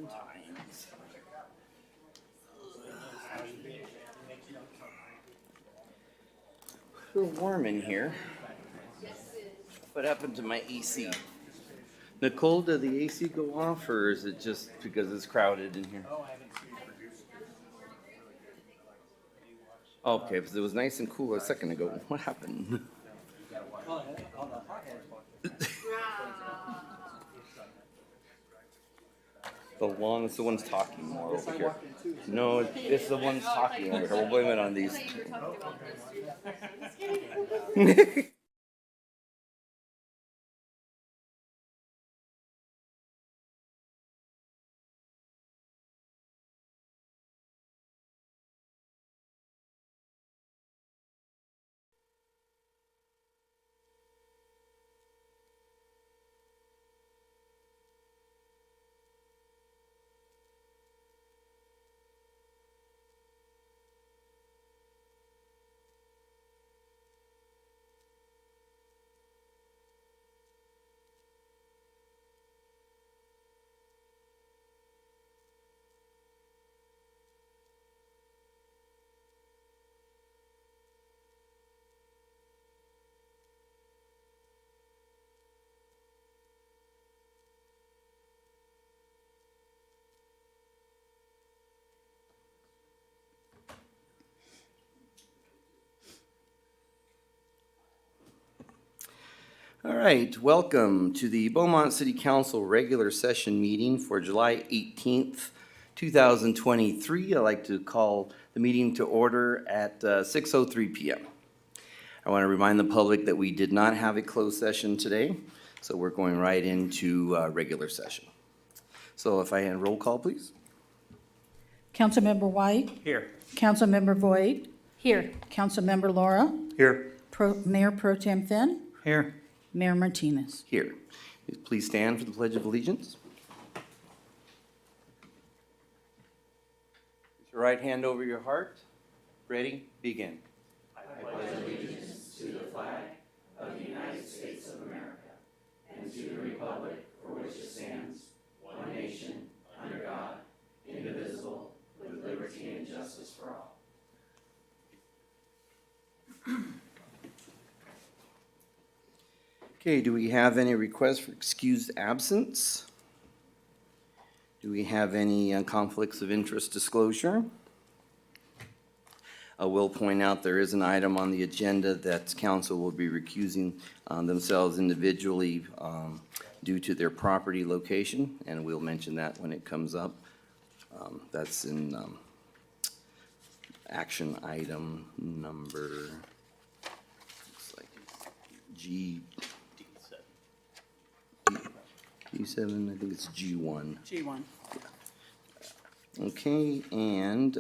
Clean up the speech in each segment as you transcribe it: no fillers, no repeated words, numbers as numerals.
times. A little warm in here. What happened to my AC? Nicole, did the AC go off, or is it just because it's crowded in here? Okay, because it was nice and cool a second ago. What happened? The lawn is the one's talking more over here. No, it's the one's talking over here. We'll blame it on these. All right, welcome to the Beaumont City Council regular session meeting for July 18th, 2023. I'd like to call the meeting to order at 6:03 p.m. I want to remind the public that we did not have a closed session today, so we're going right into regular session. So if I had roll call, please. Councilmember White? Here. Councilmember Voigt? Here. Councilmember Laura? Here. Mayor Pro Tem Finn? Here. Mayor Martinez? Here. Please stand for the Pledge of Allegiance. Put your right hand over your heart. Ready? Begin. I pledge allegiance to the flag of the United States of America and to the republic for which it stands, one nation, under God, indivisible, with liberty and justice for all. Okay, do we have any requests for excused absence? Do we have any conflicts of interest disclosure? I will point out there is an item on the agenda that council will be recusing themselves individually due to their property location, and we'll mention that when it comes up. That's in action item number, looks like G7, I think it's G1. G1. Okay, and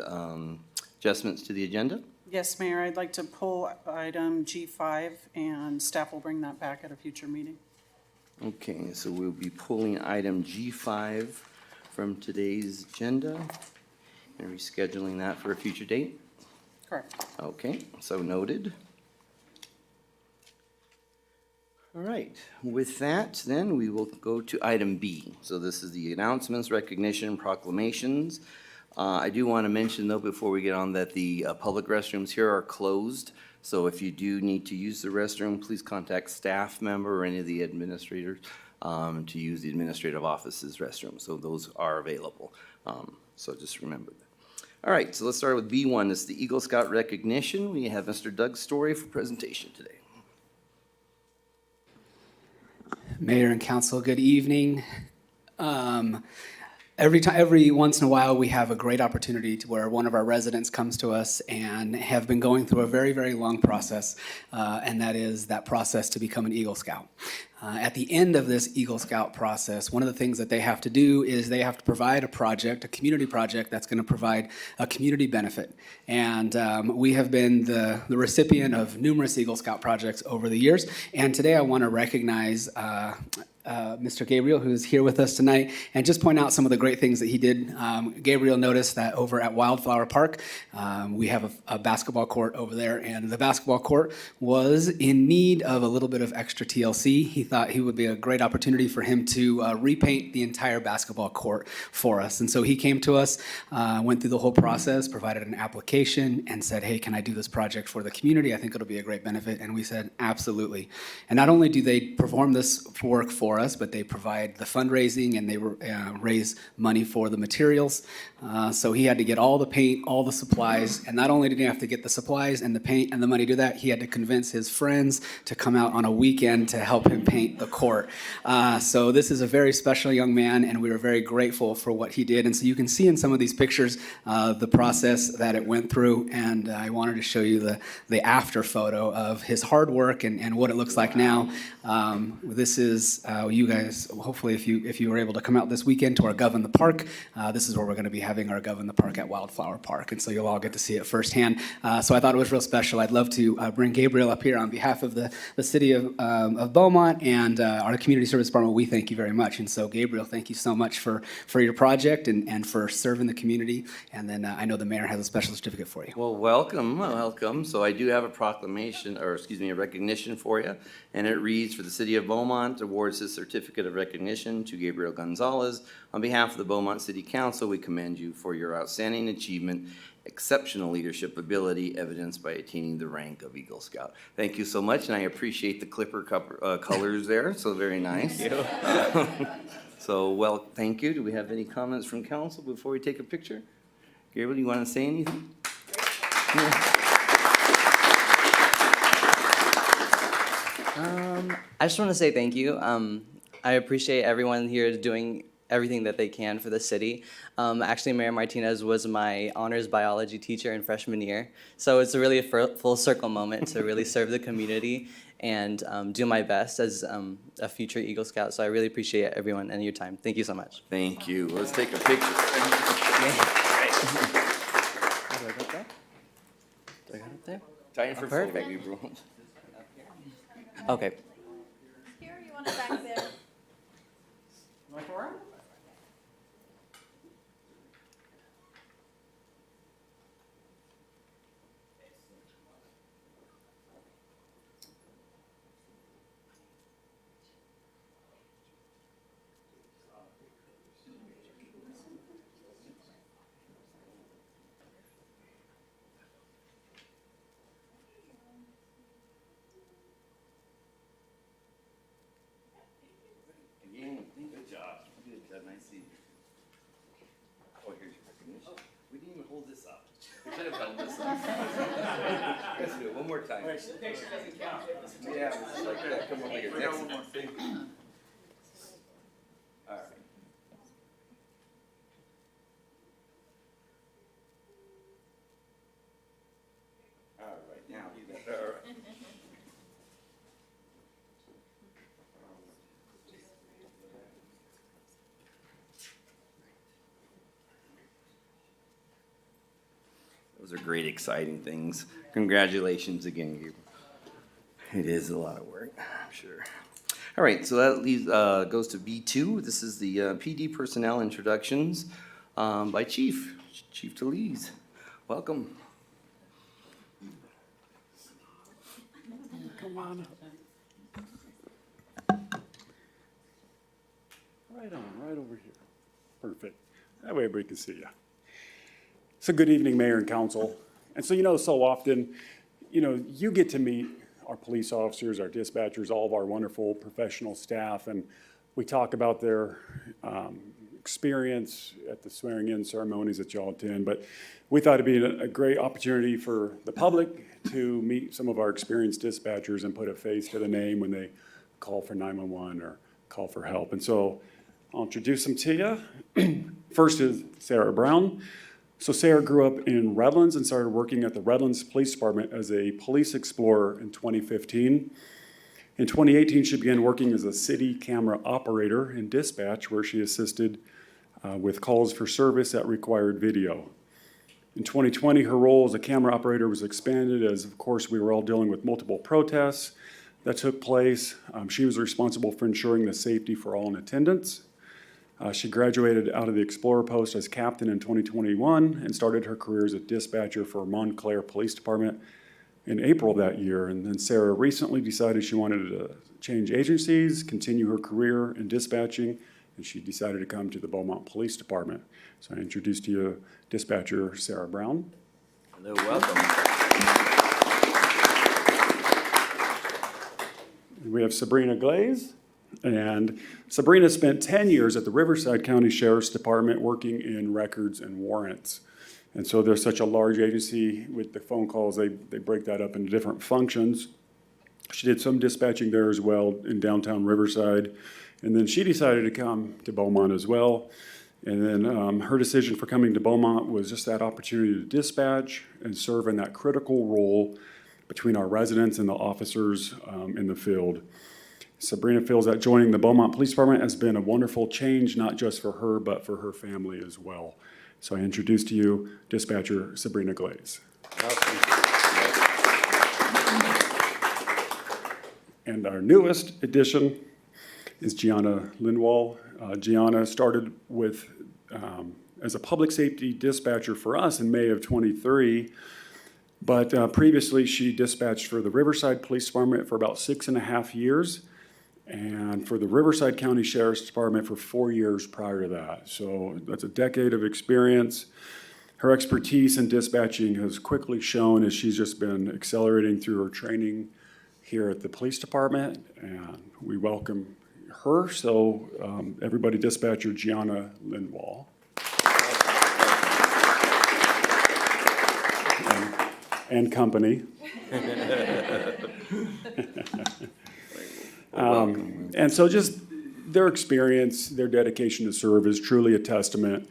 adjustments to the agenda? Yes, Mayor, I'd like to pull item G5, and staff will bring that back at a future meeting. Okay, so we'll be pulling item G5 from today's agenda and rescheduling that for a future date? Correct. Okay, so noted. All right, with that, then we will go to item B. So this is the announcements, recognition, proclamations. I do want to mention, though, before we get on, that the public restrooms here are closed. So if you do need to use the restroom, please contact staff member or any of the administrators to use the administrative office's restroom. So those are available. So just remember that. All right, so let's start with B1. It's the Eagle Scout recognition. We have Mr. Doug Story for presentation today. Mayor and council, good evening. Every once in a while, we have a great opportunity to where one of our residents comes to us and have been going through a very, very long process, and that is that process to become an Eagle Scout. At the end of this Eagle Scout process, one of the things that they have to do is they have to provide a project, a community project that's going to provide a community benefit. And we have been the recipient of numerous Eagle Scout projects over the years, and today I want to recognize Mr. Gabriel, who's here with us tonight, and just point out some of the great things that he did. Gabriel noticed that over at Wildflower Park, we have a basketball court over there, and the basketball court was in need of a little bit of extra TLC. He thought he would be a great opportunity for him to repaint the entire basketball court for us. And so he came to us, went through the whole process, provided an application, and said, hey, can I do this project for the community? I think it'll be a great benefit. And we said, absolutely. And not only do they perform this work for us, but they provide the fundraising and they raise money for the materials. So he had to get all the paint, all the supplies, and not only did he have to get the supplies and the paint and the money to do that, he had to convince his friends to come out on a weekend to help him paint the court. So this is a very special young man, and we were very grateful for what he did. And so you can see in some of these pictures the process that it went through, and I wanted to show you the after photo of his hard work and what it looks like now. This is you guys, hopefully if you were able to come out this weekend to our Gov in the Park, this is where we're going to be having our Gov in the Park at Wildflower Park, and so you'll all get to see it firsthand. So I thought it was real special. I'd love to bring Gabriel up here on behalf of the city of Beaumont and our community service department. We thank you very much. And so Gabriel, thank you so much for your project and for serving the community. And then I know the mayor has a special certificate for you. Well, welcome, welcome. So I do have a proclamation, or excuse me, a recognition for you. And it reads, for the city of Beaumont awards this certificate of recognition to Gabriel Gonzalez. On behalf of the Beaumont City Council, we commend you for your outstanding achievement, exceptional leadership ability, evidenced by attaining the rank of Eagle Scout. Thank you so much, and I appreciate the Clipper colors there, so very nice. So, well, thank you. Do we have any comments from council before we take a picture? Gabriel, you want to say anything? I just want to say thank you. I appreciate everyone here doing everything that they can for the city. Actually, Mayor Martinez was my honors biology teacher in freshman year, so it's really a full circle moment to really serve the community and do my best as a future Eagle Scout. So I really appreciate everyone and your time. Thank you so much. Thank you. Let's take a picture. Do I got that? Do I got it there? Time for Perfect. photo, Gabriel. Okay. Here, you want it back there? Again, good job. Good job. Nice seeing you. Oh, here's your recognition. We didn't even hold this up. We should have held this up. Let's do it one more time. The picture doesn't count. Yeah, this is like that. Come over here. Next one more thing. All right. All right, now you got, all right. Those are great, exciting things. Congratulations again, Gabriel. It is a lot of work, I'm sure. All right, so that leaves, goes to B2. This is the PD personnel introductions by Chief Talese. Welcome. Come on up. Right on, right over here. Perfect. That way everybody can see you. So good evening, Mayor and Council. And so, so often, you get to meet our police officers, our dispatchers, all of our wonderful professional staff, and we talk about their experience at the swearing-in ceremonies that y'all attend. But we thought it'd be a great opportunity for the public to meet some of our experienced dispatchers and put a face to the name when they call for 911 or call for help. And so I'll introduce them to you. First is Sarah Brown. So Sarah grew up in Redlands and started working at the Redlands Police Department as a police explorer in 2015. In 2018, she began working as a city camera operator in dispatch, where she assisted with calls for service that required video. In 2020, her role as a camera operator was expanded as, of course, we were all dealing with multiple protests, that took place. She was responsible for ensuring the safety for all in attendance. She graduated out of the Explorer post as captain in 2021 and started her career as a dispatcher for Montclair Police Department in April of that year. And then Sarah recently decided she wanted to change agencies, continue her career in dispatching, and she decided to come to the Beaumont Police Department. So I introduce to you dispatcher Sarah Brown. Hello, welcome. We have Sabrina Glaze. And Sabrina spent 10 years at the Riverside County Sheriff's Department working in records and warrants. And so there's such a large agency with the phone calls, they break that up into different functions. She did some dispatching there as well in downtown Riverside. And then she decided to come to Beaumont as well. And then her decision for coming to Beaumont was just that opportunity to dispatch and serve in that critical role between our residents and the officers in the field. Sabrina feels that joining the Beaumont Police Department has been a wonderful change, not just for her, but for her family as well. So I introduce to you dispatcher Sabrina Glaze. And our newest addition is Gianna Lindwall. Gianna started with as a public safety dispatcher for us in May of '23, but previously she dispatched for the Riverside Police Department for about 6.5 years, and for the Riverside County Sheriff's Department for 4 years prior to that. So that's a decade of experience. Her expertise in dispatching has quickly shown as she's just been accelerating through her training here at the police department, and we welcome her. So everybody dispatcher Gianna Lindwall. and company. And so just their experience, their dedication to serve is truly a testament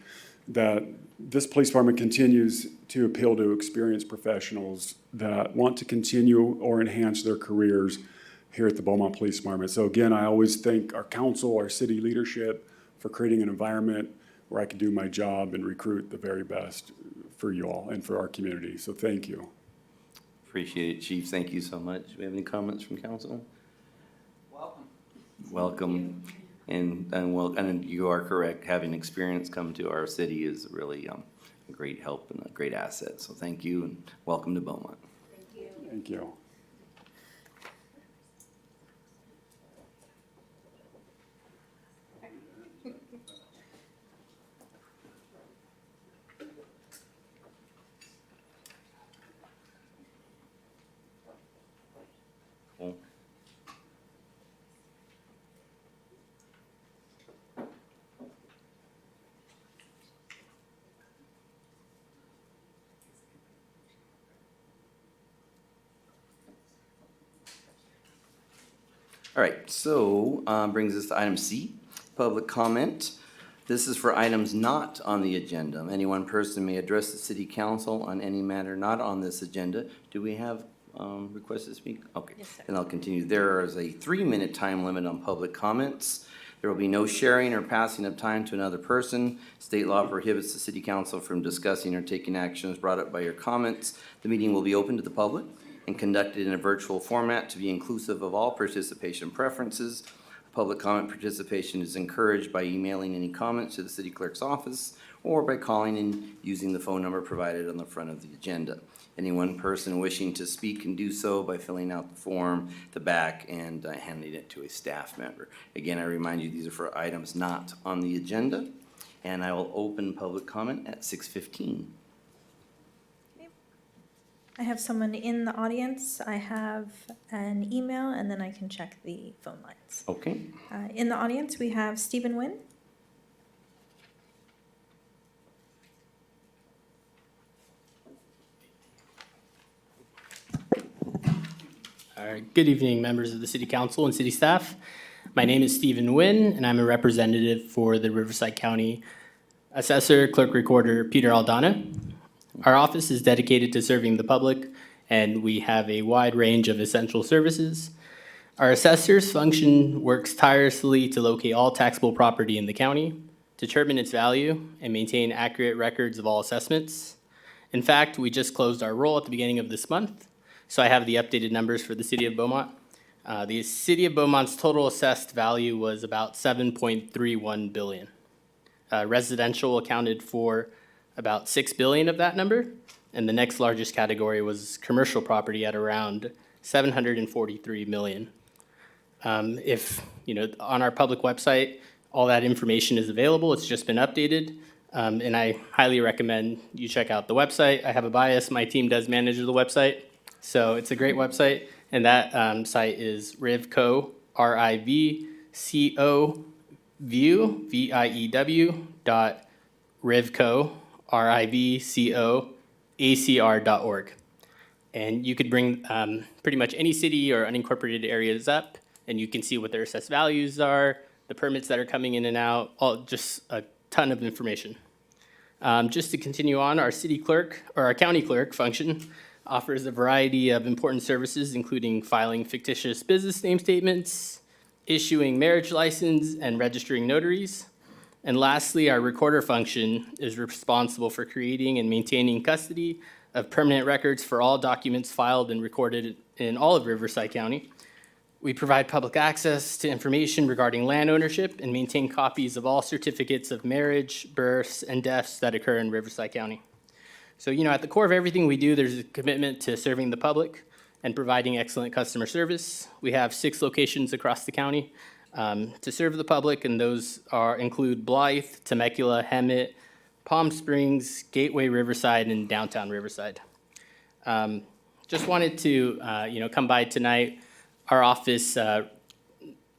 that this police department continues to appeal to experienced professionals that want to continue or enhance their careers here at the Beaumont Police Department. So again, I always thank our council, our city leadership for creating an environment where I can do my job and recruit the very best for you all and for our community. So thank you. Appreciate it, Chief. Thank you so much. Do we have any comments from council? Welcome. And you are correct. Having experience come to our city is really a great help and a great asset. So thank you and welcome to Beaumont. Thank you. Cool. All right, so brings us to item C, public comment. This is for items not on the agenda. Any one person may address the city council on any matter not on this agenda. Do we have requests to speak? Okay, Yes, sir. then I'll continue. There is a 3-minute time limit on public comments. There will be no sharing or passing of time to another person. State law prohibits the city council from discussing or taking actions brought up by your comments. The meeting will be open to the public and conducted in a virtual format to be inclusive of all participation preferences. Public comment participation is encouraged by emailing any comments to the city clerk's office or by calling and using the phone number provided on the front of the agenda. Any one person wishing to speak can do so by filling out the form at the back and handing it to a staff member. Again, I remind you, these are for items not on the agenda. And I will open public comment at 6:15. I have someone in the audience. I have an email, and then I can check the phone lines. Okay. In the audience, we have Stephen Wynn. Good evening, members of the City Council and City staff. My name is Stephen Wynn, and I'm a representative for the Riverside County Assessor Clerk Recorder Peter Aldana. Our office is dedicated to serving the public, and we have a wide range of essential services. Our assessor's function works tirelessly to locate all taxable property in the county, determine its value, and maintain accurate records of all assessments. In fact, we just closed our roll at the beginning of this month, so I have the updated numbers for the city of Beaumont. The city of Beaumont's total assessed value was about 7.31 billion. Residential accounted for about 6 billion of that number, and the next largest category was commercial property at around 743 million. If, on our public website, all that information is available. It's just been updated. And I highly recommend you check out the website. I have a bias. My team does manage the website. So it's a great website. And that site is Rivco, R-I-V-C-O, view, V-I-E-W, dot Rivco, R-I-V-C-O, ACR.org. And you could bring pretty much any city or unincorporated areas up, and you can see what their assessed values are, the permits that are coming in and out, just a ton of information. Just to continue on, our city clerk, or our county clerk function, offers a variety of important services, including filing fictitious business name statements, issuing marriage license, and registering notaries. And lastly, our recorder function is responsible for creating and maintaining custody of permanent records for all documents filed and recorded in all of Riverside County. We provide public access to information regarding land ownership and maintain copies of all certificates of marriage, births, and deaths that occur in Riverside County. So, at the core of everything we do, there's a commitment to serving the public and providing excellent customer service. We have 6 locations across the county to serve the public, and those include Blythe, Temecula, Hemet, Palm Springs, Gateway Riverside, and downtown Riverside. Just wanted to, come by tonight. Our office, the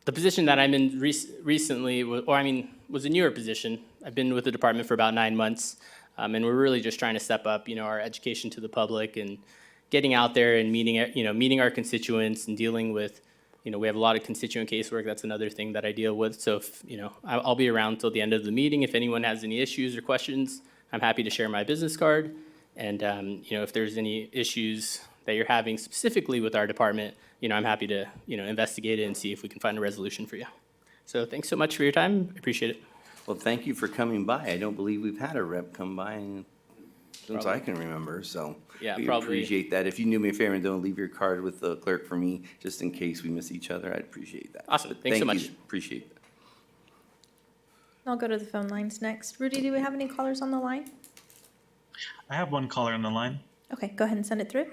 position that I'm in recently, was a newer position. I've been with the department for about 9 months, and we're really just trying to step up, our education to the public and getting out there and meeting our constituents and dealing with, we have a lot of constituent casework. That's another thing that I deal with. So, I'll be around till the end of the meeting. If anyone has any issues or questions, I'm happy to share my business card. And, if there's any issues that you're having specifically with our department, I'm happy to, investigate it and see if we can find a resolution for you. So thanks so much for your time. I appreciate it. Well, thank you for coming by. I don't believe we've had a rep come by since I can remember, so. Yeah, we probably. appreciate that. If you do me a favor and don't leave your card with the clerk for me, just in case we miss each other, I'd appreciate that. Awesome. But Thanks so thank you. much. Appreciate that. I'll go to the phone lines next. Rudy, do we have any callers on the line? I have one caller on the line. Okay, go ahead and send it through.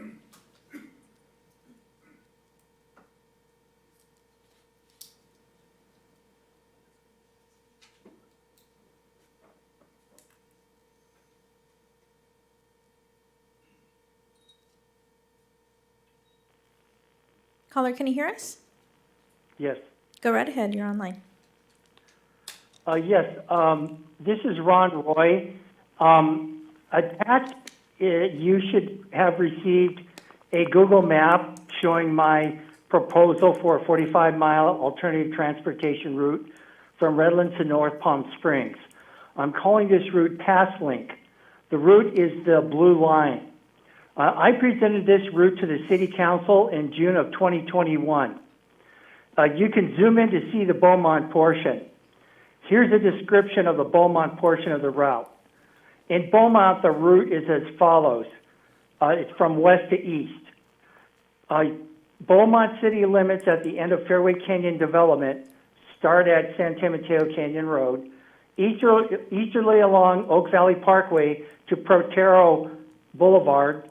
Caller, can you hear us? Yes. Go right ahead, you're online. Yes, this is Ron Roy. Attached, you should have received a Google map showing my proposal for a 45-mile alternative transportation route from Redlands to North Palm Springs. I'm calling this route PassLink. The route is the blue line. I presented this route to the City Council in June of 2021. You can zoom in to see the Beaumont portion. Here's a description of the Beaumont portion of the route. In Beaumont, the route is as follows. It's from west to east. Beaumont city limits at the end of Fairway Canyon Development start at San Mateo Canyon Road, easterly along Oak Valley Parkway to Protero Boulevard,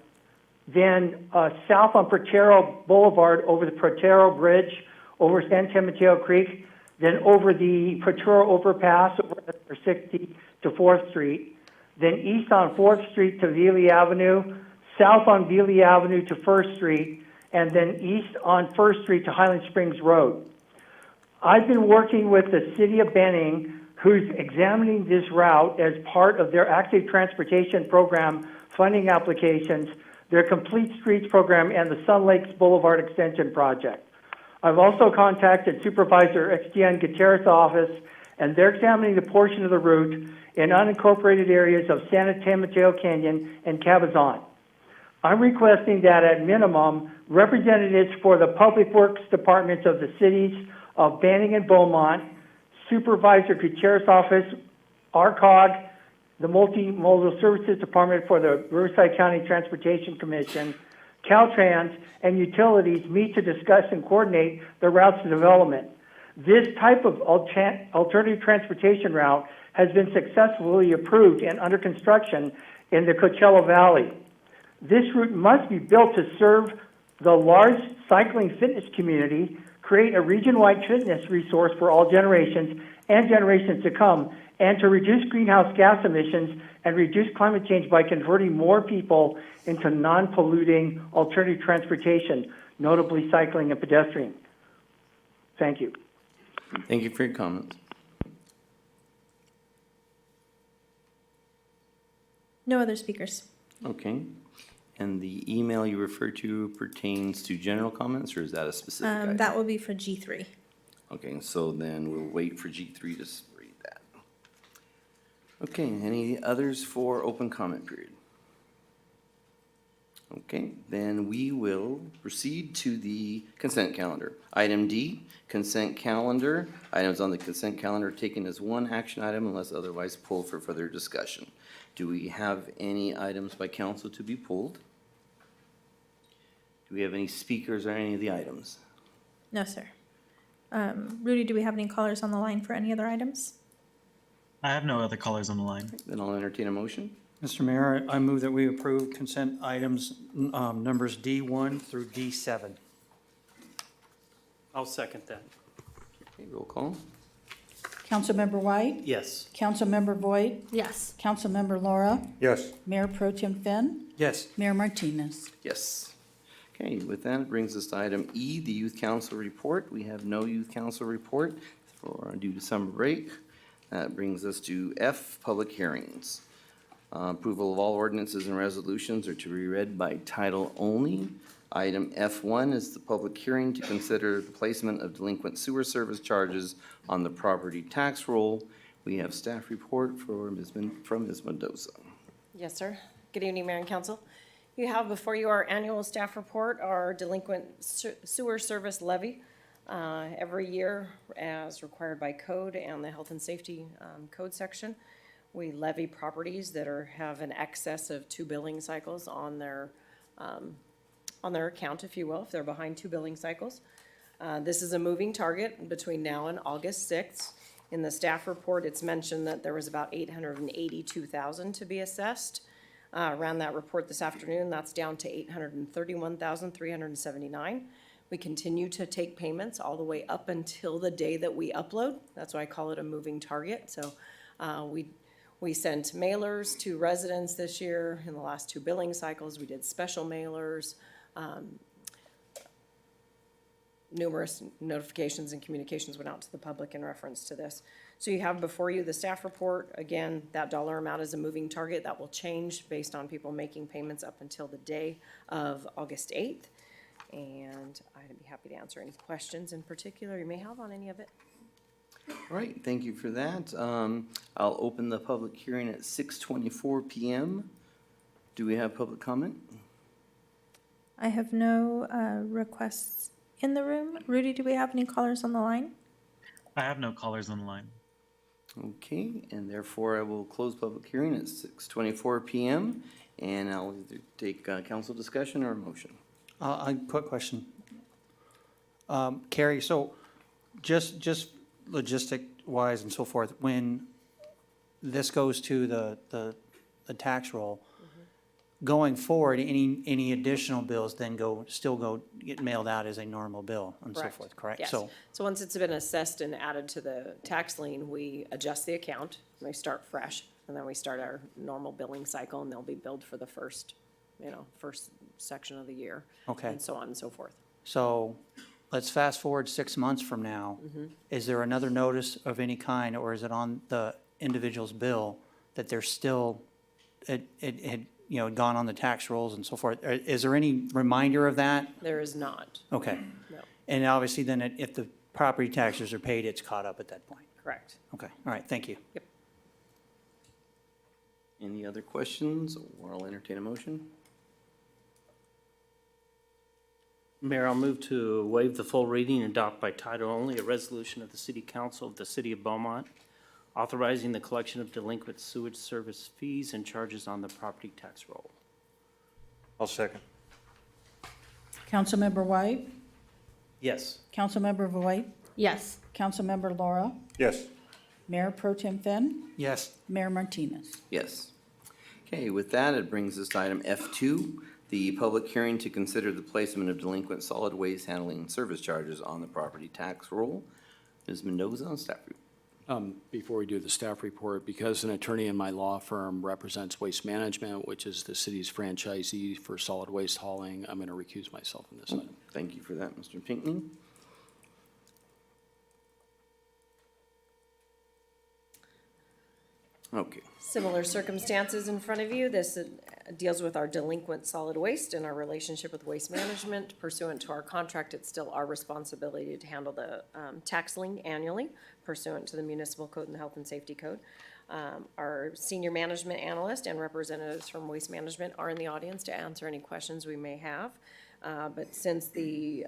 then south on Protero Boulevard over the Protero Bridge, over San Mateo Creek, then over the Protero Overpass over 60 to 4th Street, then east on 4th Street to Veely Avenue, south on Veely Avenue to 1st Street, and then east on 1st Street to Highland Springs Road. I've been working with the City of Benning, who's examining this route as part of their Active Transportation Program funding applications, their Complete Streets Program, and the Sun Lakes Boulevard Extension Project. I've also contacted Supervisor Etienne Gutierrez's office, and they're examining the portion of the route in unincorporated areas of San Mateo Canyon and Cabazon. I'm requesting that at minimum, representatives for the Public Works Departments of the cities of Banning and Beaumont, Supervisor Gutierrez's office, RCOG, the Multimodal Services Department for the Riverside County Transportation Commission, Caltrans, and utilities meet to discuss and coordinate the routes to development. This type of alternative transportation route has been successfully approved and under construction in the Coachella Valley. This route must be built to serve the large cycling fitness community, create a region-wide fitness resource for all generations and generations to come, and to reduce greenhouse gas emissions and reduce climate change by converting more people into non-polluting alternative transportation, notably cycling and pedestrian. Thank you. Thank you for your comments. No other speakers. Okay. And the email you referred to pertains to general comments, or is that a specific item? That will be for G3. Okay, so then we'll wait for G3 to read that. Okay, any others for open comment period? Okay, then we will proceed to the consent calendar. Item D, consent calendar. Items on the consent calendar are taken as one action item unless otherwise pulled for further discussion. Do we have any items by council to be pulled? Do we have any speakers on any of the items? No, sir. Rudy, do we have any callers on the line for any other items? I have no other callers on the line. Then I'll entertain a motion. Mr. Mayor, I move that we approve consent items numbers D1 through D7. I'll second that. Okay, roll call. Councilmember White? Yes. Councilmember Boyd? Yes. Councilmember Laura? Yes. Mayor Pro Tem Finn? Yes. Mayor Martinez? Yes. Okay, with that, it brings us to item E, the Youth Council report. We have no Youth Council report due to summer break. That brings us to F, public hearings. Approval of all ordinances and resolutions are to be read by title only. Item F1 is the public hearing to consider the placement of delinquent sewer service charges on the property tax roll. We have staff report from Ms. Mendoza. Yes, sir. Good evening, Mayor and Council. You have before you our annual staff report, our delinquent sewer service levy. Every year, as required by code and the health and safety code section, we levy properties that have an excess of 2 billing cycles on their account, if you will, if they're behind 2 billing cycles. This is a moving target between now and August 6th. In the staff report, it's mentioned that there was about $882,000 to be assessed. Around that report this afternoon, that's down to $831,379. We continue to take payments all the way up until the day that we upload. That's why I call it a moving target. So we sent mailers to residents this year in the last 2 billing cycles. We did special mailers, numerous notifications and communications went out to the public in reference to this. So you have before you the staff report. Again, that dollar amount is a moving target that will change based on people making payments up until the day of August 8th. And I'd be happy to answer any questions in particular you may have on any of it. All right, thank you for that. I'll open the public hearing at 6:24 p.m. Do we have public comment? I have no requests in the room. Rudy, do we have any callers on the line? I have no callers on the line. Okay, and therefore I will close public hearing at 6:24 p.m. And I'll either take council discussion or a motion. Quick question. Carrie, so just logistic wise and so forth, when this goes to the tax roll, going forward, any additional bills then get mailed out as a normal bill and so forth, correct? Yes. So once it's been assessed and added to the tax lien, we adjust the account, and we start fresh, and then we start our normal billing cycle, and they'll be billed for the first section of the year. Okay. And so on and so forth. So let's fast forward 6 months from now. Is there another notice of any kind, or is it on the individual's bill that there's still, it had gone on the tax rolls and so forth? Is there any reminder of that? There is not. Okay. No. And obviously then if the property taxes are paid, it's caught up at that point. Correct. Okay, all right, thank you. Yep. Any other questions, or I'll entertain a motion? Mayor, I'll move to waive the full reading and adopt by title only a resolution of the City Council of the City of Beaumont authorizing the collection of delinquent sewage service fees and charges on the property tax roll. I'll second. Councilmember White, Yes. Councilmember Voigt, Yes. Councilmember Laura, Yes. Mayor Pro Tem Finn, Yes. Mayor Martinez. Yes. Okay, with that, it brings us to item F2, the public hearing to consider the placement of delinquent solid waste handling service charges on the property tax roll. Ms. Mendoza, staff report. Before we do the staff report, because an attorney in my law firm represents Waste Management, which is the city's franchisee for solid waste hauling, I'm going to recuse myself in this item. Thank you for that, Mr. Pinckney. Okay, Similar circumstances in front of you. This deals with our delinquent solid waste and our relationship with Waste Management. Pursuant to our contract, it's still our responsibility to handle the tax lien annually pursuant to the municipal code and the health and safety code. Our senior management analyst and representatives from Waste Management are in the audience to answer any questions we may have. But since the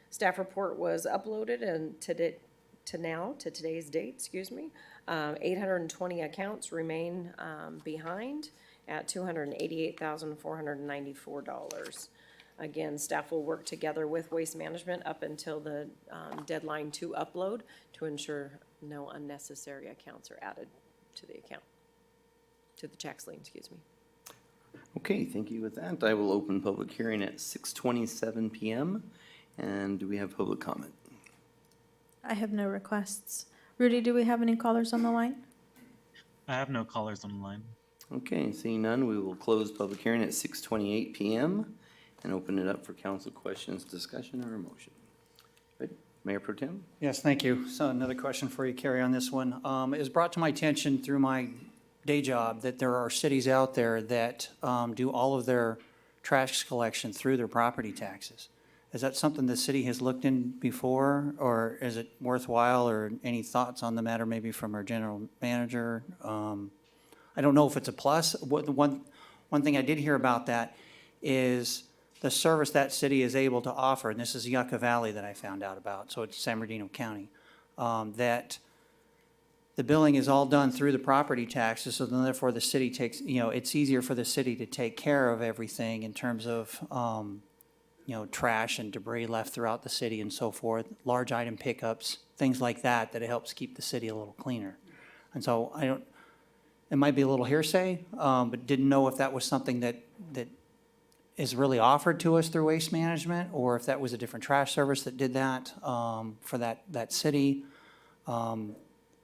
staff report was uploaded and to today's date, 820 accounts remain behind at $288,494. Again, staff will work together with Waste Management up until the deadline to upload to ensure no unnecessary accounts are added to the account, to the tax lien, okay, thank you with that. I will open public hearing at 6:27 PM. And do we have public comment? I have no requests. Rudy, do we have any callers on the line? I have no callers on the line. Okay, seeing none, we will close public hearing at 6:28 PM and open it up for council questions, discussion, or a motion. Right, Mayor Pro Tem? Yes, thank you. So another question for you, Carrie, on this one. It was brought to my attention through my day job that there are cities out there that do all of their trash collection through their property taxes. Is that something the city has looked in before, or is it worthwhile, or any thoughts on the matter maybe from our general manager? I don't know if it's a plus. One thing I did hear about that is the service that city is able to offer, and this is Yucca Valley that I found out about, so it's San Bernardino County, that the billing is all done through the property taxes, so then therefore the city takes, it's easier for the city to take care of everything in terms of, trash and debris left throughout the city and so forth, large item pickups, things like that, that it helps keep the city a little cleaner. And so it might be a little hearsay, but didn't know if that was something that is really offered to us through Waste Management, or if that was a different trash service that did that for that city. But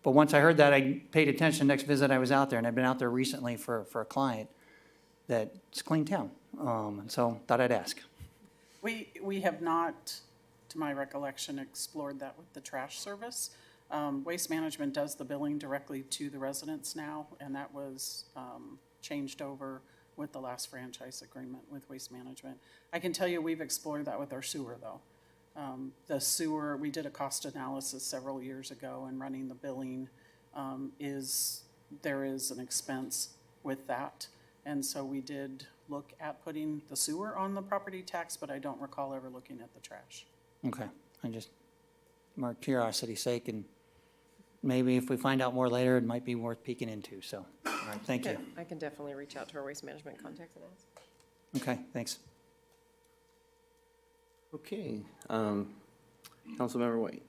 once I heard that, I paid attention next visit I was out there, and I've been out there recently for a client that it's a clean town. And so thought I'd ask. We have not, to my recollection, explored that with the trash service. Waste Management does the billing directly to the residents now, and that was changed over with the last franchise agreement with Waste Management. I can tell you we've explored that with our sewer, though. The sewer, we did a cost analysis several years ago, and running the billing there is an expense with that. And so we did look at putting the sewer on the property tax, but I don't recall ever looking at the trash. Okay, I just, more curiosity's sake, and maybe if we find out more later, it might be worth peeking into, so, all right, thank you. I can definitely reach out to our Waste Management contacts and ask. Okay, thanks. Okay, Councilmember White.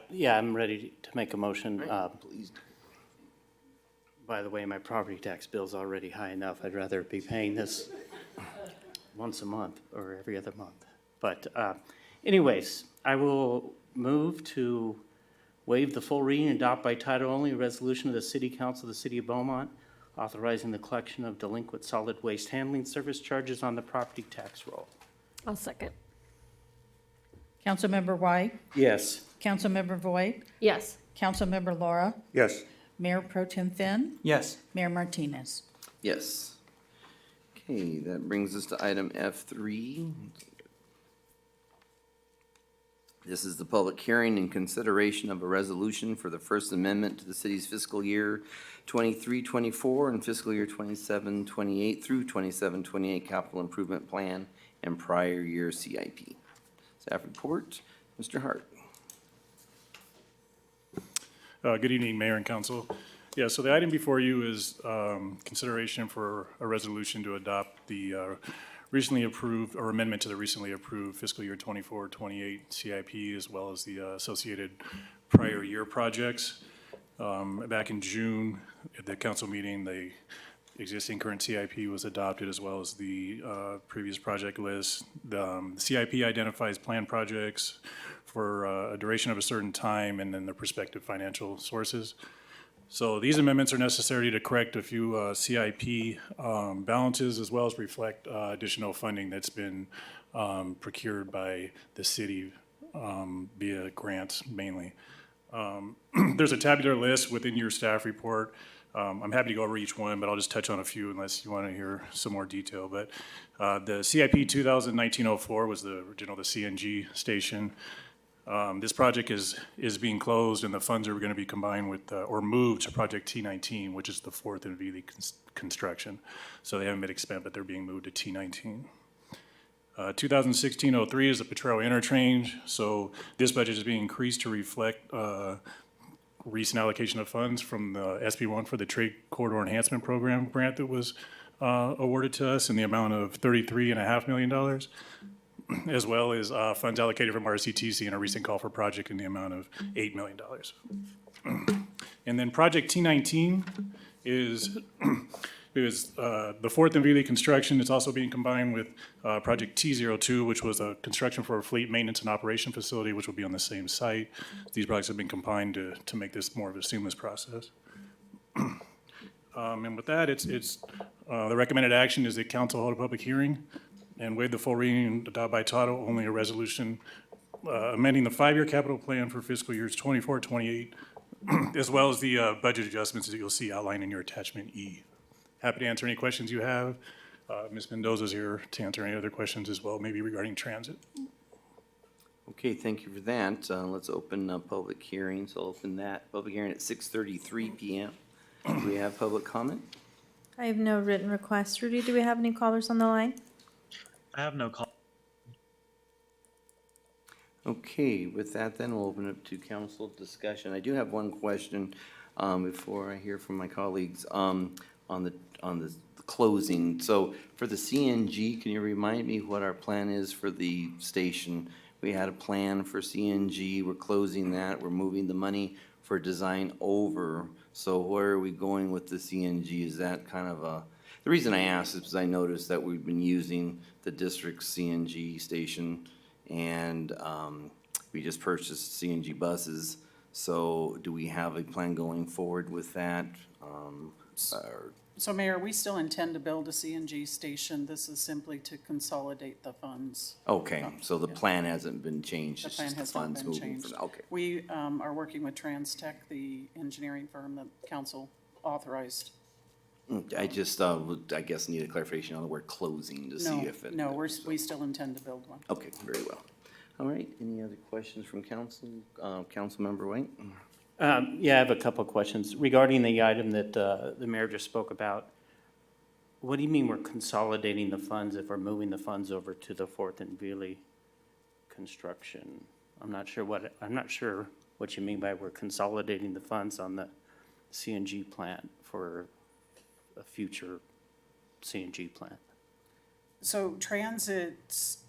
Yeah, I'm ready to make a motion. Please. By the way, my property tax bill's already high enough. I'd rather be paying this once a month or every other month. But anyways, I will move to waive the full reading and adopt by title only a resolution of the City Council of the City of Beaumont authorizing the collection of delinquent solid waste handling service charges on the property tax roll. I'll second. Councilmember White, Yes. Councilmember Voigt, Yes. Councilmember Laura, Yes. Mayor Pro Tem Finn, Yes. Mayor Martinez. Yes. Okay, that brings us to item F3. This is the public hearing and consideration of a resolution for the First Amendment to the city's fiscal year 23-24 and fiscal year 27-28 through 27-28 capital improvement plan and prior year CIP. Staff report, Mr. Hart. Good evening, Mayor and Council. Yeah, so the item before you is consideration for a resolution to adopt the recently approved, or amendment to the recently approved fiscal year 24-28 CIP, as well as the associated prior year projects. Back in June, at the council meeting, the existing current CIP was adopted, as well as the previous project list. The CIP identifies planned projects for a duration of a certain time and then the prospective financial sources. So these amendments are necessary to correct a few CIP balances, as well as reflect additional funding that's been procured by the city via grants mainly. There's a tabular list within your staff report. I'm happy to go over each one, but I'll just touch on a few unless you want to hear some more detail. But the CIP 2019-04 was the original, the CNG station. This project is being closed, and the funds are going to be combined with, or moved to Project T19, which is the fourth in Veely construction. So they haven't been expended, but they're being moved to T19. 2016-03 is the Potrero interchange. So this budget is being increased to reflect recent allocation of funds from the SB1 for the Trade Corridor Enhancement Program grant that was awarded to us in the amount of $33.5 million, as well as funds allocated from RCTC in a recent call for project in the amount of $8 million. And then Project T19 is the fourth in Veely construction. It's also being combined with Project T02, which was a construction for a fleet maintenance and operation facility, which will be on the same site. These projects have been combined to make this more of a seamless process. And with that, it's the recommended action is that council hold a public hearing and waive the full reading and adopt by title only a resolution amending the 5-year capital plan for fiscal years 24-28, as well as the budget adjustments that you'll see outlined in your attachment E. Happy to answer any questions you have. Ms. Mendoza's here to answer any other questions as well, maybe regarding transit. Okay, thank you for that. Let's open a public hearing. So I'll open that public hearing at 6:33 p.m. Do we have public comment? I have no written requests. Rudy, do we have any callers on the line? I have no call. Okay, with that then, we'll open up to council discussion. I do have one question before I hear from my colleagues on the closing. So for the CNG, can you remind me what our plan is for the station? We had a plan for CNG, we're closing that, we're moving the money for design over. So where are we going with the CNG? Is that kind of a, the reason I asked is because I noticed that we've been using the district's CNG station, and we just purchased CNG buses. So do we have a plan going forward with that? So Mayor, we still intend to build a CNG station. This is simply to consolidate the funds. Okay, so the plan hasn't been changed, The it's plan just the has not funds been moving changed. from, okay. We are working with TransTech, the engineering firm that council authorized. I just, I guess need a clarification on the word closing to see if it. No, we still intend to build one. Okay, very well. All right, any other questions from council? Councilmember White? Yeah, I have a couple of questions regarding the item that the mayor just spoke about. What do you mean we're consolidating the funds if we're moving the funds over to the Fourth and Veely construction? I'm not sure what you mean by we're consolidating the funds on the CNG plant for a future CNG plant. So Transit's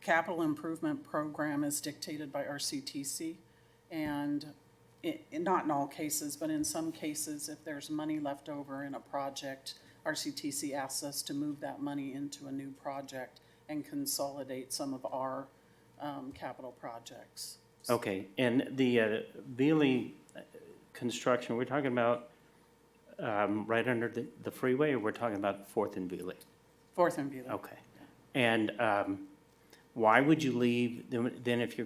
capital improvement program is dictated by RCTC, and not in all cases, but in some cases, if there's money left over in a project, RCTC asks us to move that money into a new project and consolidate some of our capital projects. Okay, and the Veely construction, we're talking about right under the freeway, or we're talking about Fourth and Veely? Fourth and Veely. Okay. And why would you leave, then if you're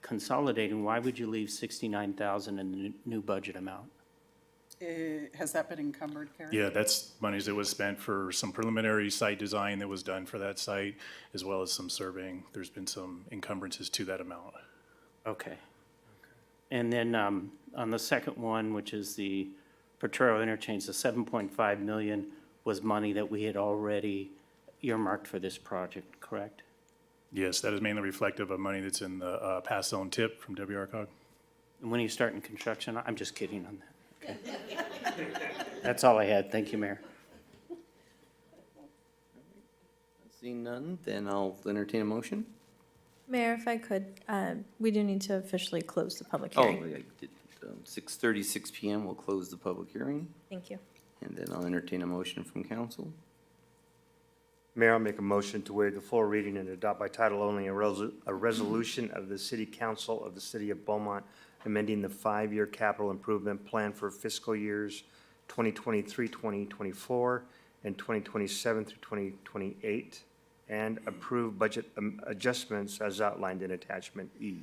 consolidating, why would you leave 69,000 in the new budget amount? Has that been encumbered, Carrie? Yeah, that's monies that was spent for some preliminary site design that was done for that site, as well as some surveying. There's been some encumbrances to that amount. Okay. And then on the second one, which is the Potrero interchange, the 7.5 million was money that we had already earmarked for this project, correct? Yes, that is mainly reflective of money that's in the pass zone tip from WRCOG. And when are you starting construction? I'm just kidding on that. Okay. That's all I had. Thank you, Mayor. See Seeing none, then I'll entertain a motion. Mayor, if I could, we do need to officially close the public Oh, hearing. I did, 6:36 PM, we'll close the public hearing, Thank you. and then I'll entertain a motion from council. Mayor, I'll make a motion to waive the full reading and adopt by title only a resolution of the City Council of the City of Beaumont amending the five-year capital improvement plan for fiscal years 2023, 2024, and 2027 through 2028, and approve budget adjustments as outlined in attachment E.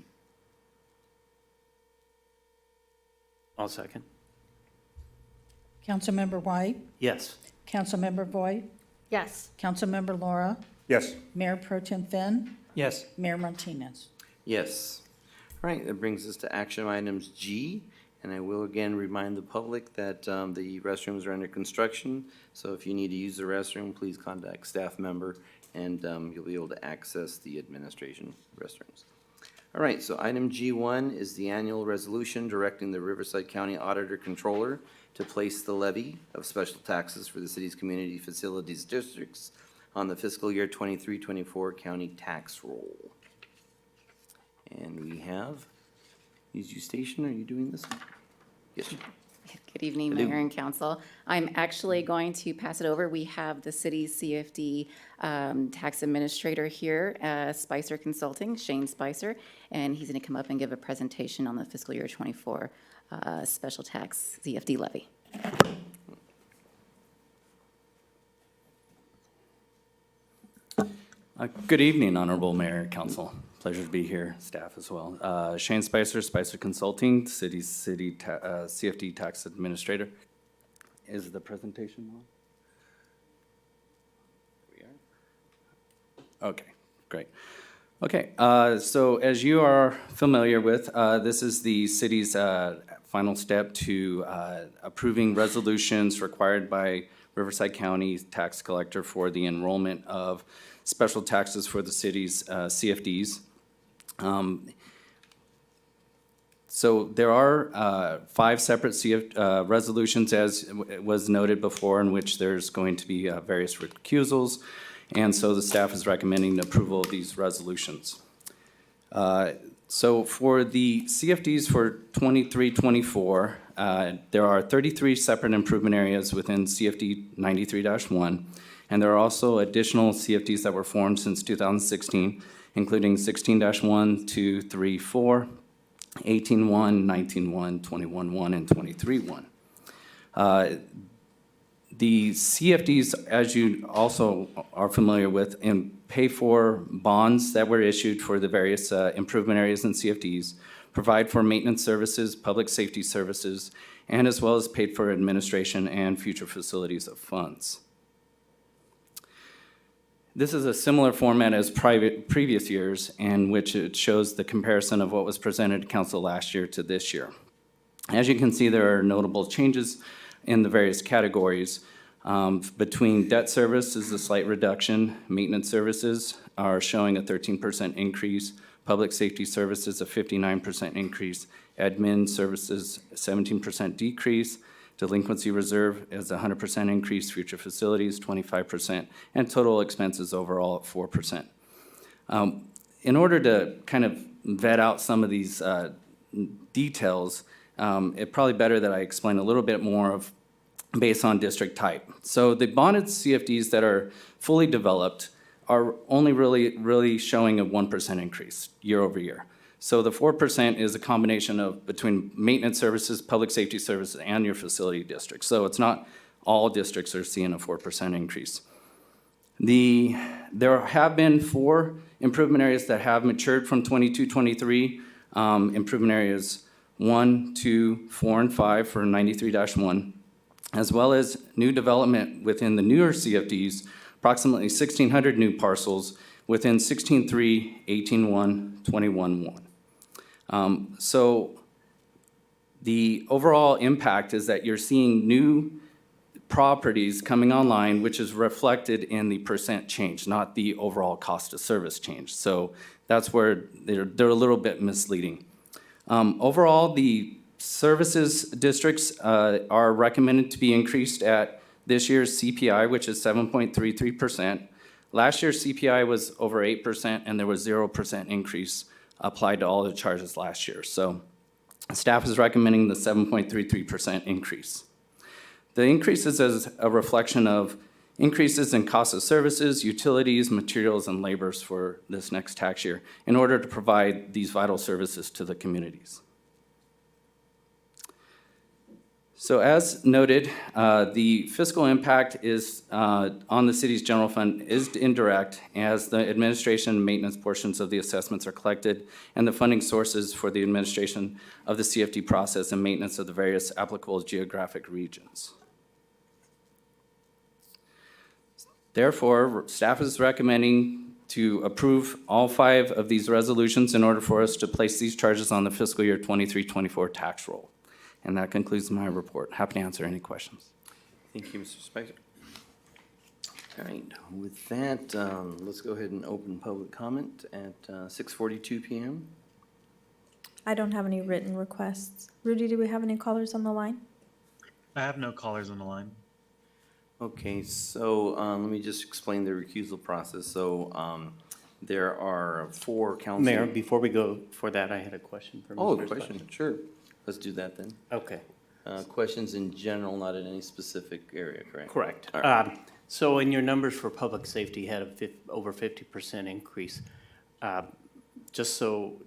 I'll second. Councilmember White, Yes. Councilmember Voigt, Yes. Councilmember Laura, Yes. Mayor Pro Tem Finn, Yes. Mayor Martinez. Yes. All right, that brings us to action items G, and I will again remind the public that the restrooms are under construction, so if you need to use the restroom, please contact staff member, and you'll be able to access the administration restrooms. All right, so item G1 is the annual resolution directing the Riverside County Auditor Controller to place the levy of special taxes for the city's community facilities districts on the fiscal year 23-24 county tax roll. And we have, is you station, are you doing this? Yes. Good evening, Hello. Mayor and Council. I'm actually going to pass it over. We have the city's CFD tax administrator here, Spicer Consulting, Shane Spicer, and he's going to come up and give a presentation on the fiscal year 24 special tax CFD levy. Good evening, Honorable Mayor, Council. Pleasure to be here, staff as well. Shane Spicer, Spicer Consulting, CFD Tax Administrator. Is the presentation on? We are. Okay, great. Okay, so as you are familiar with, this is the city's final step to approving resolutions required by Riverside County Tax Collector for the enrollment of special taxes for the city's CFDs. So there are 5 separate resolutions, as was noted before, in which there's going to be various recusals, and so the staff is recommending the approval of these resolutions. So for the CFDs for 23-24, there are 33 separate improvement areas within CFD 93-1, and there are also additional CFDs that were formed since 2016, including 16-1, 2, 3, 4, 18-1, 19-1, 21-1, and 23-1. The CFDs, as you also are familiar with, pay for bonds that were issued for the various improvement areas in CFDs, provide for maintenance services, public safety services, and as well as paid for administration and future facilities of funds. This is a similar format as previous years, in which it shows the comparison of what was presented to council last year to this year. As you can see, there are notable changes in the various categories. Between debt service is a slight reduction, maintenance services are showing a 13% increase, public safety services a 59% increase, admin services 17% decrease, delinquency reserve is 100% increase, future facilities 25%, and total expenses overall at 4%. In order to kind of vet out some of these details, it's probably better that I explain a little bit more of based on district type. So the bonded CFDs that are fully developed are only really showing a 1% increase year over year. So the 4% is a combination of between maintenance services, public safety services, and your facility district. So it's not all districts are seeing a 4% increase. There have been 4 improvement areas that have matured from 22-23. Improvement areas 1, 2, 4, and 5 for 93-1, as well as new development within the newer CFDs, approximately 1,600 new parcels within 16-3, 18-1, 21-1. So the overall impact is that you're seeing new properties coming online, which is reflected in the percent change, not the overall cost of service change. So that's where they're a little bit misleading. Overall, the services districts are recommended to be increased at this year's CPI, which is 7.33%. Last year's CPI was over 8%, and there was 0% increase applied to all the charges last year. So staff is recommending the 7.33% increase. The increases is a reflection of increases in cost of services, utilities, materials, and labors for this next tax year in order to provide these vital services to the communities. So as noted, the fiscal impact is on the city's general fund is indirect as the administration and maintenance portions of the assessments are collected and the funding sources for the administration of the CFD process and maintenance of the various applicable geographic regions. Therefore, staff is recommending to approve all 5 of these resolutions in order for us to place these charges on the fiscal year 23-24 tax roll. And that concludes my report. Happy to answer any questions. Thank you, Mr. Spicer. All right, with that, let's go ahead and open public comment at 6:42 PM. I don't have any written requests. Rudy, do we have any callers on the line? I have no callers on the line. Okay, so let me just explain the recusal process. So there are 4 council. Mayor, before we go for that, I had a question for Mr. Oh, Spicer. question, sure. Let's do that then. Okay. Questions in general, not in any specific area, correct? Correct. All right. So in your numbers for public safety, you had over 50% increase. Just so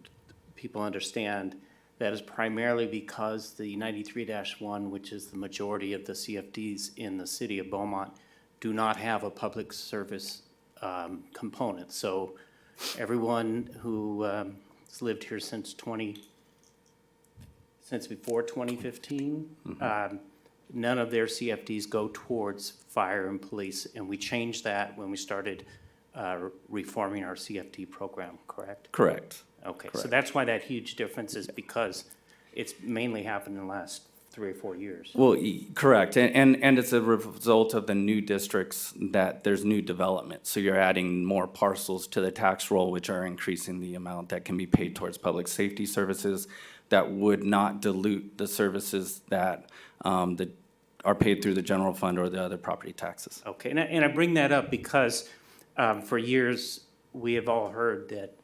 people understand, that is primarily because the 93-1, which is the majority of the CFDs in the city of Beaumont, do not have a public service component. So everyone who has lived here since before 2015, none of their CFDs go towards fire and police, and we changed that when we started reforming our CFD program, correct? Correct. Okay, so Correct. that's why that huge difference is because it's mainly happened in the last 3 or 4 years. Well, correct, and it's a result of the new districts that there's new development. So you're adding more parcels to the tax roll, which are increasing the amount that can be paid towards public safety services that would not dilute the services that are paid through the general fund or the other property taxes. Okay, and I bring that up because for years, we have all heard that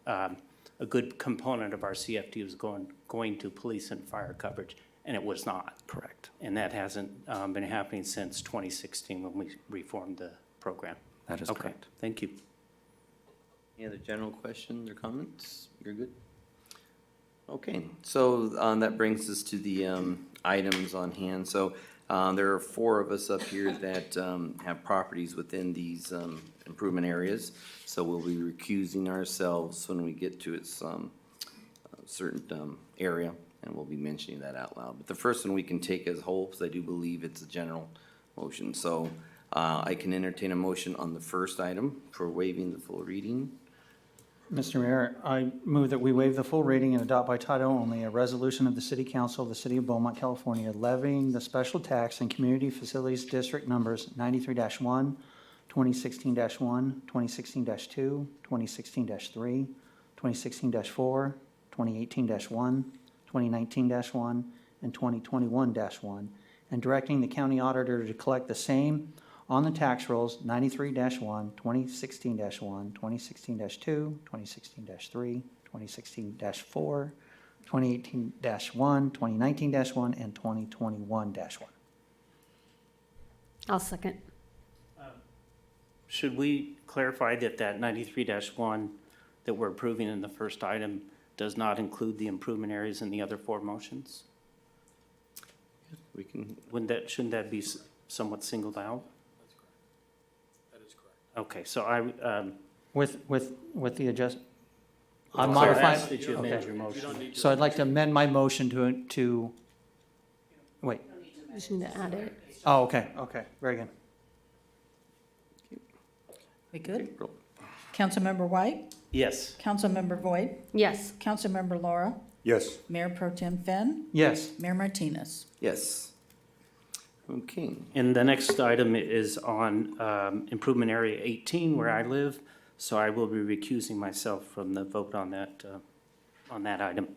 a good component of our CFD was going to police and fire coverage, and it was not. Correct. And that hasn't been happening since 2016 when we reformed the program. That is Okay, correct. thank you. Any other general questions or comments? You're good? Okay, so that brings us to the items on hand. So there are 4 of us up here that have properties within these improvement areas. So we'll be recusing ourselves when we get to its certain area, and we'll be mentioning that out loud. But the first one we can take as whole, because I do believe it's a general motion. So I can entertain a motion on the first item for waiving the full reading. Mr. Mayor, I move that we waive the full reading and adopt by title only a resolution of the City Council of the City of Beaumont, California, levying the special tax and community facilities district numbers 93-1, 2016-1, 2016-2, 2016-3, 2016-4, 2018-1, 2019-1, and 2021-1, and directing the county auditor to collect the same on the tax rolls 93-1, 2016-1, 2016-2, 2016-3, 2016-4, 2018-1, 2019-1, and 2021-1. I'll second. Should we clarify that 93-1 that we're approving in the first item does not include the improvement areas in the other 4 motions? We can. Shouldn't that be somewhat singled out? That is correct. Okay, so I, With the adjust. I I'm ask modifying. that you amend Okay. your motion. So I'd like to amend my motion to, wait. You just need to add it. Oh, okay, very good. We good? Councilmember White? Yes. Councilmember Voigt? Yes. Councilmember Laura? Yes. Mayor Pro Tem Finn? Yes. Mayor Martinez? Yes. Okay. And the next item is on improvement area 18 where I live, so I will be recusing myself from the vote on that item.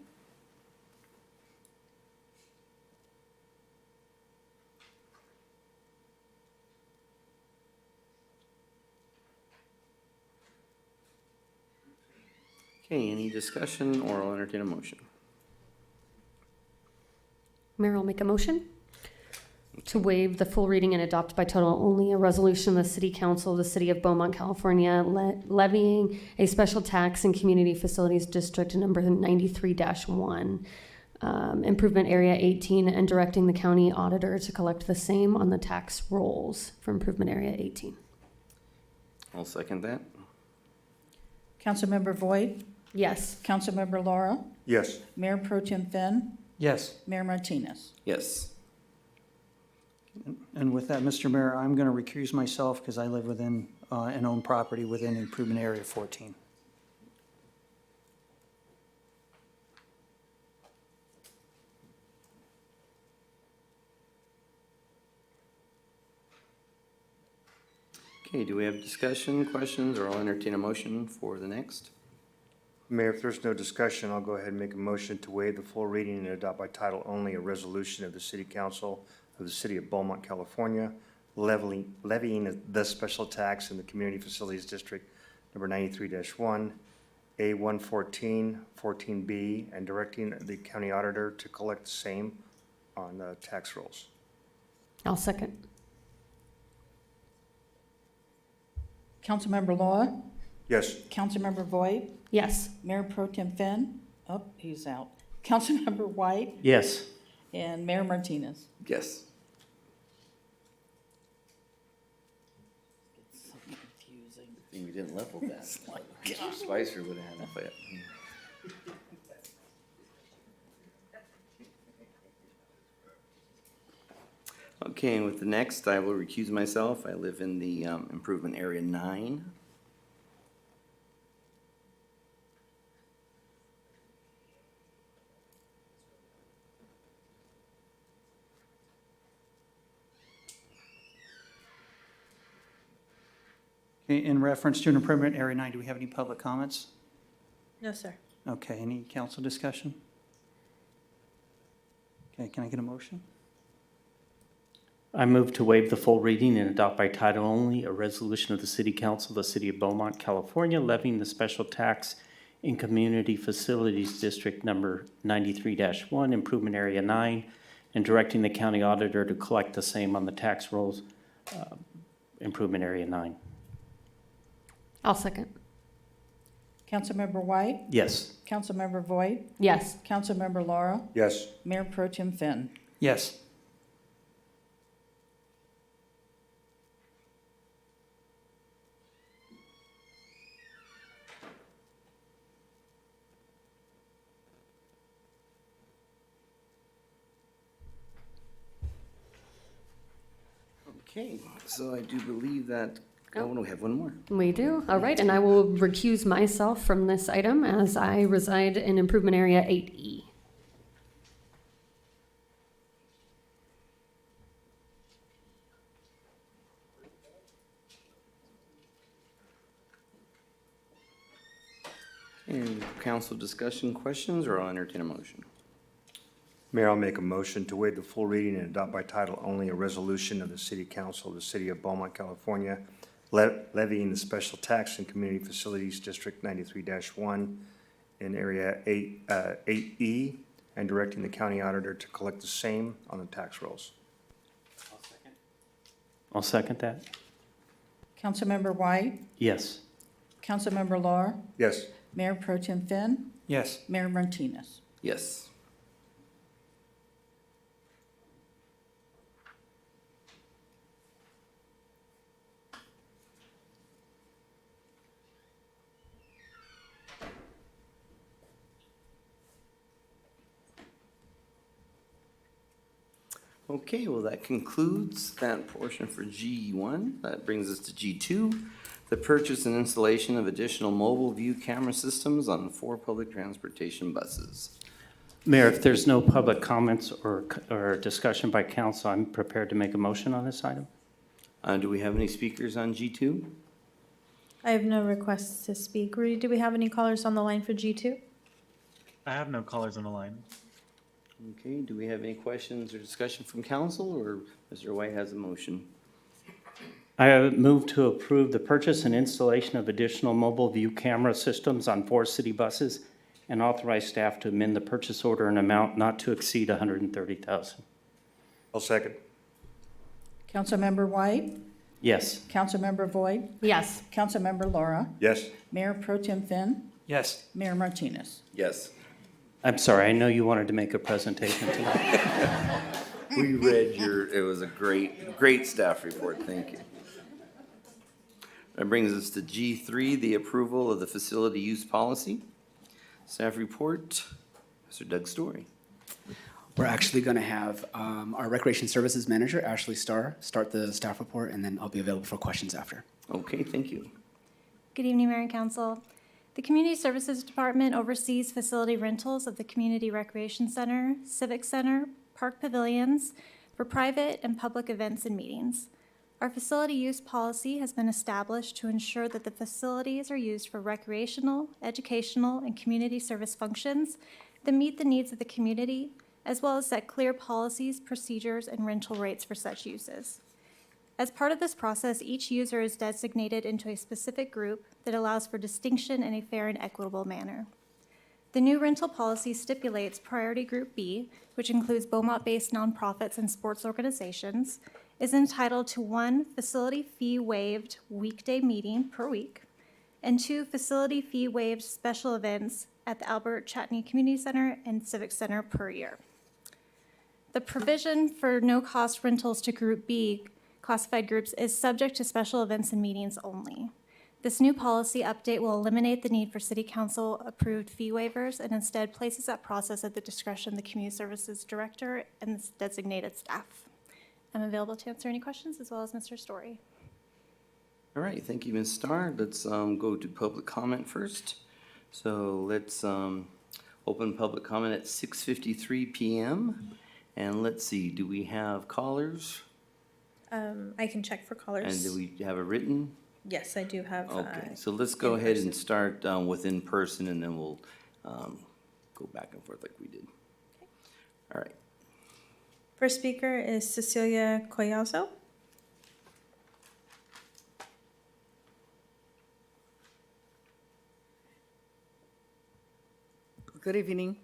Okay, any discussion, or I'll entertain a motion? Mayor will make a motion to waive the full reading and adopt by title only a resolution of the City Council of the City of Beaumont, California, levying a special tax in Community Facilities District number 93-1, Improvement Area 18, and directing the county auditor to collect the same on the tax rolls for Improvement Area 18. I'll second that. Councilmember Voigt, Yes. Councilmember Laura, Yes. Mayor Pro Tem Fenn, Yes. Mayor Martinez. Yes. And with that, Mr. Mayor, I'm going to recuse myself because I live within and own property within Improvement Area 14. Okay, do we have discussion, questions, or I'll entertain a motion for the next? Mayor, if there's no discussion, I'll go ahead and make a motion to waive the full reading and adopt by title only a resolution of the City Council of the City of Beaumont, California, levying the special tax in the Community Facilities District number 93-1, A114, 14B, and directing the county auditor to collect the same on the tax rolls. I'll second. Councilmember Laura, Yes. Councilmember Voigt, Yes. Mayor Pro Tem Fenn, oh, he's out. Councilmember White, Yes. and Mayor Martinez. Yes. It's so confusing. I think we didn't level that. Mr. Spicer would have had it. Okay, and with the next, I will recuse myself. I live in the Improvement Area 9. Okay, in reference to an Improvement Area 9, do we have any public comments? No, sir. Okay, any council discussion? Okay, can I get a motion? I move to waive the full reading and adopt by title only a resolution of the City Council of the City of Beaumont, California, levying the special tax in Community Facilities District number 93-1, Improvement Area 9, and directing the county auditor to collect the same on the tax rolls, Improvement Area 9. I'll second. Councilmember White, Yes. Councilmember Voigt, Yes. Councilmember Laura, Yes. Mayor Pro Tem Fenn. Yes. Okay, so I do believe that, oh, no, we have one more. We do. All right. And I will recuse myself from this item as I reside in Improvement Area 8E. And council discussion, questions, or I'll entertain a motion? Mayor, I'll make a motion to waive the full reading and adopt by title only a resolution of the City Council of the City of Beaumont, California, levying the special tax in Community Facilities District 93-1 in Area 8E, and directing the county auditor to collect the same on the tax rolls. I'll second that. Councilmember White, Yes. Councilmember Laura, Yes. Mayor Pro Tem Fenn, Yes. Mayor Martinez. Yes. Okay, well, that concludes that portion for G1. That brings us to G2, the purchase and installation of additional mobile view camera systems on 4 public transportation buses. Mayor, if there's no public comments or discussion by council, I'm prepared to make a motion on this item. Do we have any speakers on G2? I have no requests to speak. Rudy, do we have any callers on the line for G2? I have no callers on the line. Okay, do we have any questions or discussion from council, or Mr. White has a motion? I move to approve the purchase and installation of additional mobile view camera systems on 4 city buses and authorize staff to amend the purchase order in amount not to exceed $130,000. I'll second. Councilmember White? Yes. Councilmember Voigt? Yes. Councilmember Laura? Yes. Mayor Pro Tem Finn? Yes. Mayor Martinez? Yes. I'm sorry, I know you wanted to make a presentation tonight. We read it was a great staff report, thank you. That brings us to G3, the approval of the facility use policy. Staff report, Mr. Doug Story. We're actually going to have our Recreation Services Manager, Ashley Starr, start the staff report, and then I'll be available for questions after. Okay, thank you. Good evening, Mayor and Council. The Community Services Department oversees facility rentals of the Community Recreation Center, Civic Center, Park Pavilions for private and public events and meetings. Our facility use policy has been established to ensure that the facilities are used for recreational, educational, and community service functions that meet the needs of the community, as well as set clear policies, procedures, and rental rates for such uses. As part of this process, each user is designated into a specific group that allows for distinction in a fair and equitable manner. The new rental policy stipulates Priority Group B, which includes Beaumont-based nonprofits and sports organizations, is entitled to 1 facility fee waived weekday meeting per week, and 2 facility fee waived special events at the Albert Chatney Community Center and Civic Center per year. The provision for no-cost rentals to Group B classified groups is subject to special events and meetings only. This new policy update will eliminate the need for City Council-approved fee waivers and instead places that process at the discretion of the Community Services Director and its designated staff. I'm available to answer any questions, as well as Mr. Story. All right, thank you, Ms. Starr. Let's go to public comment first. So let's open public comment at 6:53 p.m. And let's see, do we have callers? I can check for callers. And do we have a written? Yes, I do have. Okay, so let's go ahead and start with in person, and then we'll go back and forth like we did. All right. First speaker is Cecilia Collazo. Good evening.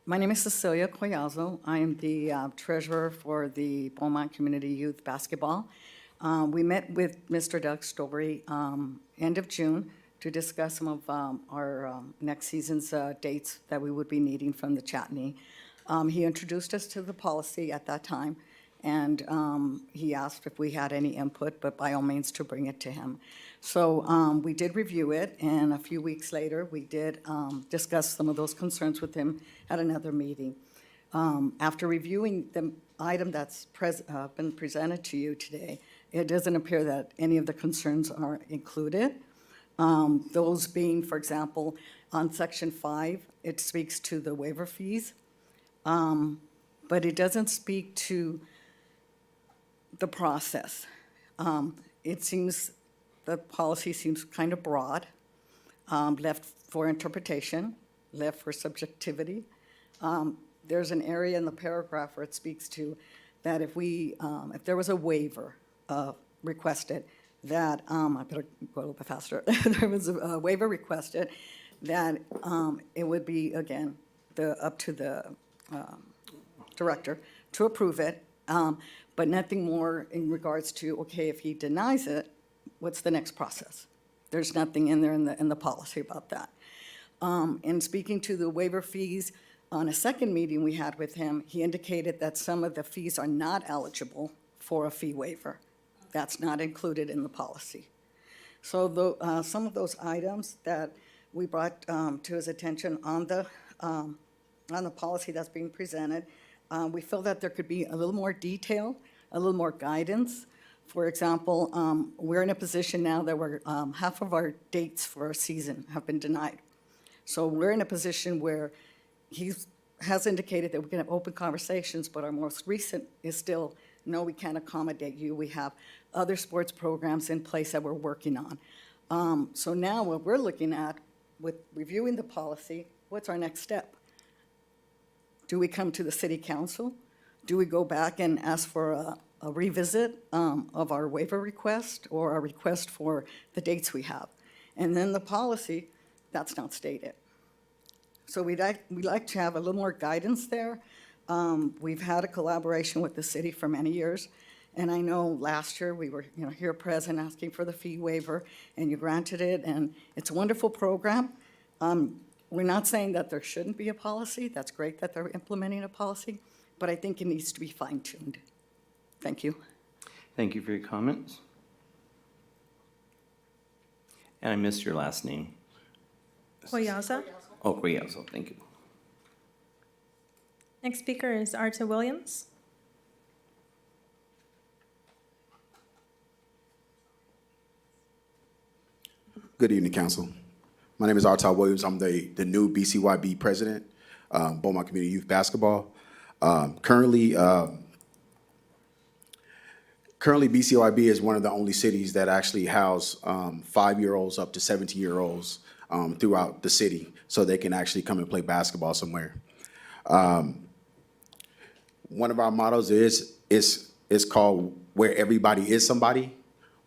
My name is Cecilia Collazo. I am the treasurer for the Beaumont Community Youth Basketball. We met with Mr. Doug Story end of June to discuss some of our next season's dates that we would be needing from the Chatney. He introduced us to the policy at that time, and he asked if we had any input, but by all means to bring it to him. So we did review it, and a few weeks later, we did discuss some of those concerns with him at another meeting. After reviewing the item that's been presented to you today, it doesn't appear that any of the concerns are included. Those being, for example, on Section 5, it speaks to the waiver fees, but it doesn't speak to the process. It seems, the policy seems kind of broad, left for interpretation, left for subjectivity. There's an area in the paragraph where it speaks to that if there was a waiver requested, that, I better go a little bit faster. There was a waiver requested, that it would be, again, up to the director to approve it, but nothing more in regards to, okay, if he denies it, what's the next process? There's nothing in there in the policy about that. In speaking to the waiver fees, on a second meeting we had with him, he indicated that some of the fees are not eligible for a fee waiver. That's not included in the policy. So some of those items that we brought to his attention on the policy that's being presented, we feel that there could be a little more detail, a little more guidance. For example, we're in a position now that we're half of our dates for our season have been denied. So we're in a position where he has indicated that we can have open conversations, but our most recent is still, no, we can't accommodate you. We have other sports programs in place that we're working on. So now what we're looking at with reviewing the policy, what's our next step? Do we come to the city council? Do we go back and ask for a revisit of our waiver request or our request for the dates we have. And then the policy, that's not stated. So we'd like to have a little more guidance there. We've had a collaboration with the city for many years, and I know last year we were, here present asking for the fee waiver, and you granted it, and it's a wonderful program. We're not saying that there shouldn't be a policy. That's great that they're implementing a policy, but I think it needs to be fine-tuned. Thank you. Thank you for your comments. And I missed your last name. Collazo. Oh, Collazo, thank you. Next speaker is Arta Williams. Good evening, Council. My name is Arta Williams. I'm the new BCYB president, Beaumont Community Youth Basketball. Currently, BCYB is one of the only cities that actually house 5-year-olds up to 17-year-olds throughout the city, so they can actually come and play basketball somewhere. One of our mottos is called "Where Everybody Is Somebody,"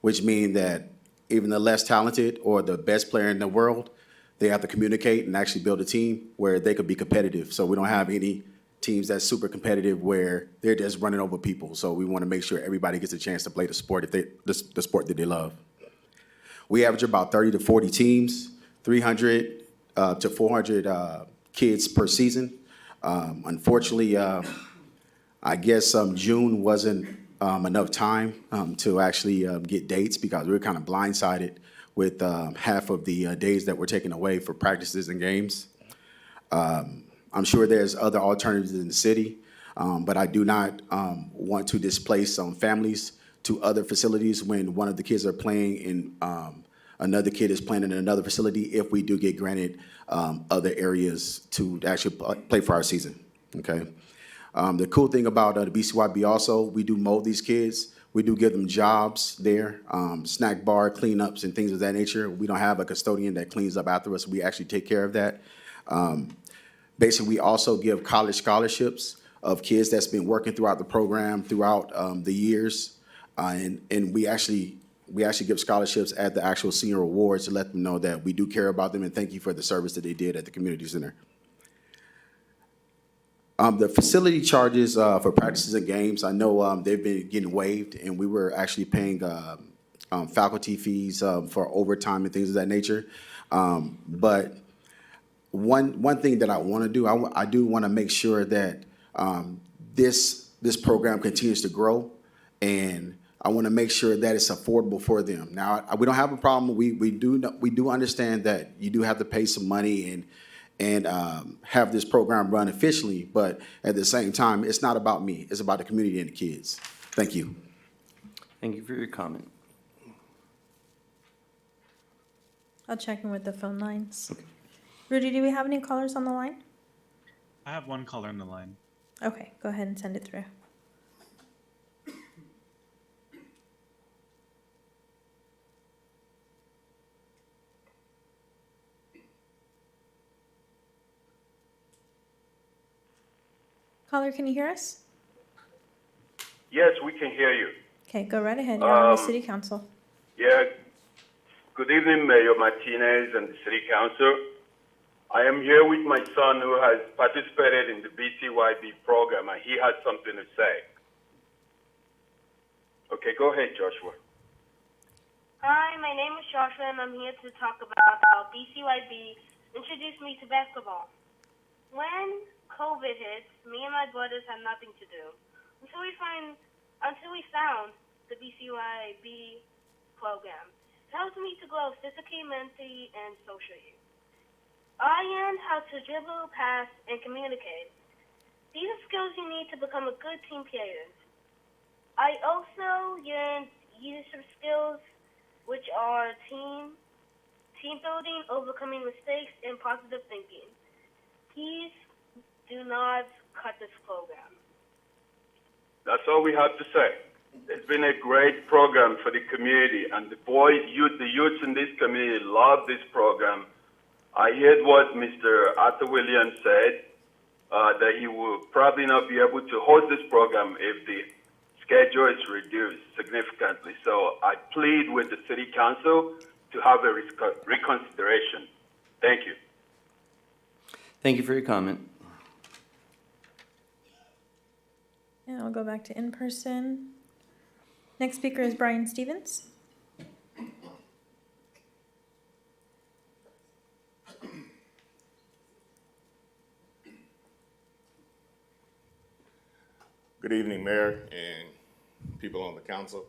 which means that even the less talented or the best player in the world, they have to communicate and actually build a team where they could be competitive. So we don't have any teams that's super competitive where they're just running over people. So we want to make sure everybody gets a chance to play the sport the sport that they love. We average about 30 to 40 teams, 300 to 400 kids per season. Unfortunately, I guess June wasn't enough time to actually get dates because we were kind of blindsided with half of the days that were taken away for practices and games. I'm sure there's other alternatives in the city, but I do not want to displace families to other facilities when one of the kids are playing in another kid is playing in another facility if we do get granted other areas to actually play for our season, okay? The cool thing about the BCYB also, we do mold these kids. We do give them jobs there, snack bar cleanups and things of that nature. We don't have a custodian that cleans up after us. We actually take care of that. Basically, we also give college scholarships of kids that's been working throughout the program throughout the years. And we actually give scholarships at the actual senior awards to let them know that we do care about them and thank you for the service that they did at the community center. The facility charges for practices and games, I know they've been getting waived, and we were actually paying faculty fees for overtime and things of that nature. But one thing that I want to do, I do want to make sure that this program continues to grow, and I want to make sure that it's affordable for them. Now, we don't have a problem. We do understand that you do have to pay some money and have this program run efficiently, but at the same time, it's not about me. It's about the community and the kids. Thank you. Thank you for your comment. I'll check in with the phone lines. Okay. Rudy, do we have any callers on the line? I have one caller on the line. Okay, go ahead and send it through. Caller, can you hear us? Yes, we can hear you. Okay, go right ahead. You're on the city council. Yeah. Good evening, Mayor Martinez and the City Council. I am here with my son who has participated in the BCYB program, and he has something to say. Okay, go ahead, Joshua. Hi, my name is Joshua, and I'm here to talk about how BCYB introduced me to basketball. When COVID hit, me and my brothers had nothing to do until we found the BCYB program. It helped me to grow physically, mentally, and socially. I learned how to dribble, pass, and communicate. These are skills you need to become a good team player. I also learned leadership skills, which are team building, overcoming mistakes, and positive thinking. Please do not cut this program. That's all we have to say. It's been a great program for the community, and the youths in this community love this program. I heard what Mr. Arthur Williams said, that he will probably not be able to host this program if the schedule is reduced significantly. So I plead with the city council to have a reconsideration. Thank you. Thank you for your comment. And I'll go back to in-person. Next speaker is Brian Stevens. Good evening, Mayor and people on the council.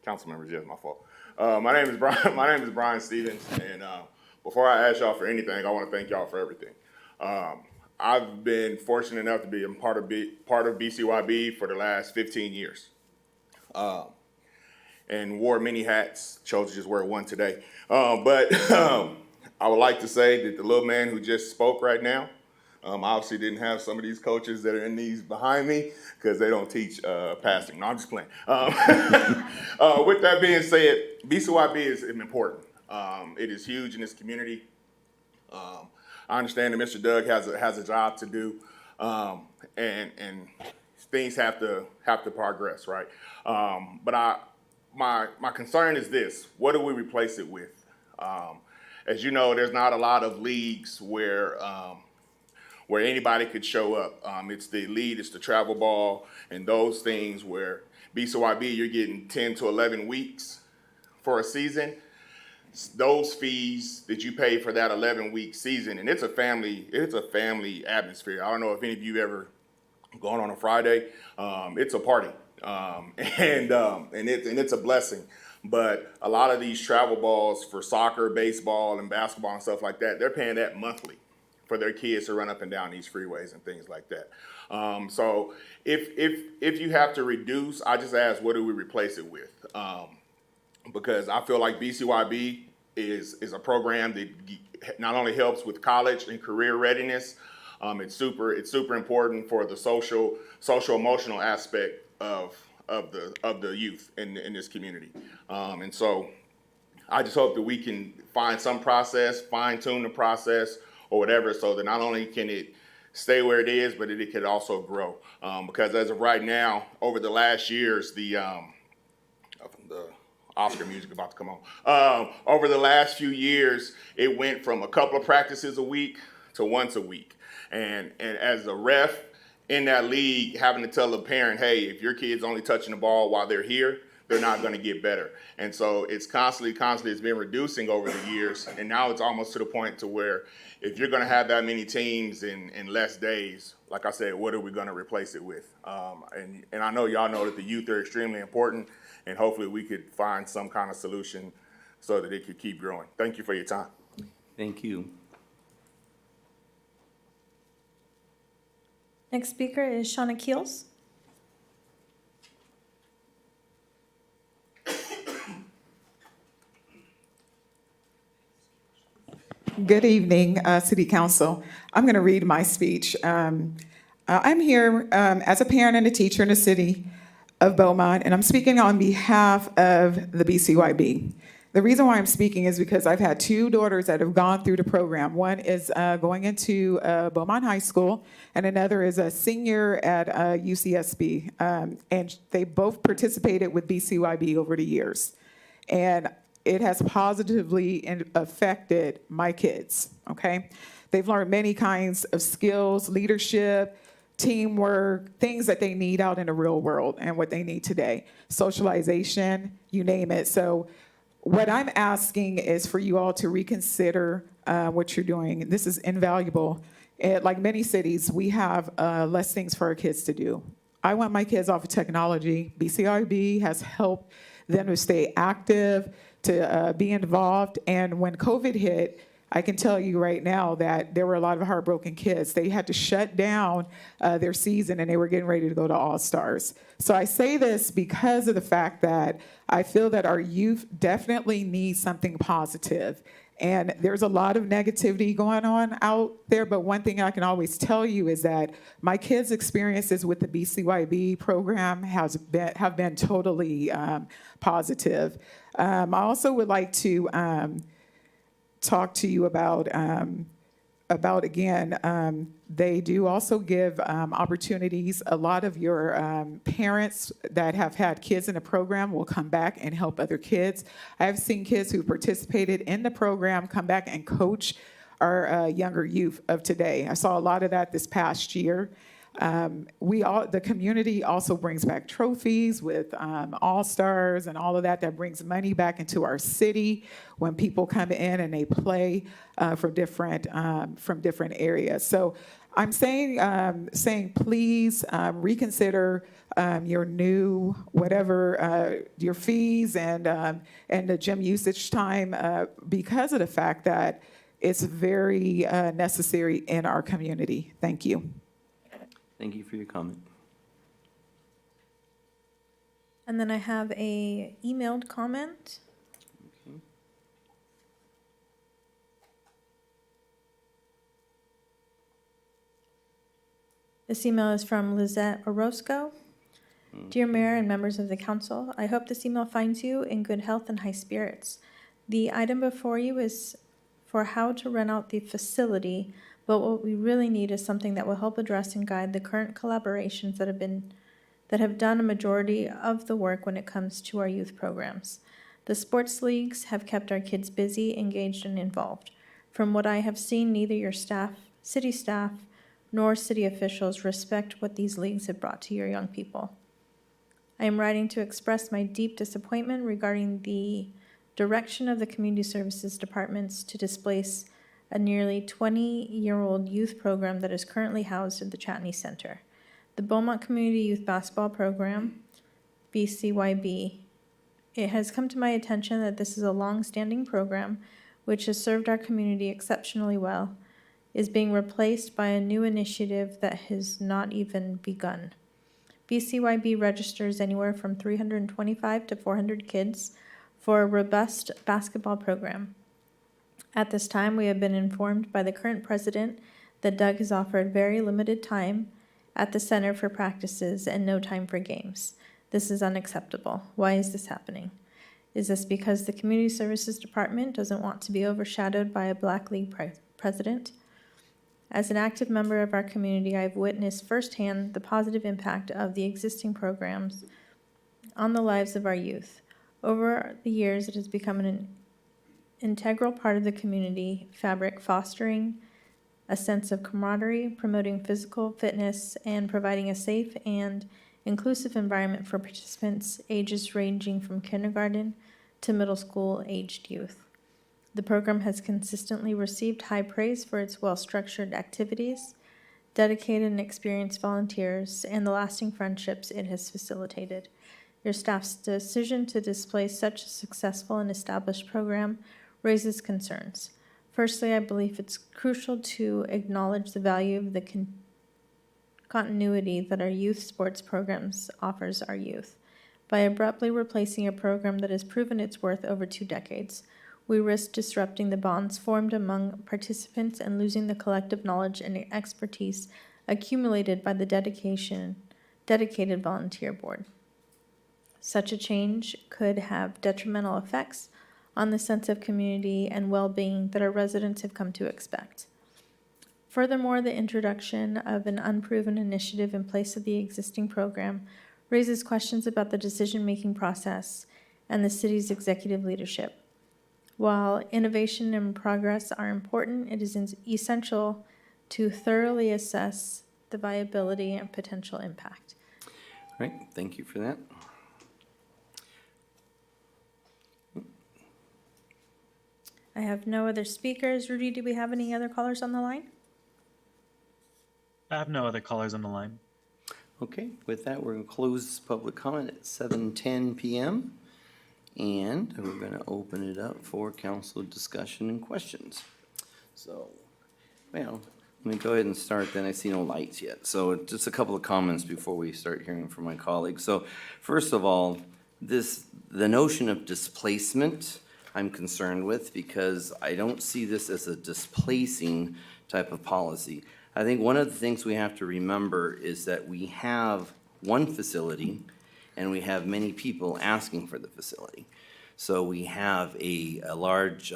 Council members, yes, my fault. My name is Brian. My name is Brian Stevens, and before I ask y'all for anything, I want to thank y'all for everything. I've been fortunate enough to be a part of BCYB for the last 15 years, and wore many hats. Chose to just wear one today, but I would like to say that the little man who just spoke right now. Obviously didn't have some of these coaches that are in these behind me because they don't teach passing. No, I'm just playing. With that being said, BCYB is important. It is huge in this community. I understand that Mr. Doug has a job to do, and things have to progress, right? But my concern is this: what do we replace it with? As you know, there's not a lot of leagues where anybody could show up. It's the elite, it's the travel ball, and those things where BCYB, you're getting 10 to 11 weeks for a season. Those fees that you pay for that 11-week season, and it's a family atmosphere. I don't know if any of you ever gone on a Friday. It's a party, and it's a blessing. But a lot of these travel balls for soccer, baseball, and basketball and stuff like that, they're paying that monthly for their kids to run up and down these freeways and things like that. So if you have to reduce, I just ask, what do we replace it with? Because I feel like BCYB is a program that not only helps with college and career readiness, it's super important for the social emotional aspect of the youth in this community. And so I just hope that we can find some process, fine tune the process, or whatever, so that not only can it stay where it is, but it can also grow. Because as of right now, over the last years, the Oscar music about to come on. Over the last few years, it went from a couple of practices a week to once a week. And as a ref in that league, having to tell the parent, hey, if your kid's only touching the ball while they're here, they're not going to get better. And so it's constantly, it's been reducing over the years. And now it's almost to the point to where if you're going to have that many teams in less days, like I said, what are we going to replace it with? And I know y'all know that the youth are extremely important, and hopefully we could find some kind of solution so that it could keep growing. Thank you for your time. Thank you. Next speaker is Shauna Keels. Good evening, City Council. I'm going to read my speech. I'm here as a parent and a teacher in the city of Beaumont, and I'm speaking on behalf of the BCYB. The reason why I'm speaking is because I've had two daughters that have gone through the program. One is going into Beaumont High School, and another is a senior at UCSB. And they both participated with BCYB over the years. And it has positively affected my kids, okay? They've learned many kinds of skills, leadership, teamwork, things that they need out in the real world and what they need today. Socialization, you name it. So what I'm asking is for you all to reconsider what you're doing. This is invaluable. Like many cities, we have less things for our kids to do. I want my kids off of technology. BCYB has helped them to stay active, to be involved. And when COVID hit, I can tell you right now that there were a lot of heartbroken kids. They had to shut down their season and they were getting ready to go to All-Stars. So I say this because of the fact that I feel that our youth definitely need something positive. And there's a lot of negativity going on out there, but one thing I can always tell you is that my kids' experiences with the BCYB program have been totally positive. I also would like to talk to you about again, they do also give opportunities. A lot of your parents that have had kids in the program will come back and help other kids. I've seen kids who participated in the program come back and coach our younger youth of today. I saw a lot of that this past year. The community also brings back trophies with all-stars and all of that. That brings money back into our city when people come in and they play from different areas. So I'm saying please reconsider your new whatever your fees and the gym usage time because of the fact that it's very necessary in our community. Thank you. Thank you for your comment. And then I have a emailed comment. This email is from Lizette Orozco. Dear Mayor and members of the council, I hope this email finds you in good health and high spirits. The item before you is for how to rent out the facility, but what we really need is something that will help address and guide the current collaborations that have done a majority of the work when it comes to our youth programs. The sports leagues have kept our kids busy, engaged, and involved. From what I have seen, neither your staff, nor city officials respect what these leagues have brought to your young people. I am writing to express my deep disappointment regarding the direction of the community services departments to displace a nearly 20-year-old youth program that is currently housed at the Chatney Center. The Beaumont Community Youth Basketball Program, BCYB, it has come to my attention that this is a long-standing program which has served our community exceptionally well, is being replaced by a new initiative that has not even begun. BCYB registers anywhere from 325 to 400 kids for a robust basketball program. At this time, we have been informed by the current president that Doug has offered very limited time at the center for practices and no time for games. This is unacceptable. Why is this happening? Is this because the Community Services Department doesn't want to be overshadowed by a Black League president? As an active member of our community, I've witnessed firsthand the positive impact of the existing programs on the lives of our youth. Over the years, it has become an integral part of the community fabric, fostering a sense of camaraderie, promoting physical fitness, and providing a safe and inclusive environment for participants ages ranging from kindergarten to middle school aged youth. The program has consistently received high praise for its well-structured activities, dedicated and experienced volunteers, and the lasting friendships it has facilitated. Your staff's decision to displace such a successful and established program raises concerns. Firstly, I believe it's crucial to acknowledge the value of the continuity that our youth sports programs offers our youth. By abruptly replacing a program that has proven its worth over 2 decades, we risk disrupting the bonds formed among participants and losing the collective knowledge and expertise accumulated by the dedicated volunteer board. Such a change could have detrimental effects on the sense of community and well-being that our residents have come to expect. Furthermore, the introduction of an unproven initiative in place of the existing program raises questions about the decision-making process and the city's executive leadership. While innovation and progress are important, it is essential to thoroughly assess the viability and potential impact. All right, thank you for that. I have no other speakers. Rudy, do we have any other callers on the line? I have no other callers on the line. Okay, with that, we're going to close public comment at 7:10 p.m. And we're going to open it up for council discussion and questions. So, well, let me go ahead and start then. I see no lights yet. So just a couple of comments before we start hearing from my colleagues. So first of all, the notion of displacement I'm concerned with because I don't see this as a displacing type of policy. I think one of the things we have to remember is that we have one facility and we have many people asking for the facility. So we have a large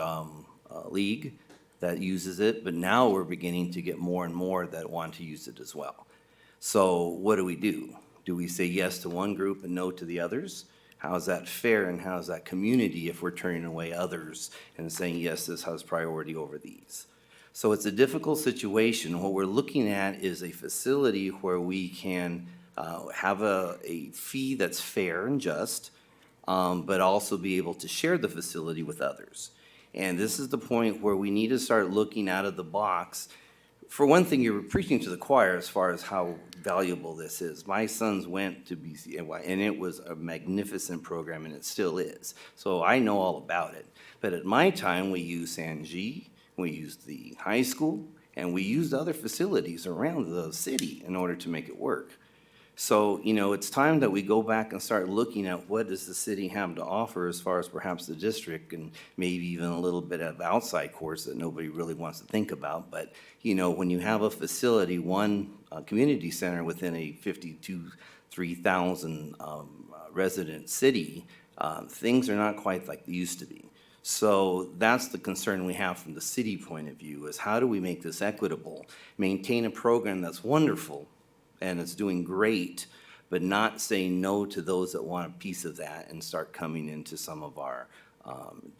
league that uses it, but now we're beginning to get more and more that want to use it as well. So what do we do? Do we say yes to one group and no to the others? How is that fair and how is that community if we're turning away others and saying, yes, this has priority over these? So it's a difficult situation. What we're looking at is a facility where we can have a fee that's fair and just, but also be able to share the facility with others. And this is the point where we need to start looking out of the box. For one thing, you're preaching to the choir as far as how valuable this is. My sons went to BCNY, and it was a magnificent program, and it still is. So I know all about it. But at my time, we used Sanji, we used the high school, and we used other facilities around the city in order to make it work. So, you know, it's time that we go back and start looking at what does the city have to offer as far as perhaps the district and maybe even a little bit of outside course that nobody really wants to think about. But, you know, when you have a facility, one community center within a 3,000 resident city, things are not quite like they used to be. So that's the concern we have from the city point of view is how do we make this equitable, maintain a program that's wonderful, and it's doing great, but not saying no to those that want a piece of that and start coming into some of our,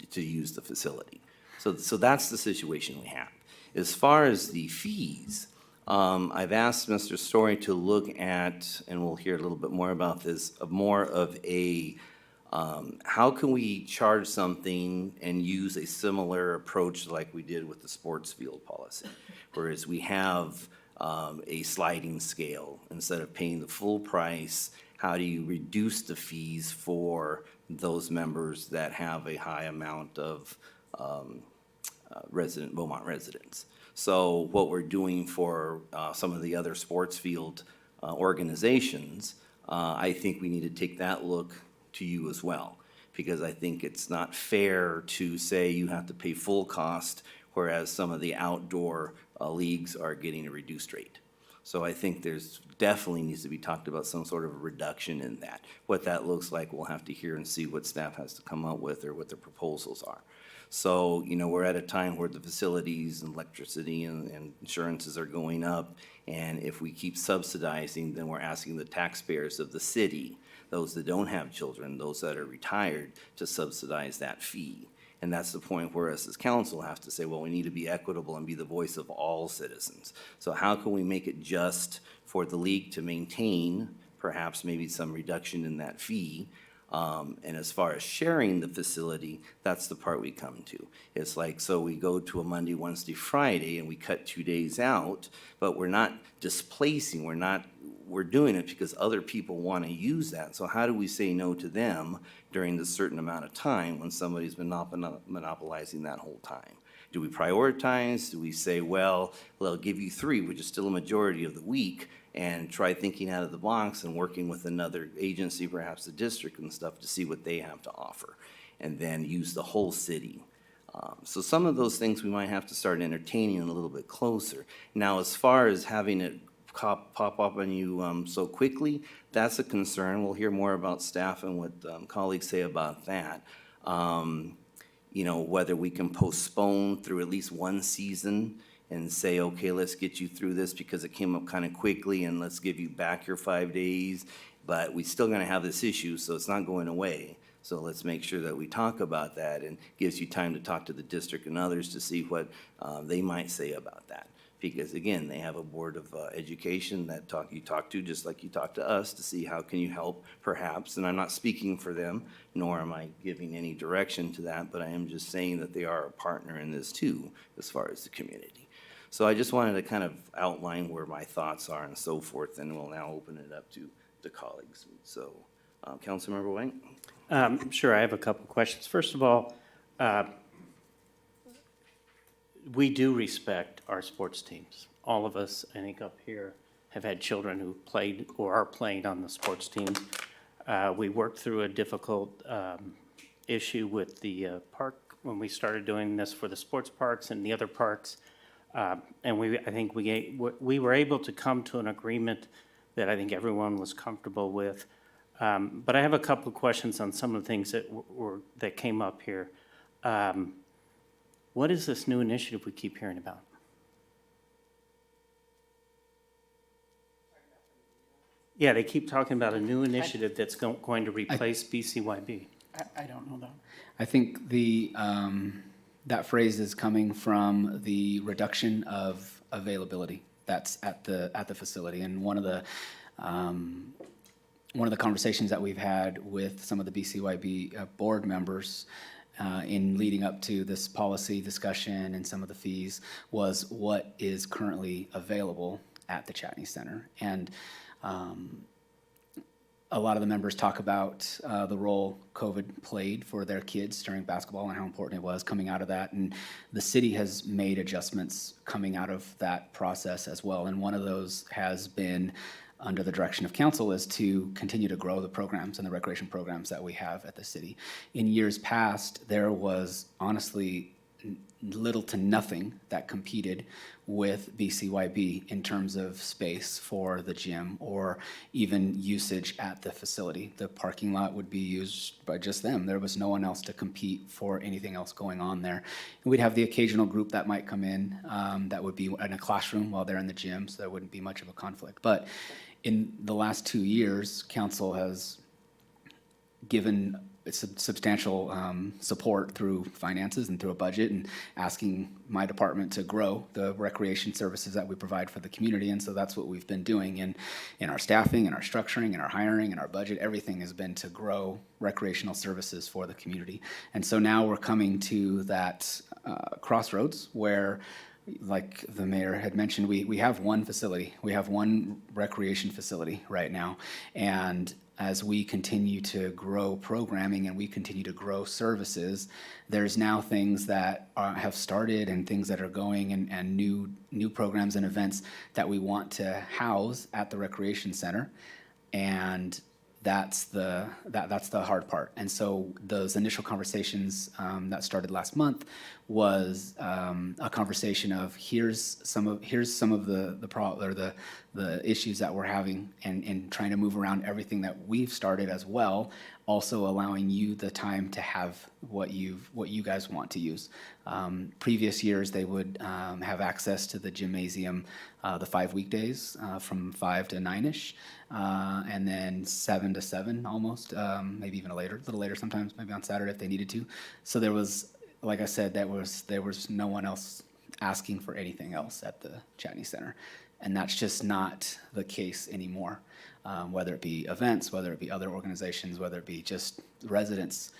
to use the facility. So that's the situation we have. As far as the fees, I've asked Mr. Story to look at, and we'll hear a little bit more about this, more of a, how can we charge something and use a similar approach like we did with the sports field policy? Whereas we have a sliding scale. Instead of paying the full price, how do you reduce the fees for those members that have a high amount of Beaumont residents? So what we're doing for some of the other sports field organizations, I think we need to take that look to you as well. Because I think it's not fair to say you have to pay full cost, whereas some of the outdoor leagues are getting a reduced rate. So I think there's definitely needs to be talked about some sort of a reduction in that. What that looks like, we'll have to hear and see what staff has to come up with or what their proposals are. So, you know, we're at a time where the facilities and electricity and insurances are going up. And if we keep subsidizing, then we're asking the taxpayers of the city, those that don't have children, those that are retired, to subsidize that fee. And that's the point where us as council have to say, well, we need to be equitable and be the voice of all citizens. So how can we make it just for the league to maintain perhaps maybe some reduction in that fee? And as far as sharing the facility, that's the part we come to. It's like, so we go to a Monday, Wednesday, Friday, and we cut 2 days out, but we're not displacing, we're doing it because other people want to use that. So how do we say no to them during the certain amount of time when somebody's been monopolizing that whole time? Do we prioritize? Do we say, well, I'll give you 3, which is still a majority of the week, and try thinking out of the box and working with another agency, perhaps the district and stuff, to see what they have to offer, and then use the whole city. So some of those things we might have to start entertaining a little bit closer. Now, as far as having it pop up on you so quickly, that's a concern. We'll hear more about staff and what colleagues say about that. You know, whether we can postpone through at least one season and say, okay, let's get you through this because it came up kind of quickly and let's give you back your 5 days, but we're still gonna have this issue, so it's not going away. So let's make sure that we talk about that and gives you time to talk to the district and others to see what they might say about that. Because again, they have a board of education that you talk to just like you talk to us to see how can you help perhaps. And I'm not speaking for them, nor am I giving any direction to that, but I am just saying that they are a partner in this too, as far as the community. So I just wanted to kind of outline where my thoughts are and so forth, and we'll now open it up to the colleagues. So, Councilmember White? Sure, I have a couple questions. First of all, we do respect our sports teams. All of us, I think, up here have had children who played or are playing on the sports team. We worked through a difficult issue with the park when we started doing this for the sports parks and the other parks. And I think we were able to come to an agreement that I think everyone was comfortable with. But I have a couple of questions on some of the things that came up here. What is this new initiative we keep hearing about? Yeah, they keep talking about a new initiative that's going to replace BCYB. I don't know that. I think that phrase is coming from the reduction of availability that's at the facility. And one of the conversations that we've had with some of the BCYB board members in leading up to this policy discussion and some of the fees was what is currently available at the Chatney Center. And a lot of the members talk about the role COVID played for their kids during basketball and how important it was coming out of that. And the city has made adjustments coming out of that process as well. And one of those has been, under the direction of council, is to continue to grow the programs and the recreation programs that we have at the city. In years past, there was honestly little to nothing that competed with BCYB in terms of space for the gym or even usage at the facility. The parking lot would be used by just them. There was no one else to compete for anything else going on there. And we'd have the occasional group that might come in that would be in a classroom while they're in the gym, so there wouldn't be much of a conflict. But in the last 2 years, council has given substantial support through finances and through a budget, and asking my department to grow the recreation services that we provide for the community. And so that's what we've been doing in our staffing, in our structuring, in our hiring, in our budget. Everything has been to grow recreational services for the community. And so now we're coming to that crossroads where, like the mayor had mentioned, we have one facility. We have one recreation facility right now. And as we continue to grow programming and we continue to grow services, there's now things that have started and things that are going, and new programs and events that we want to house at the recreation center. And that's the hard part. And so those initial conversations that started last month was a conversation of here's some of the issues that we're having, and trying to move around everything that we've started as well, also allowing you the time to have what you guys want to use. Previous years, they would have access to the gymnasium the 5 weekdays from 5 to 9-ish, and then 7 to 7 almost, maybe even a little later sometimes, maybe on Saturday if they needed to. So there was, like I said, there was no one else asking for anything else at the Chatney Center. And that's just not the case anymore, whether it be events, whether it be other organizations, whether it be just residents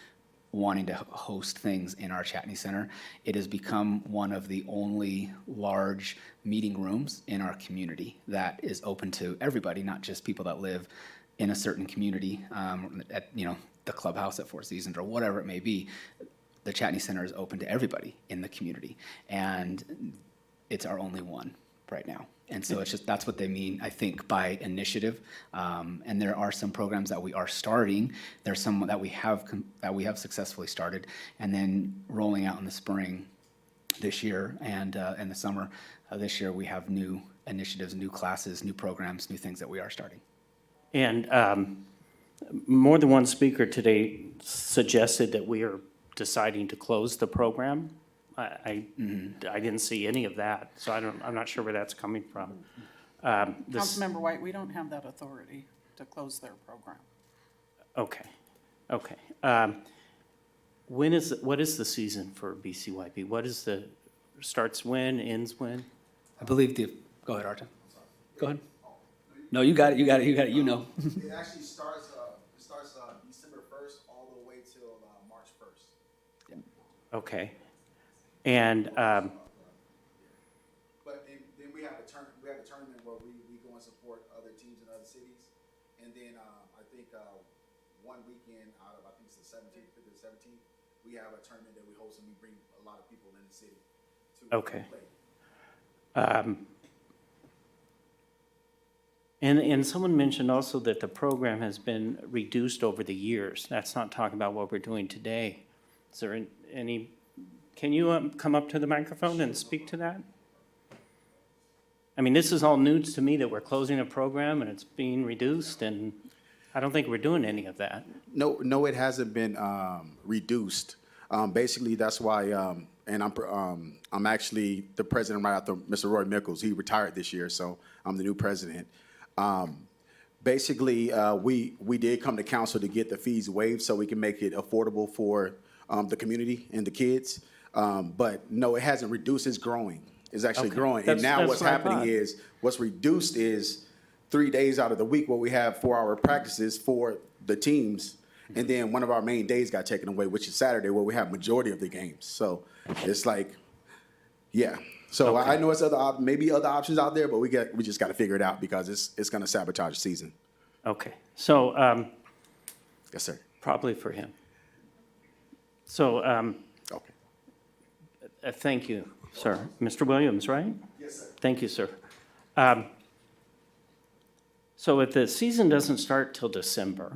wanting to host things in our Chatney Center. It has become one of the only large meeting rooms in our community that is open to everybody, not just people that live in a certain community, at the clubhouse at Four Seasons or whatever it may be. The Chatney Center is open to everybody in the community, and it's our only one right now. And so that's what they mean, I think, by initiative. And there are some programs that we are starting. There's some that we have successfully started, and then rolling out in the spring this year and in the summer this year, we have new initiatives, new classes, new programs, new things that we are starting. And more than one speaker today suggested that we are deciding to close the program. I didn't see any of that, so I'm not sure where that's coming from. Councilmember White, we don't have that authority to close their program. Okay. What is the season for BCYB? Starts when, ends when? I believe go ahead, Arta. Go ahead. No, you got it. You know. It actually starts December 1st all the way till March 1st. Okay. And but then we have a tournament where we go and support other teams in other cities, and then I think 1 weekend out of, I think it's the 17th, 15th, 17th, we have a tournament that we host, and we bring a lot of people in the city to okay. play. And someone mentioned also that the program has been reduced over the years. That's not talking about what we're doing today. Is there any? Can you come up to the microphone and speak to that? I mean, this is all news to me that we're closing a program and it's being reduced, and I don't think we're doing any of that. No, it hasn't been reduced. Basically, that's why, and I'm actually the president right after Mr. Roy Mickles. He retired this year, so I'm the new president. Basically, we did come to council to get the fees waived so we can make it affordable for the community and the kids. But no, it hasn't reduced, it's growing. It's actually Okay. growing. And now That's what's what I happening thought. is, what's reduced is 3 days out of the week where we have 4-hour practices for the teams. And then one of our main days got taken away, which is Saturday, where we have majority of the games. So it's like, yeah. So I know it's maybe other options out there, but we just got to figure it out because it's going to sabotage the season. Okay, so, Yes, sir. probably for him. So, Okay. thank you, sir. Mr. Williams, right? Yes, sir. Thank you, sir. So if the season doesn't start till December,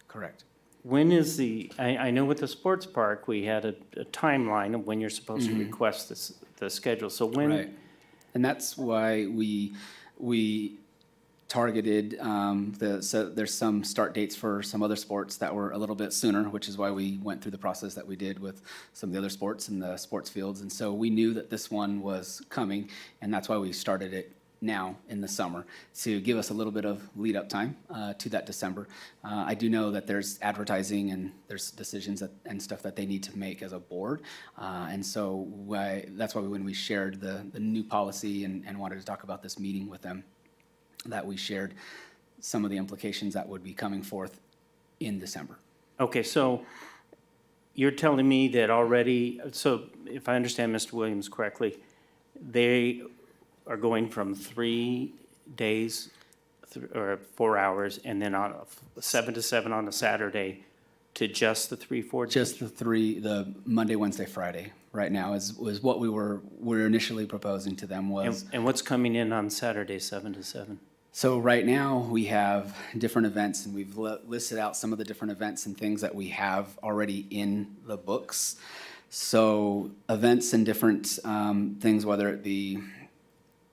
Correct. when is I know with the sports park, we had a timeline of when you're supposed to request the schedule. So when? Right. And that's why we targeted, so there's some start dates for some other sports that were a little bit sooner, which is why we went through the process that we did with some of the other sports and the sports fields. And so we knew that this one was coming, and that's why we started it now in the summer to give us a little bit of lead up time to that December. I do know that there's advertising and there's decisions and stuff that they need to make as a board. And so that's why when we shared the new policy and wanted to talk about this meeting with them, that we shared some of the implications that would be coming forth in December. Okay, so you're telling me that already, so if I understand Mr. Williams correctly, they are going from 3 days or 4 hours and then on 7 to 7 on a Saturday to just the 3-4 days? Just the Monday, Wednesday, Friday right now was what we're initially proposing to them was. And what's coming in on Saturday, 7 to 7? So right now, we have different events, and we've listed out some of the different events and things that we have already in the books. So events and different things, whether it be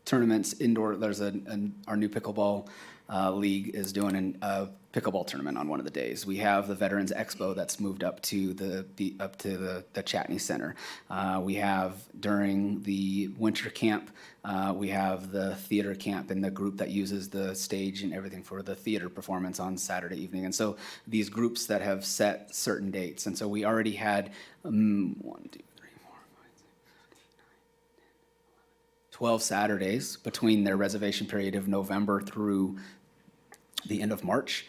tournaments, indoor, there's our new pickleball league is doing a pickleball tournament on one of the days. We have the Veterans Expo that's moved up to the Chatney Center. We have during the winter camp, we have the theater camp and the group that uses the stage and everything for the theater performance on Saturday evening. And so these groups that have set certain dates. And so we already had 12 Saturdays between their reservation period of November through the end of March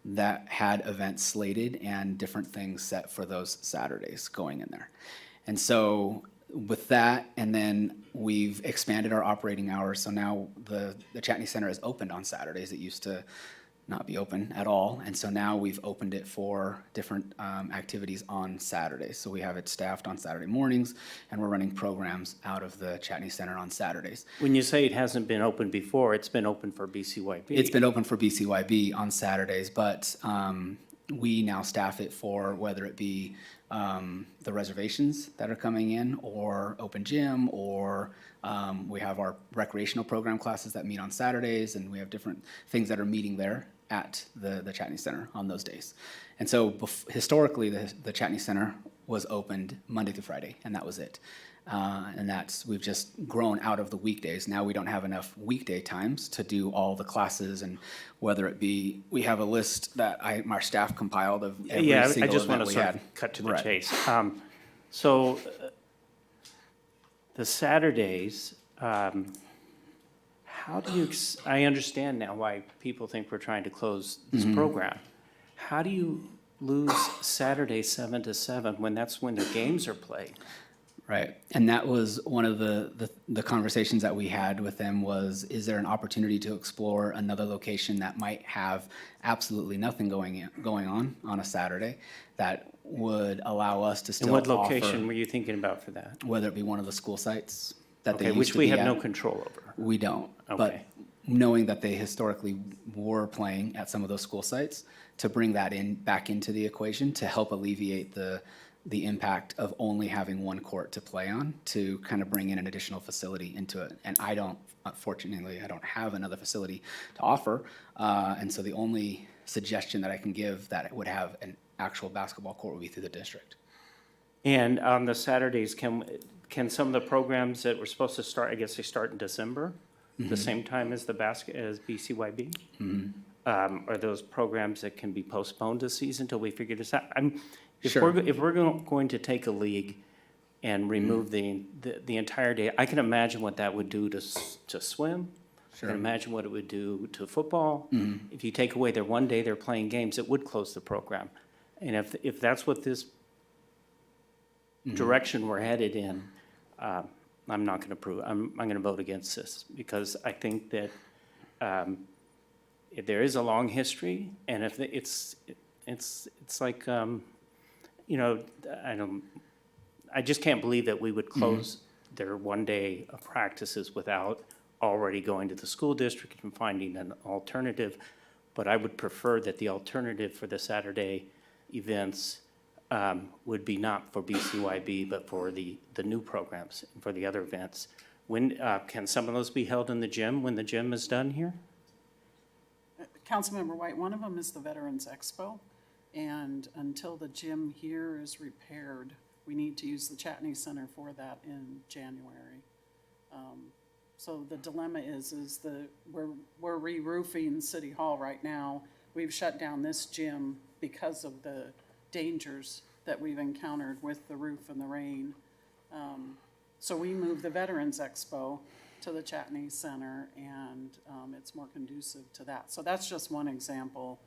that had events slated and different things set for those Saturdays going in there. And so with that, and then we've expanded our operating hours. So now the Chatney Center is opened on Saturdays. It used to not be open at all. And so now we've opened it for different activities on Saturdays. So we have it staffed on Saturday mornings, and we're running programs out of the Chatney Center on Saturdays. When you say it hasn't been open before, it's been open for BCYB. It's been open for BCYB on Saturdays, but we now staff it for whether it be the reservations that are coming in, or open gym, or we have our recreational program classes that meet on Saturdays, and we have different things that are meeting there at the Chatney Center on those days. And so historically, the Chatney Center was opened Monday through Friday, and that was it. And we've just grown out of the weekdays. Now we don't have enough weekday times to do all the classes, and whether it be, we have a list that our staff compiled of every Yeah, I single just want event to we sort had. of cut to the Right. chase. So the Saturdays, how do you, I understand now why people think we're trying to close this program. How do you lose Saturday 7 to 7 when that's when the games are played? Right, and that was one of the conversations that we had with them was, is there an opportunity to explore another location that might have absolutely nothing going on a Saturday that would allow us to still And offer. what location were you thinking about for that? Whether it be one of the school sites that they Okay, used which to we be have at. no control over. We don't. But Okay. knowing that they historically were playing at some of those school sites, to bring that back into the equation to help alleviate the impact of only having one court to play on, to kind of bring in an additional facility into it. And unfortunately, I don't have another facility to offer. And so the only suggestion that I can give that would have an actual basketball court would be through the district. And on the Saturdays, can some of the programs that were supposed to start, I guess they start in December, the same time as as BCYB? Are those programs that can be postponed this season until we figure this out? If we're going to take a league and remove the entire day, I can imagine what that would do to swim. I can imagine what it would do to football. If you take away their one day they're playing games, it would close the program. And if that's what this direction we're headed in, I'm not going to approve. I'm going to vote against this because I think that if there is a long history, and if it's like I just can't believe that we would close their one day of practices without already going to the school district and finding an alternative. But I would prefer that the alternative for the Saturday events would be not for BCYB, but for the new programs, and for the other events. When, can some of those be held in the gym when the gym is done here? Councilmember White, one of them is the Veterans Expo. And until the gym here is repaired, we need to use the Chatney Center for that in January. So the dilemma is we're re-roofing City Hall right now. We've shut down this gym because of the dangers that we've encountered with the roof and the rain. So we moved the Veterans Expo to the Chatney Center, and it's more conducive to that. So that's just one example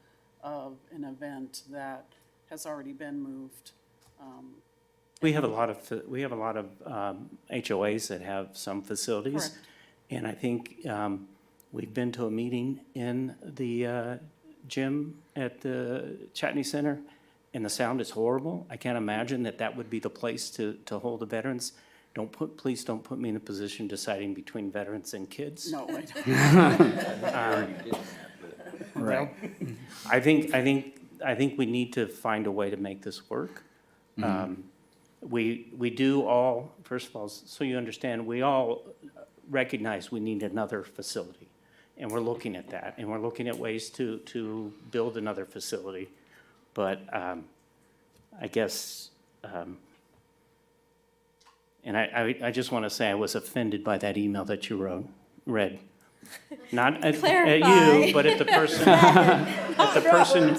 of an event that has already been moved. We have a lot of HOAs that have some facilities. Correct. And I think we've been to a meeting in the gym at the Chatney Center, and the sound is horrible. I can't imagine that would be the place to hold the veterans. Please don't put me in a position deciding between veterans and kids. No, I don't. Right. I think we need to find a way to make this work. We do all, first of all, so you understand, we all recognize we need another facility. And we're looking at that, and we're looking at ways to build another facility. But I guess, and I just want to say I was offended by that email that you read. Not at you, but at the person,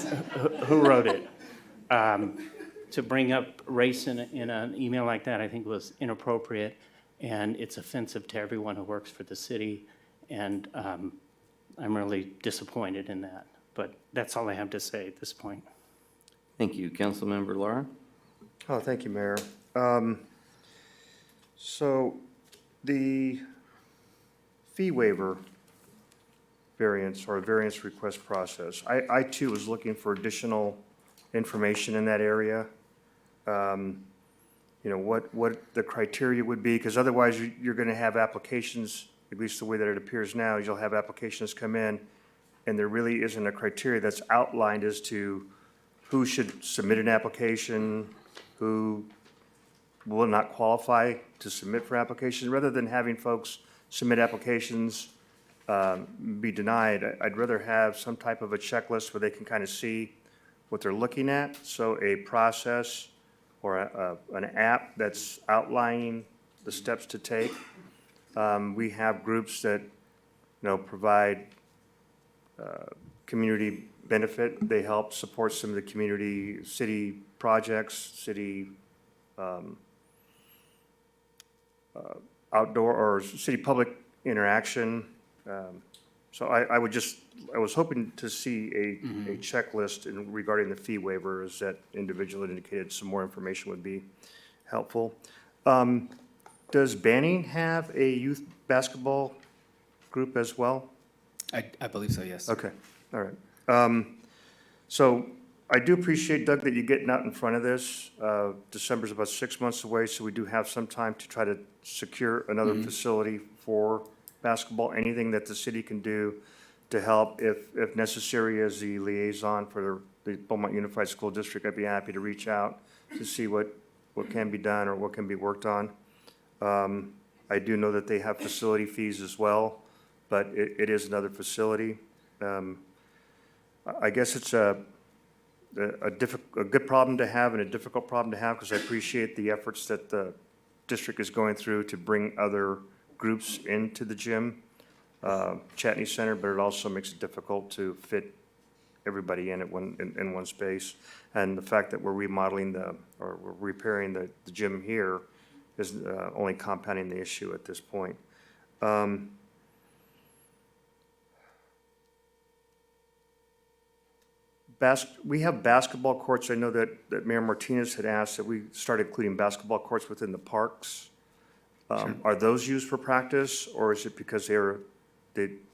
who wrote it. To bring up race in an email like that, I think was inappropriate, and it's offensive to everyone who works for the city, and I'm really disappointed in that. But that's all I have to say at this point. Thank you. Councilmember Lara? Oh, thank you, Mayor. So the fee waiver variance or variance request process, I too was looking for additional information in that area. What the criteria would be, because otherwise you're going to have applications, at least the way that it appears now, you'll have applications come in, and there really isn't a criteria that's outlined as to who should submit an application, who will not qualify to submit for applications. Rather than having folks submit applications, be denied, I'd rather have some type of a checklist where they can kind of see what they're looking at. So a process or an app that's outlining the steps to take. We have groups that, provide community benefit. They help support some of the city projects, city outdoor or city public interaction. So I was hoping to see a checklist regarding the fee waivers that individual indicated some more information would be helpful. Does Banning have a youth basketball group as well? I believe so, yes. Okay, all right. So I do appreciate, Doug, that you're getting out in front of this. December's about 6 months away, so we do have some time to try to secure another facility for basketball. Anything that the city can do to help, if necessary, as the liaison for the Beaumont Unified School District, I'd be happy to reach out to see what can be done or what can be worked on. I do know that they have facility fees as well, but it is another facility. I guess it's a good problem to have and a difficult problem to have, because I appreciate the efforts that the district is going through to bring other groups into the gym, Chatney Center, but it also makes it difficult to fit everybody in one space. And the fact that we're remodeling or we're repairing the gym here is only compounding the issue at this point. We have basketball courts. I know that Mayor Martinez had asked that we start including basketball courts within the parks. Are those used for practice, or is it because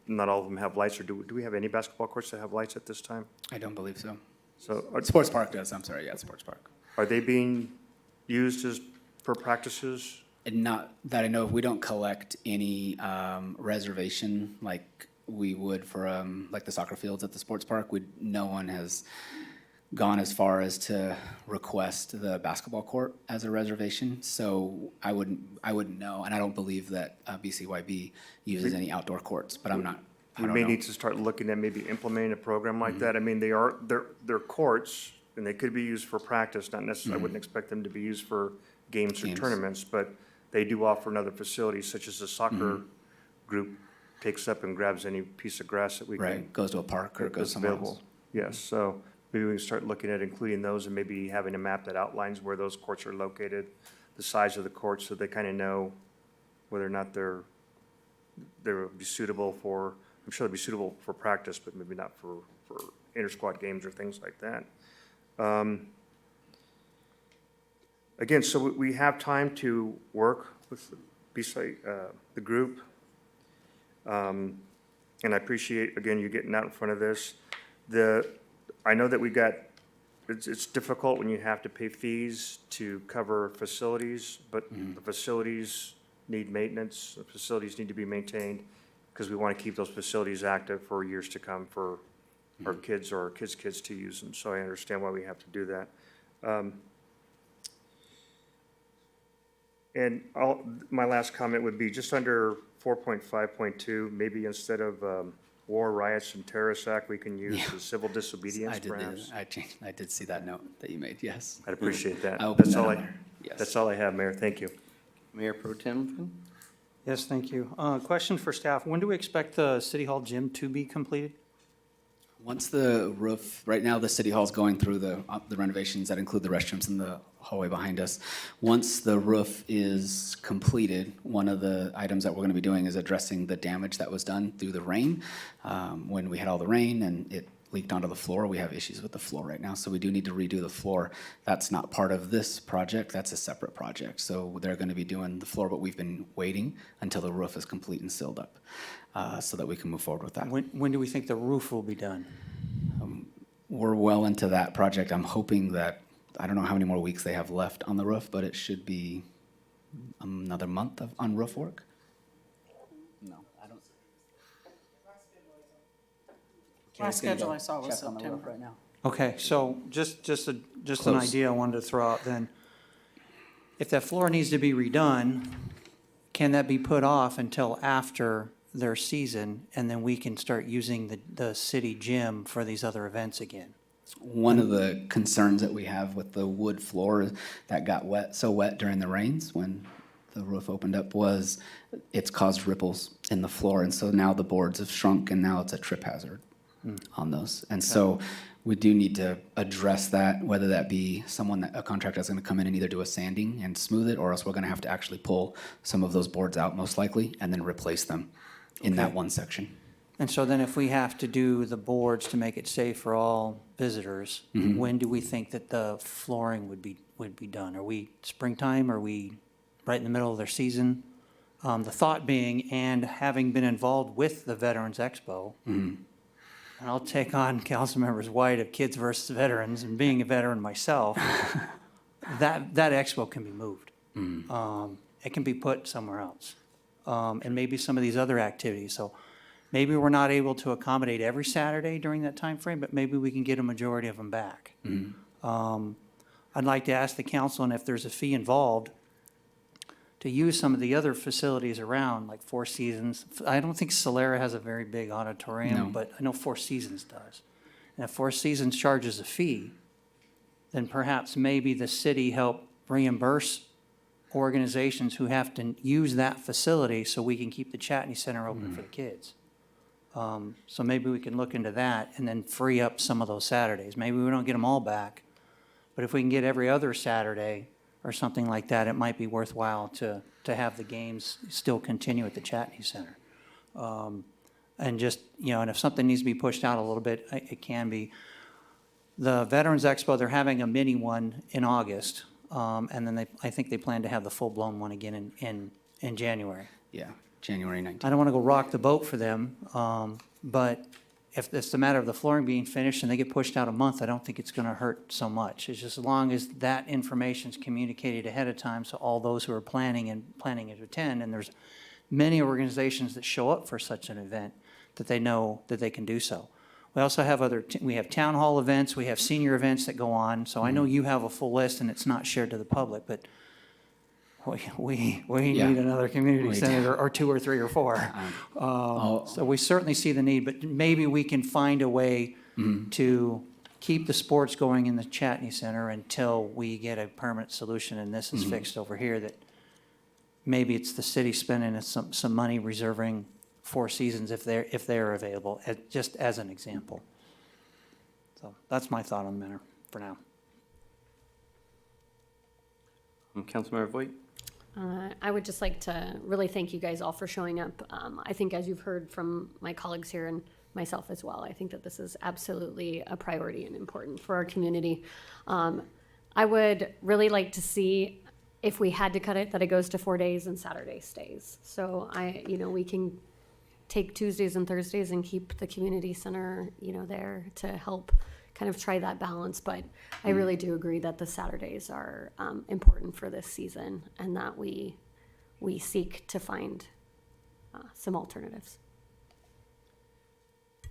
not all of them have lights, or do we have any basketball courts that have lights at this time? I don't believe so. So, Sports Park does, I'm sorry, yeah, Sports Park. are they being used for practices? And not that I know of, we don't collect any reservation like we would for like the soccer fields at the sports park. No one has gone as far as to request the basketball court as a reservation. So I wouldn't know, and I don't believe that BCYB uses any outdoor courts, but I We don't may know. need to start looking at maybe implementing a program like that. I mean, they're courts, and they could be used for practice, not necessarily, I wouldn't expect them to be used for games or tournaments, but they do offer another facility, such as the soccer group takes up and grabs any piece of grass that we can. Right, goes to a park or goes that's somewhere available. else. Yes, so maybe we can start looking at including those and maybe having a map that outlines where those courts are located, the size of the courts, so they kind of know whether or not they would be suitable for, I'm sure they'd be suitable for practice, but maybe not for inter-squad games or things like that. Again, so we have time to work with the group. And I appreciate, again, you getting out in front of this. I know that it's difficult when you have to pay fees to cover facilities, but the facilities need maintenance, the facilities need to be maintained, because we want to keep those facilities active for years to come for our kids or our kids' to use them. So I understand why we have to do that. And my last comment would be just under 4.5.2, maybe instead of War, Riots, and Terrorist Act, we can use the civil disobedience perhaps. I did see that note that you made, yes. I'd appreciate that. I'll put That's that all on there. Yes. That's all I have, Mayor. Thank you. Mayor Pro Tem? Yes, thank you. Question for staff. When do we expect the City Hall gym to be completed? Once the roof, right now, the city hall's going through the renovations that include the restrooms in the hallway behind us. Once the roof is completed, one of the items that we're gonna be doing is addressing the damage that was done through the rain. When we had all the rain and it leaked onto the floor, we have issues with the floor right now, so we do need to redo the floor. That's not part of this project, that's a separate project. So they're gonna be doing the floor, but we've been waiting until the roof is complete and sealed up, so that we can move forward with that. When do we think the roof will be done? We're well into that project. I'm hoping that, I don't know how many more weeks they have left on the roof, but it should be another month on roof work. No, I don't. Last schedule I saw was September. Right now. Okay, so just an Close. idea I wanted to throw out then. If that floor needs to be redone, can that be put off until after their season, and then we can start using the city gym for these other events again? One of the concerns that we have with the wood floor that got so wet during the rains when the roof opened up was it's caused ripples in the floor. And so now the boards have shrunk and now it's a trip hazard on those. And so we do need to address that, whether that be a contractor that's going to come in and either do a sanding and smooth it, or else we're going to have to actually pull some of those boards out most likely and then replace them in that one section. And so then if we have to do the boards to make it safe for all visitors, when do we think that the flooring would be done? Are we springtime? Are we right in the middle of their season? The thought being, and having been involved with the Veterans Expo, and I'll take on Councilmembers White of Kids versus Veterans, and being a veteran myself, that expo can be moved. It can be put somewhere else. And maybe some of these other activities. So maybe we're not able to accommodate every Saturday during that time frame, but maybe we can get a majority of them back. I'd like to ask the council, and if there's a fee involved, to use some of the other facilities around, like Four Seasons. I don't think Solera has a very big auditorium, No. but I know Four Seasons does. And if Four Seasons charges a fee, then perhaps maybe the city help reimburse organizations who have to use that facility so we can keep the Chatney Center open for the kids. So maybe we can look into that and then free up some of those Saturdays. Maybe we don't get them all back, but if we can get every other Saturday or something like that, it might be worthwhile to have the games still continue at the Chatney Center. And just, and if something needs to be pushed out a little bit, it can be. The Veterans Expo, they're having a mini one in August, and then I think they plan to have the full-blown one again in January. Yeah, January 19th. I don't want to go rock the boat for them, but if it's a matter of the flooring being finished and they get pushed out a month, I don't think it's going to hurt so much. It's just as long as that information's communicated ahead of time, so all those who are planning to attend, and there's many organizations that show up for such an event, that they know that they can do so. We also have we have town hall events, we have senior events that go on, so I know you have a full list and it's not shared to the public, but we Yeah. need another community We do. center, or 2 or 3 or 4. So we certainly see the need, but maybe we can find a way to keep the sports going in the Chatney Center until we get a permanent solution and this is fixed over here, that maybe it's the city spending some money reserving Four Seasons if they're available, just as an example. So that's my thought on the matter for now. Councilmember Voigt? I would just like to really thank you guys all for showing up. I think, as you've heard from my colleagues here and myself as well, I think that this is absolutely a priority and important for our community. I would really like to see, if we had to cut it, that it goes to 4 days and Saturday stays. So we can take Tuesdays and Thursdays and keep the community center, there to help kind of try that balance. But I really do agree that the Saturdays are important for this season, and that we seek to find some alternatives.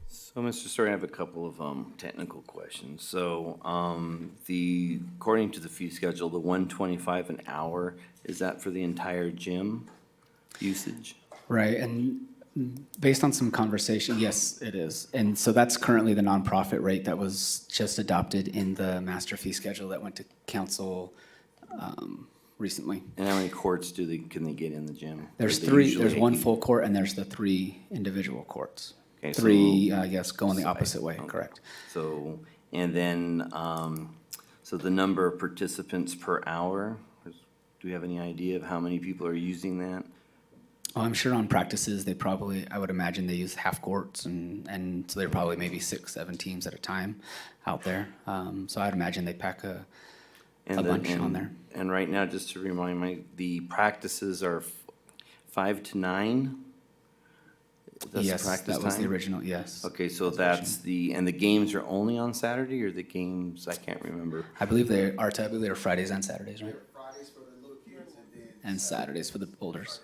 So, Mr. Story, I have a couple of technical questions. So, according to the fee schedule, the $125 an hour, is that for the entire gym usage? Right, and based on some conversation, yes, it is. And so that's currently the nonprofit rate that was just adopted in the master fee schedule that went to council recently. And how many courts can they get in the gym? There's Or they 3, usually there's 1 taking- full court, and there's the 3 individual courts. Okay, so- 3, I guess, going the opposite way, Okay. correct. So, and then, so the number of participants per hour, do we have any idea of how many people are using that? Well, I'm sure on practices, I would imagine they use half courts, and so they're probably maybe 6, 7 teams at a time out there. So I'd imagine they pack a bunch on there. And right now, just to remind the practices are 5 to 9? That's the Yes, practice that was the time? original, yes. Okay, so that's and the games are only on Saturday, or the games, I can't remember. I believe they are Fridays and Saturdays, right? Fridays for the little kids And Saturdays for the olders.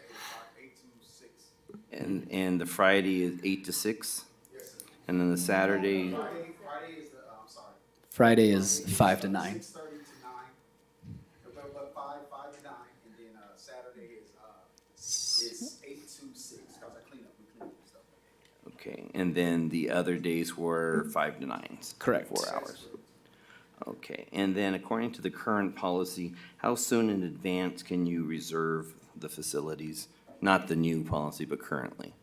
8 to 6. And the Friday is 8 to 6? And then the Saturday, Friday is I'm sorry. Friday is 5 to 9. 6:30 to 9. But 5 to 9, and then Saturday is 8 to 6, because I clean up and stuff. okay, and then the other days were 5 to 9s? Correct. 4 hours. Okay, and then according to the current policy, how soon in advance can you reserve the facilities? Not the new policy, but currently?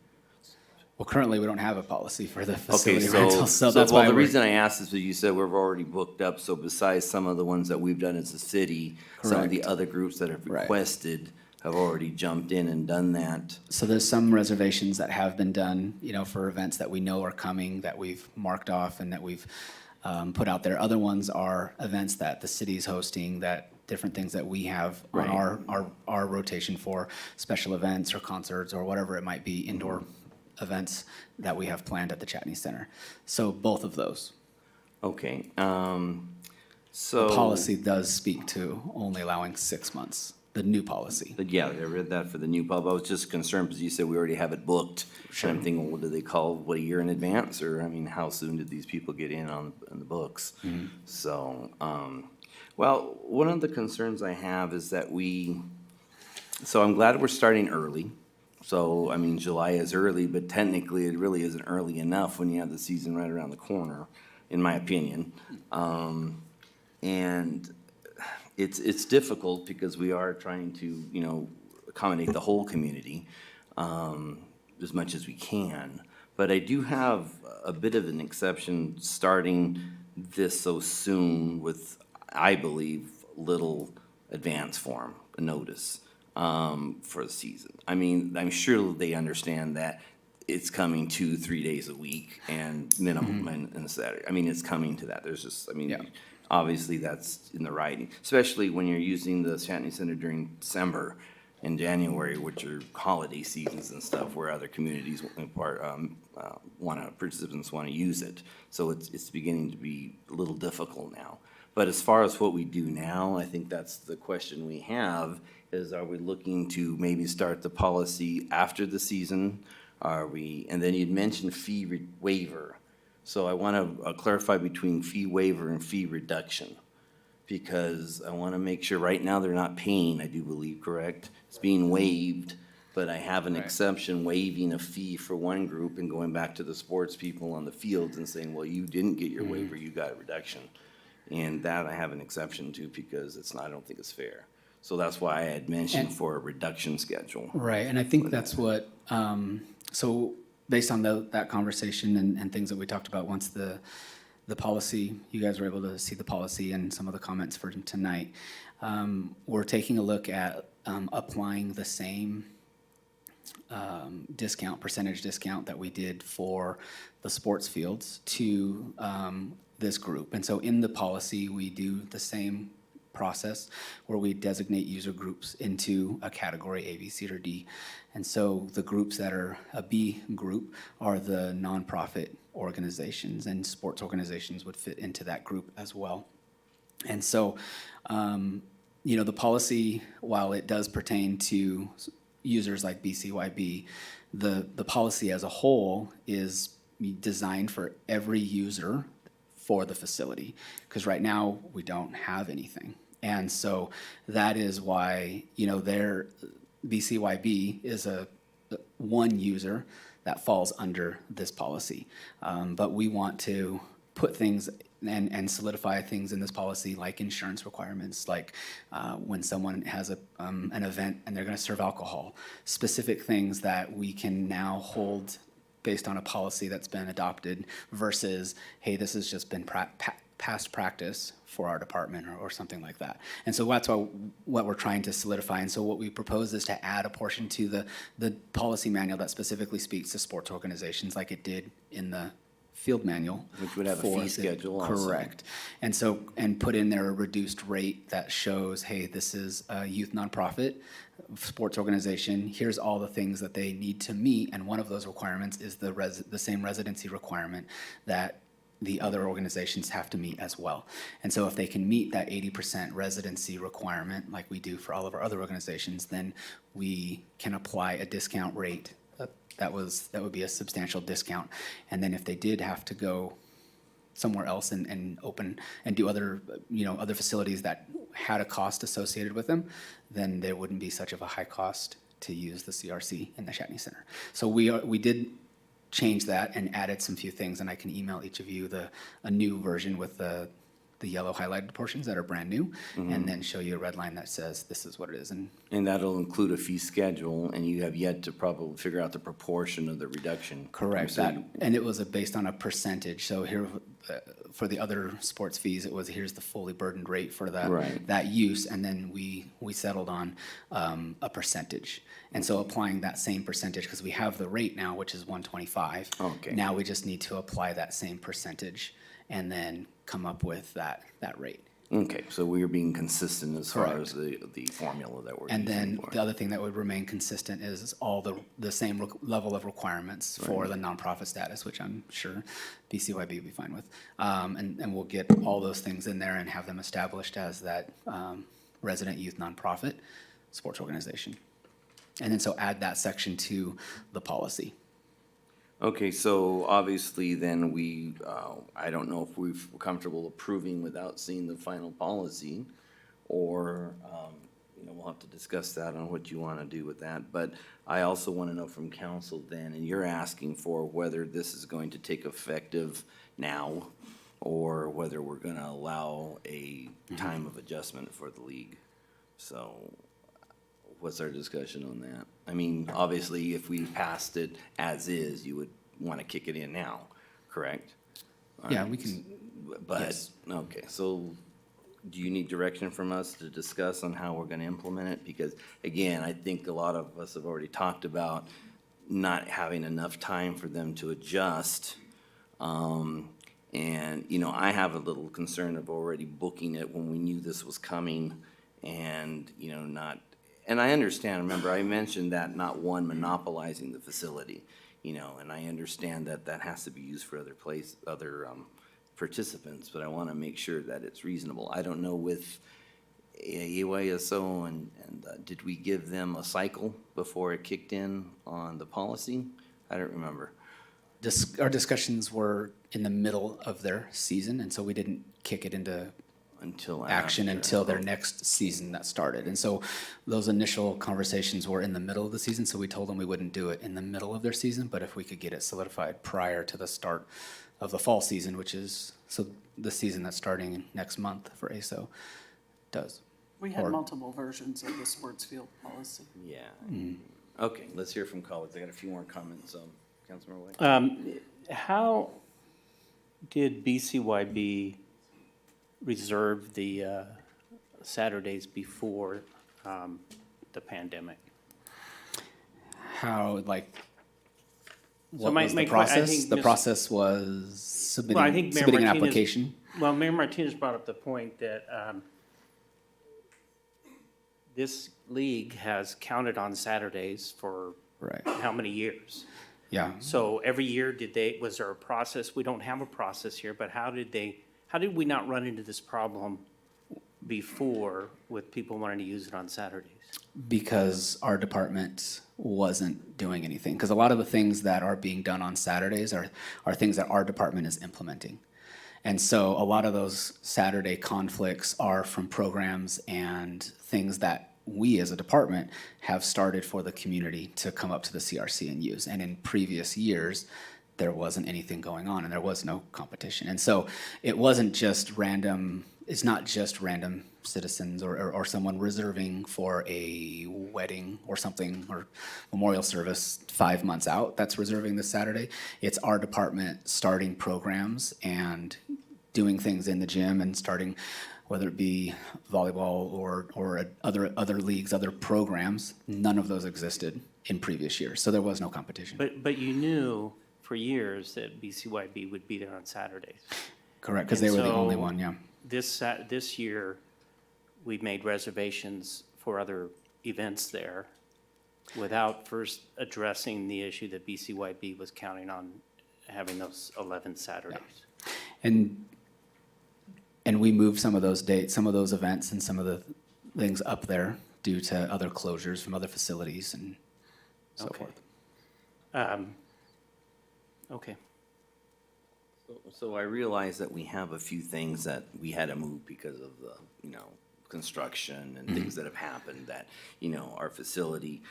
Well, currently, we don't have a policy for the Okay, facility rental, so that's well, why the we're. reason I asked is that you said we've already booked up, so besides some of the ones that we've done as a city, some of the Correct. other groups that have Right. requested have already jumped in and done that. So there's some reservations that have been done, for events that we know are coming, that we've marked off and that we've put out there. Other ones are events that the city's hosting, that different things that we have on Right. our rotation for special events or concerts or whatever it might be, indoor events that we have planned at the Chatney Center. So both of those. Okay, The so. policy does speak to only allowing 6 months, the new policy. But yeah, I read that for the new pub. I was just concerned because you said we already have it booked. Sure. And I'm thinking, well, do they call, a year in advance? Or, how soon did these people get in on the books? So, well, one of the concerns I have is that so I'm glad we're starting early. So, July is early, but technically it really isn't early enough when you have the season right around the corner, in my opinion. And it's difficult because we are trying to, you know, accommodate the whole community as much as we can. But I do have a bit of an exception starting this so soon with, I believe, little advance form, a notice for the season. I mean, I'm sure they understand that it's coming 2-3 days a week and minimum and Saturday. I mean, it's coming to that. There's just, I mean, obviously that's in the writing, especially when you're using the Shatney Center during December and January, which are holiday seasons and stuff where other communities participants want to use it. So it's beginning to be a little difficult now. But as far as what we do now, I think that's the question we have is, are we looking to maybe start the policy after the season? Are we, and then you'd mentioned fee waiver. So I want to clarify between fee waiver and fee reduction, because I want to make sure right now they're not paying, I do believe, correct? It's being waived, but I have an exception waiving a fee for one group and going back to the sports people on the fields and saying, well, you didn't get your waiver, you got a reduction. And that I have an exception to because it's not, I don't think it's fair. So that's why I had mentioned for a reduction schedule. Right, and I think that's what, so based on that conversation and things that we talked about, once the policy, you guys were able to see the policy and some of the comments for tonight, we're taking a look at applying the same percentage discount that we did for the sports fields to this group. And so in the policy, we do the same process where we designate user groups into a category A, B, C, or D. And so the groups that are a B group are the nonprofit organizations, and sports organizations would fit into that group as well. And so, you know, the policy, while it does pertain to users like BCYB, the policy as a whole is designed for every user for the facility, because right now we don't have anything. And so that is why, you know, their BCYB is a one user that falls under this policy. But we want to put things and solidify things in this policy, like insurance requirements, like when someone has an event and they're going to serve alcohol, specific things that we can now hold based on a policy that's been adopted versus, hey, this has just been past practice for our department or something like that. And so that's what we're trying to solidify. And so what we propose is to add a portion to the policy manual that specifically speaks to sports organizations like it did in the field manual. Which would have a fee schedule also. Correct. And so, and put in there a reduced rate that shows, hey, this is a youth nonprofit sports organization. Here's all the things that they need to meet. And one of those requirements is the same residency requirement that the other organizations have to meet as well. And so if they can meet that 80% residency requirement, like we do for all of our other organizations, then we can apply a discount rate. That would be a substantial discount. And then if they did have to go somewhere else and open and do other, you know, other facilities that had a cost associated with them, then there wouldn't be such of a high cost to use the CRC in the Shatney Center. So we did change that and added some few things, and I can email each of you a new version with the yellow highlighted portions that are brand new, and then show you a red line that says this is what it is. And that'll include a fee schedule, and you have yet to probably figure out the proportion of the reduction. Correct. And it was based on a percentage. So here, for the other sports fees, it was here's the fully burdened rate for that use, and then we settled on a percentage. And so applying that same percentage, because we have the rate now, which is 125. Okay. Now we just need to apply that same percentage and then come up with that rate. Okay, so we're being consistent as far as the formula that we're using. And then the other thing that would remain consistent is all the same level of requirements for the nonprofit status, which I'm sure BCYB will be fine with. And we'll get all those things in there and have them established as that resident youth nonprofit sports organization. And then so add that section to the policy. Okay, so obviously then I don't know if we're comfortable approving without seeing the final policy, or, you know, we'll have to discuss that on what you want to do with that. But I also want to know from council then, and you're asking for whether this is going to take effective now, or whether we're gonna allow a time of adjustment for the league. So what's our discussion on that? I mean, obviously, if we passed it as is, you would wanna kick it in now, correct? Yeah, we can, But, yes. okay, so do you need direction from us to discuss on how we're gonna implement it? Because, again, I think a lot of us have already talked about not having enough time for them to adjust. And, you know, I have a little concern of already booking it when we knew this was coming and, you know, not, and I understand, remember, I mentioned that not one monopolizing the facility, you know, and I understand that that has to be used for other participants, but I want to make sure that it's reasonable. I don't know with AYSO and did we give them a cycle before it kicked in on the policy? I don't remember. Our discussions were in the middle of their season, and so we didn't kick it into action until their next season that started. And so those initial conversations were in the middle of the season, so we told them we wouldn't do it in the middle of their season, but if we could get it solidified prior to the start of the fall season, which is, so the season that's starting next month for ASO does. We had Or- multiple versions of the sports field policy. Yeah. Okay, let's hear from colleagues. I got a few more comments. Councilmember White. How did BCYB reserve the Saturdays before the pandemic? How, like, what my- was my the que- I process? think The Ms. process was Well, I think Mayor submitting an Martinez- application. Well, Mayor Martinez brought up the point that this league has counted on Saturdays for Right. how many years? Yeah. So every year, was there a process? We don't have a process here, but how did we not run into this problem before with people wanting to use it on Saturdays? Because our department wasn't doing anything. Because a lot of the things that are being done on Saturdays are things that our department is implementing. And so a lot of those Saturday conflicts are from programs and things that we as a department have started for the community to come up to the CRC and use. And in previous years, there wasn't anything going on and there was no competition. And so it wasn't just random, it's not just random citizens or someone reserving for a wedding or something or memorial service 5 months out that's reserving this Saturday. It's our department starting programs and doing things in the gym and starting, whether it be volleyball or other leagues, other programs. None of those existed in previous years, so there was no competition. But you knew for years that BCYB would be there on Saturdays. Correct, because they were the only And so one, yeah. This year, we've made reservations for other events there without first addressing the issue that BCYB was counting on having those 11 Saturdays. And we moved some of those dates, some of those events and some of the things up there due to other closures from other facilities and so Okay. forth. Okay. So I realize that we have a few things that we had to move because of the, you know, construction and things that have happened that, you know, our facility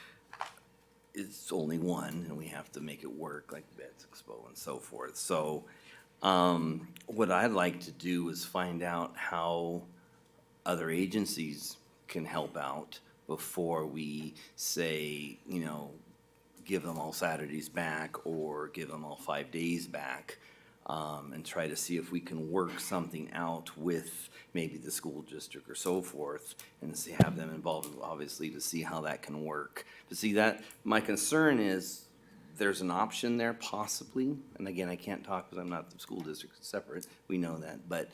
is only one and we have to make it work like Vets Expo and so forth. So what I'd like to do is find out how other agencies can help out before we say, you know, give them all Saturdays back or give them all 5 days back. And try to see if we can work something out with maybe the school district or so forth, and see, have them involved, obviously, to see how that can work. To see that, my concern is there's an option there possibly, and again, I can't talk because I'm not the school district, it's separate, we know that, but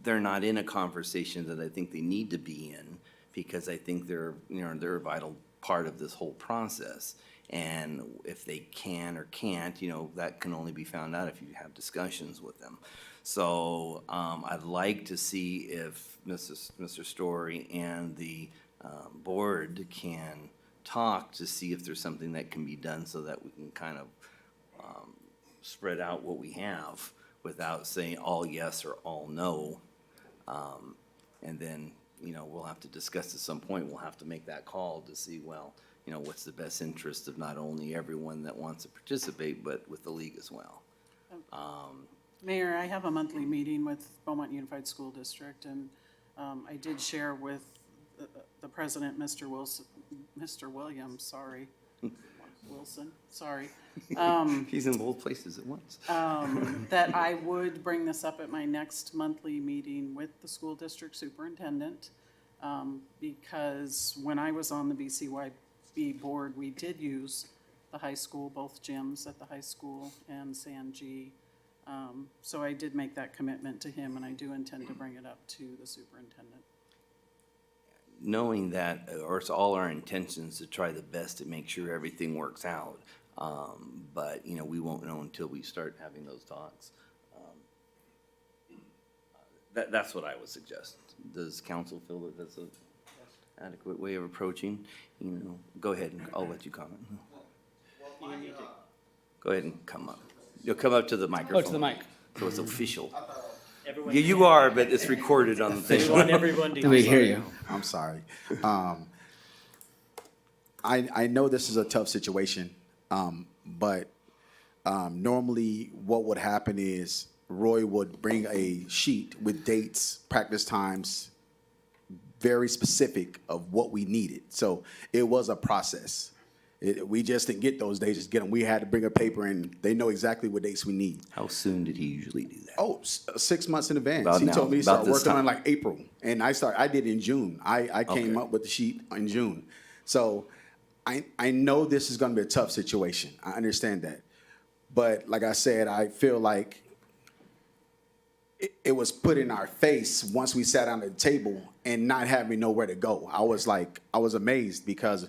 they're not in a conversation that I think they need to be in, because I think they're, you know, they're a vital part of this whole process. And if they can or can't, you know, that can only be found out if you have discussions with them. So I'd like to see if Mr. Story and the board can talk to see if there's something that can be done so that we can kind of spread out what we have without saying all yes or all no. And then, you know, we'll have to discuss at some point, we'll have to make that call to see, well, you know, what's the best interest of not only everyone that wants to participate, but with the league as well. Mayor, I have a monthly meeting with Beaumont Unified School District, and I did share with the president, Mr. Williams, sorry. Wilson, sorry. He's in both places at once. That I would bring this up at my next monthly meeting with the school district superintendent. Because when I was on the BCYB board, we did use the high school, both gyms at the high school and San G. So I did make that commitment to him, and I do intend to bring it up to the superintendent. Knowing that, or it's all our intentions to try the best to make sure everything works out. But, you know, we won't know until we start having those talks. That's what I would suggest. Does council feel that that's an adequate way of approaching? You know, go ahead, and I'll let you comment. Go ahead and come up. You'll come up to the microphone. Oh, to the mic. So it's official. Yeah, you are, but it's recorded on the thing. We want everyone to We hear you. I'm sorry. I know this is a tough situation, but normally what would happen is Roy would bring a sheet with dates, practice times, very specific of what we needed. So it was a process. We just didn't get those days, just get them. We had to bring a paper and they know exactly what dates we need. How soon did he usually do that? Oh, 6 months in advance. About He now, told me to about start this working on time. like April, and I did in June. I came Okay. up with the sheet in June. So I know this is gonna be a tough situation. I understand that. But like I said, I feel like it was put in our face once we sat down at the table and not having nowhere to go. I was amazed because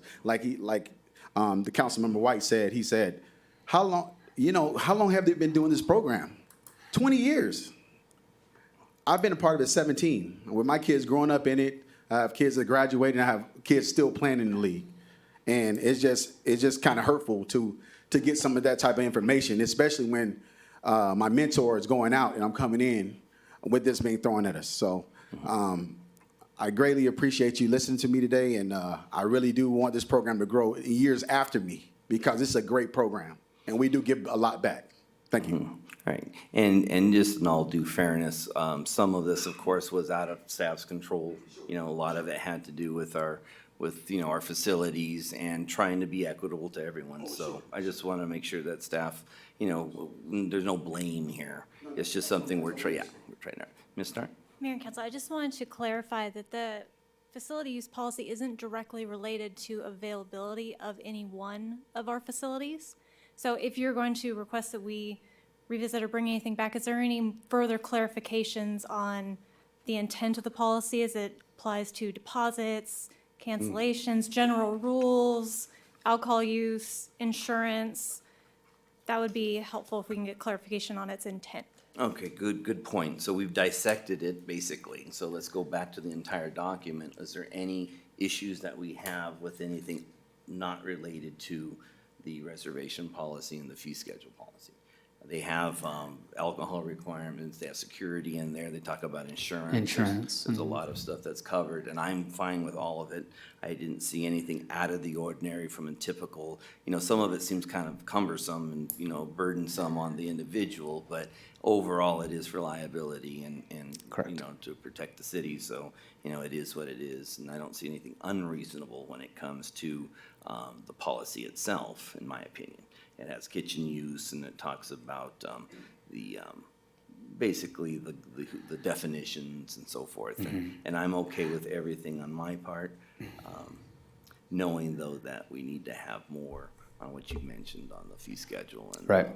the council member White said, he said, how long have they been doing this program? 20 years. I've been a part of it 17. With my kids growing up in it, I have kids that graduated, and I have kids still playing in the league. And it's just kind of hurtful to get some of that type of information, especially when my mentor is going out and I'm coming in with this being thrown at us. So I greatly appreciate you listening to me today, and I really do want this program to grow in years after me because it's a great program, and we do give a lot back. Thank you. Right, and just in all due fairness, some of this, of course, was out of staff's control. You know, a lot of it had to do with our facilities and trying to be equitable to everyone. So I just want to make sure that staff, there's no blame here. It's just something we're trying to. Ms. Starr? Mayor and Council, I just wanted to clarify that the facility use policy isn't directly related to availability of any one of our facilities. So if you're going to request that we revisit or bring anything back, is there any further clarifications on the intent of the policy as it applies to deposits, cancellations, general rules, alcohol use, insurance? That would be helpful if we can get clarification on its intent. Okay, good point. So we've dissected it, basically. So let's go back to the entire document. Is there any issues that we have with anything not related to the reservation policy and the fee schedule policy? They have alcohol requirements, they have security in there, they talk about insurance. Insurance. There's a lot of stuff that's covered, and I'm fine with all of it. I didn't see anything out of the ordinary from a typical, some of it seems kind of cumbersome and, burdensome on the individual, but overall, it is for liability and, to protect the city. So, it is what it is, and I don't see anything unreasonable when it comes to the policy itself, in my opinion. It has kitchen use, and it talks about basically the definitions and so forth. And I'm okay with everything on my part, knowing though that we need to have more on what you mentioned on the fee schedule. And Right.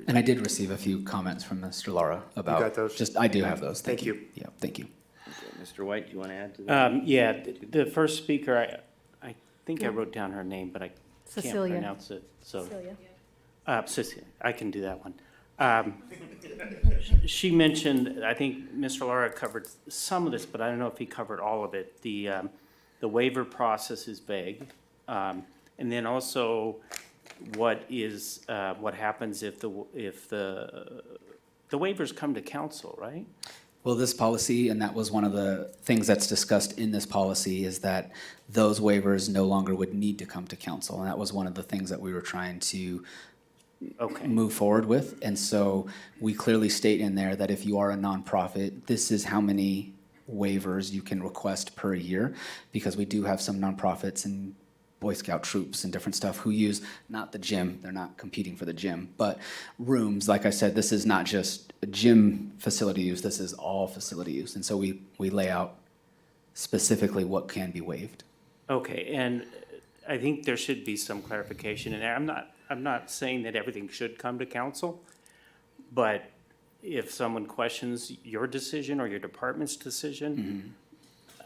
And I did receive a few comments from Mr. Lara about. got those? I do have those. Thank you. Yeah, thank you. Okay, Mr. White, do you want to add to that? Yeah, the first speaker, I think I wrote down her name, but I can't Cecilia. pronounce it, so. Cecilia. Cecilia, I can do that one. She mentioned, I think Mr. Lara covered some of this, but I don't know if he covered all of it. The waiver process is vague. And then also what happens if the waivers come to council, right? Well, this policy, and that was one of the things that's discussed in this policy, is that those waivers no longer would need to come to council. And that was one of the things that we were trying to Okay. move forward with. And so we clearly state in there that if you are a nonprofit, this is how many waivers you can request per year, because we do have some nonprofits and Boy Scout troops and different stuff who use not the gym, they're not competing for the gym, but rooms. Like I said, this is not just a gym facility use, this is all facility use. And so we lay out specifically what can be waived. Okay, and I think there should be some clarification in there. I'm not saying that everything should come to council, but if someone questions your decision or your department's decision,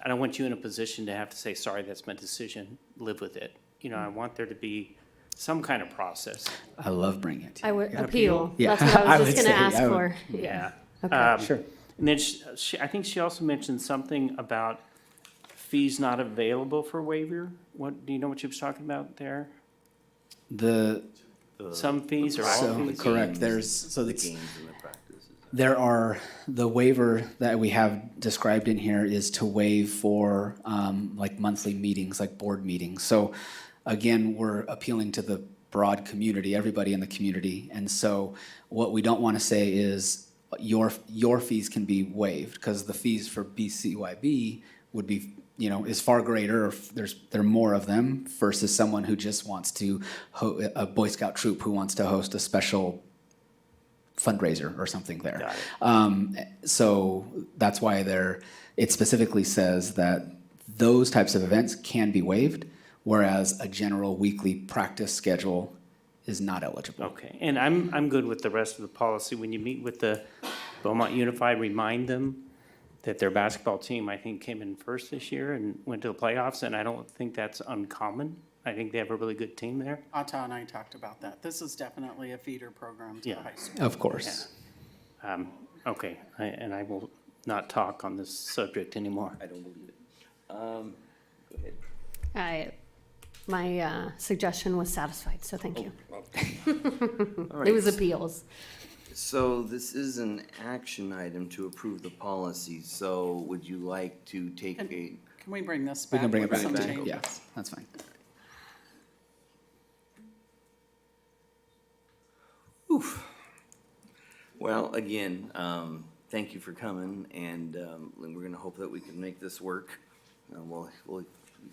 I don't want you in a position to have to say, sorry, that's my decision, live with it. You know, I want there to be some kind of process. I love bringing it to you. I would Gotta appeal. Yeah. That's what I was would just going to say, ask I would- for. Yeah. Okay. Sure. And then I think she also mentioned something about fees not available for waiver. What, do you know what she was talking about there? Some fees or all So, fees? correct, there are, the waiver that we have described in here is to waive for, like monthly meetings, like board meetings. So again, we're appealing to the broad community, everybody in the community. And so what we don't want to say is your fees can be waived, because the fees for BCYB would be, you know, is far greater, or there are more of them versus someone who just wants to, a Boy Scout troop who wants to host a special fundraiser or something there. So that's why it specifically says that those types of events can be waived, whereas a general weekly practice schedule is not eligible. Okay, and I'm good with the rest of the policy. When you meet with the Beaumont Unified, remind them that their basketball team, I think, came in first this year and went to the playoffs, and I don't think that's uncommon. I think they have a really good team there. Ata and I talked about that. This is definitely a feeder program to the Yeah. high school. Of course. Okay, and I will not talk on this subject anymore. I don't believe it. Go ahead. My suggestion was satisfied, so thank you. All It right. was appeals. So this is an action item to approve the policy, so would you like to take a? Can we bring this We back? can bring it with back, some back, changes? yeah, that's fine. Well, again, thank you for coming, and we're gonna hope that we can make this work. We'll be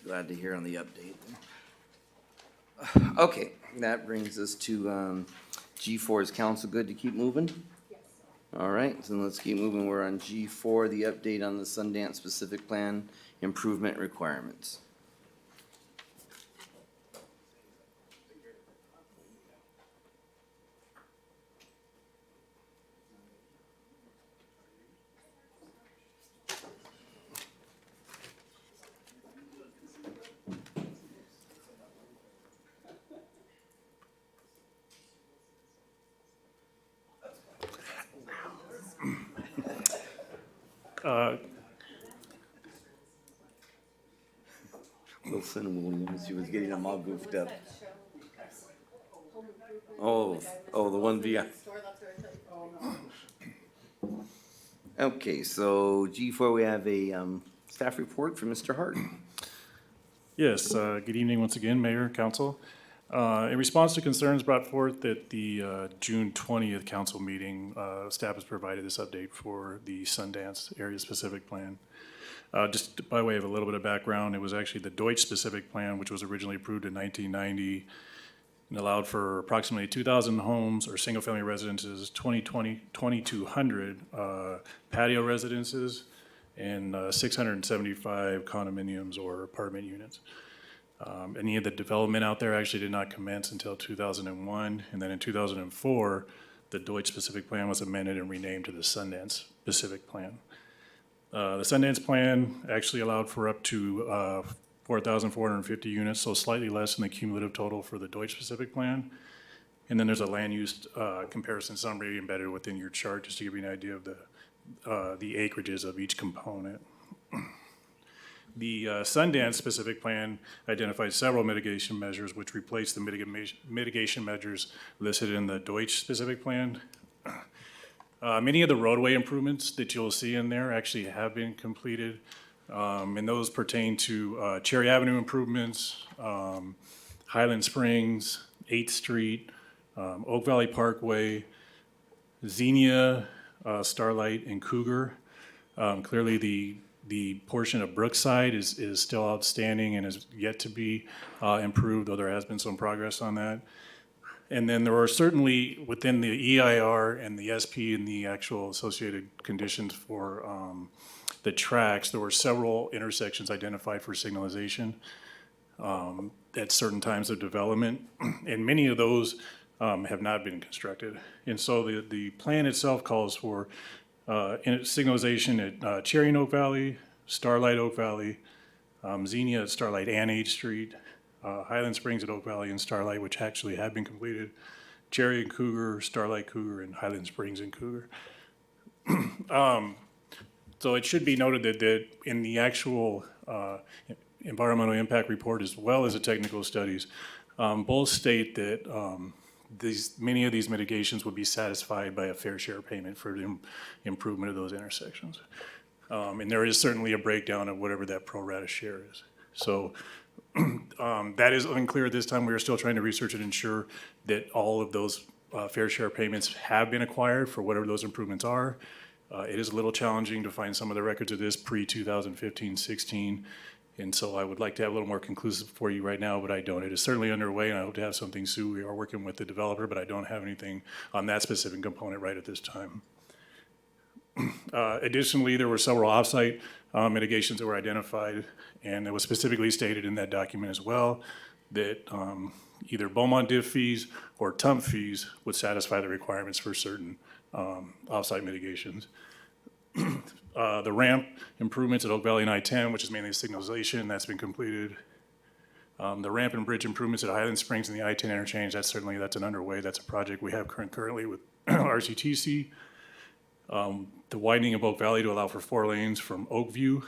glad to hear on the update. Okay, that brings us to G4. Is council good to keep moving? Yes. All right, so let's keep moving. We're on G4, the update on the Sundance specific plan improvement requirements. Wilson Williams, she was getting them all goofed up. Oh, the one behind. Okay, so G4, we have a staff report from Mr. Hart. Yes, good evening once again, Mayor, Council. In response to concerns brought forth at the June 20th council meeting, staff has provided this update for the Sundance Area Specific Plan. Just by way of a little bit of background, it was actually the Deutsch Specific Plan, which was originally approved in 1990 and allowed for approximately 2,000 homes or single-family residences, 2,200 patio residences, and 675 condominiums or apartment units. Any of the development out there actually did not commence until 2001, and then in 2004, the Deutsch Specific Plan was amended and renamed to the Sundance Specific Plan. The Sundance Plan actually allowed for up to 4,450 units, so slightly less than the cumulative total for the Deutsch Specific Plan. And then there's a land use comparison summary embedded within your chart, just to give you an idea of the acreages of each component. The Sundance Specific Plan identifies several mitigation measures which replace the mitigation measures listed in the Deutsch Specific Plan. Many of the roadway improvements that you'll see in there actually have been completed, and those pertain to Cherry Avenue improvements, Highland Springs, 8th Street, Oak Valley Parkway, Xenia, Starlight, and Cougar. Clearly, the portion of Brookside is still outstanding and is yet to be improved, though there has been some progress on that. And then there are certainly within the EIR and the SP and the actual associated conditions for the tracks, there were several intersections identified for signalization at certain times of development, and many of those have not been constructed. And so the plan itself calls for signalization at Cherry and Oak Valley, Starlight Oak Valley, Xenia at Starlight and H Street, Highland Springs at Oak Valley and Starlight, which actually have been completed, Cherry and Cougar, Starlight Cougar, and Highland Springs and Cougar. So it should be noted that in the actual environmental impact report, as well as the technical studies, both state that many of these mitigations would be satisfied by a fair share payment for the improvement of those intersections. And there is certainly a breakdown of whatever that pro rata share is. So that is unclear at this time. We are still trying to research and ensure that all of those fair share payments have been acquired for whatever those improvements are. It is a little challenging to find some of the records of this pre-2015-16. And so I would like to have a little more conclusive for you right now, but I don't. It is certainly underway, and I hope to have something soon. We are working with the developer, but I don't have anything on that specific component right at this time. Additionally, there were several offsite mitigations that were identified, and it was specifically stated in that document as well that either Beaumont diff fees or TUMP fees would satisfy the requirements for certain offsite mitigations. The ramp improvements at Oak Valley and I-10, which is mainly signalization, that's been completed. The ramp and bridge improvements at Highland Springs and the I-10 interchange, that's an underway. That's a project we have currently with RCTC. The widening of Oak Valley to allow for 4 lanes from Oakview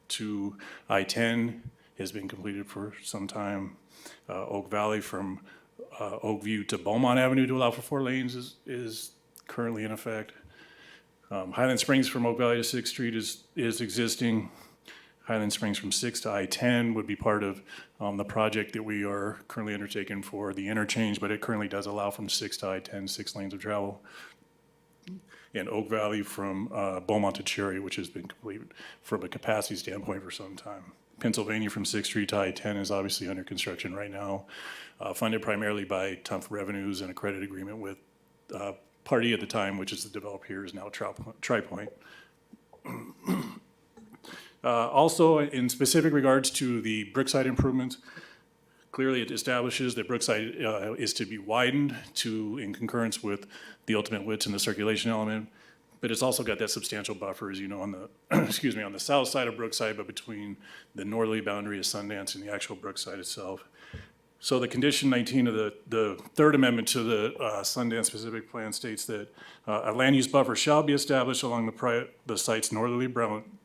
to I-10 has been completed for some time. Oak Valley from Oakview to Beaumont Avenue to allow for 4 lanes is currently in effect. Highland Springs from Oak Valley to 6th Street is existing. Highland Springs from 6 to I-10 would be part of the project that we are currently undertaking for the interchange, but it currently does allow from 6 to I-10, 6 lanes of travel. And Oak Valley from Beaumont to Cherry, which has been completed from a capacity standpoint for some time. Pennsylvania from 6th Street to I-10 is obviously under construction right now, funded primarily by TUMF revenues and a credit agreement with party at the time, which is the developer here, is now TriPoint. Also, in specific regards to the Brookside improvements, clearly it establishes that Brookside is to be widened in concurrence with the ultimate widths and the circulation element, but it's also got that substantial buffer, as you know, on the on the south side of Brookside, but between the northerly boundary of Sundance and the actual Brookside itself. So the condition 19 of the third amendment to the Sundance specific plan states that a land use buffer shall be established along the site's northerly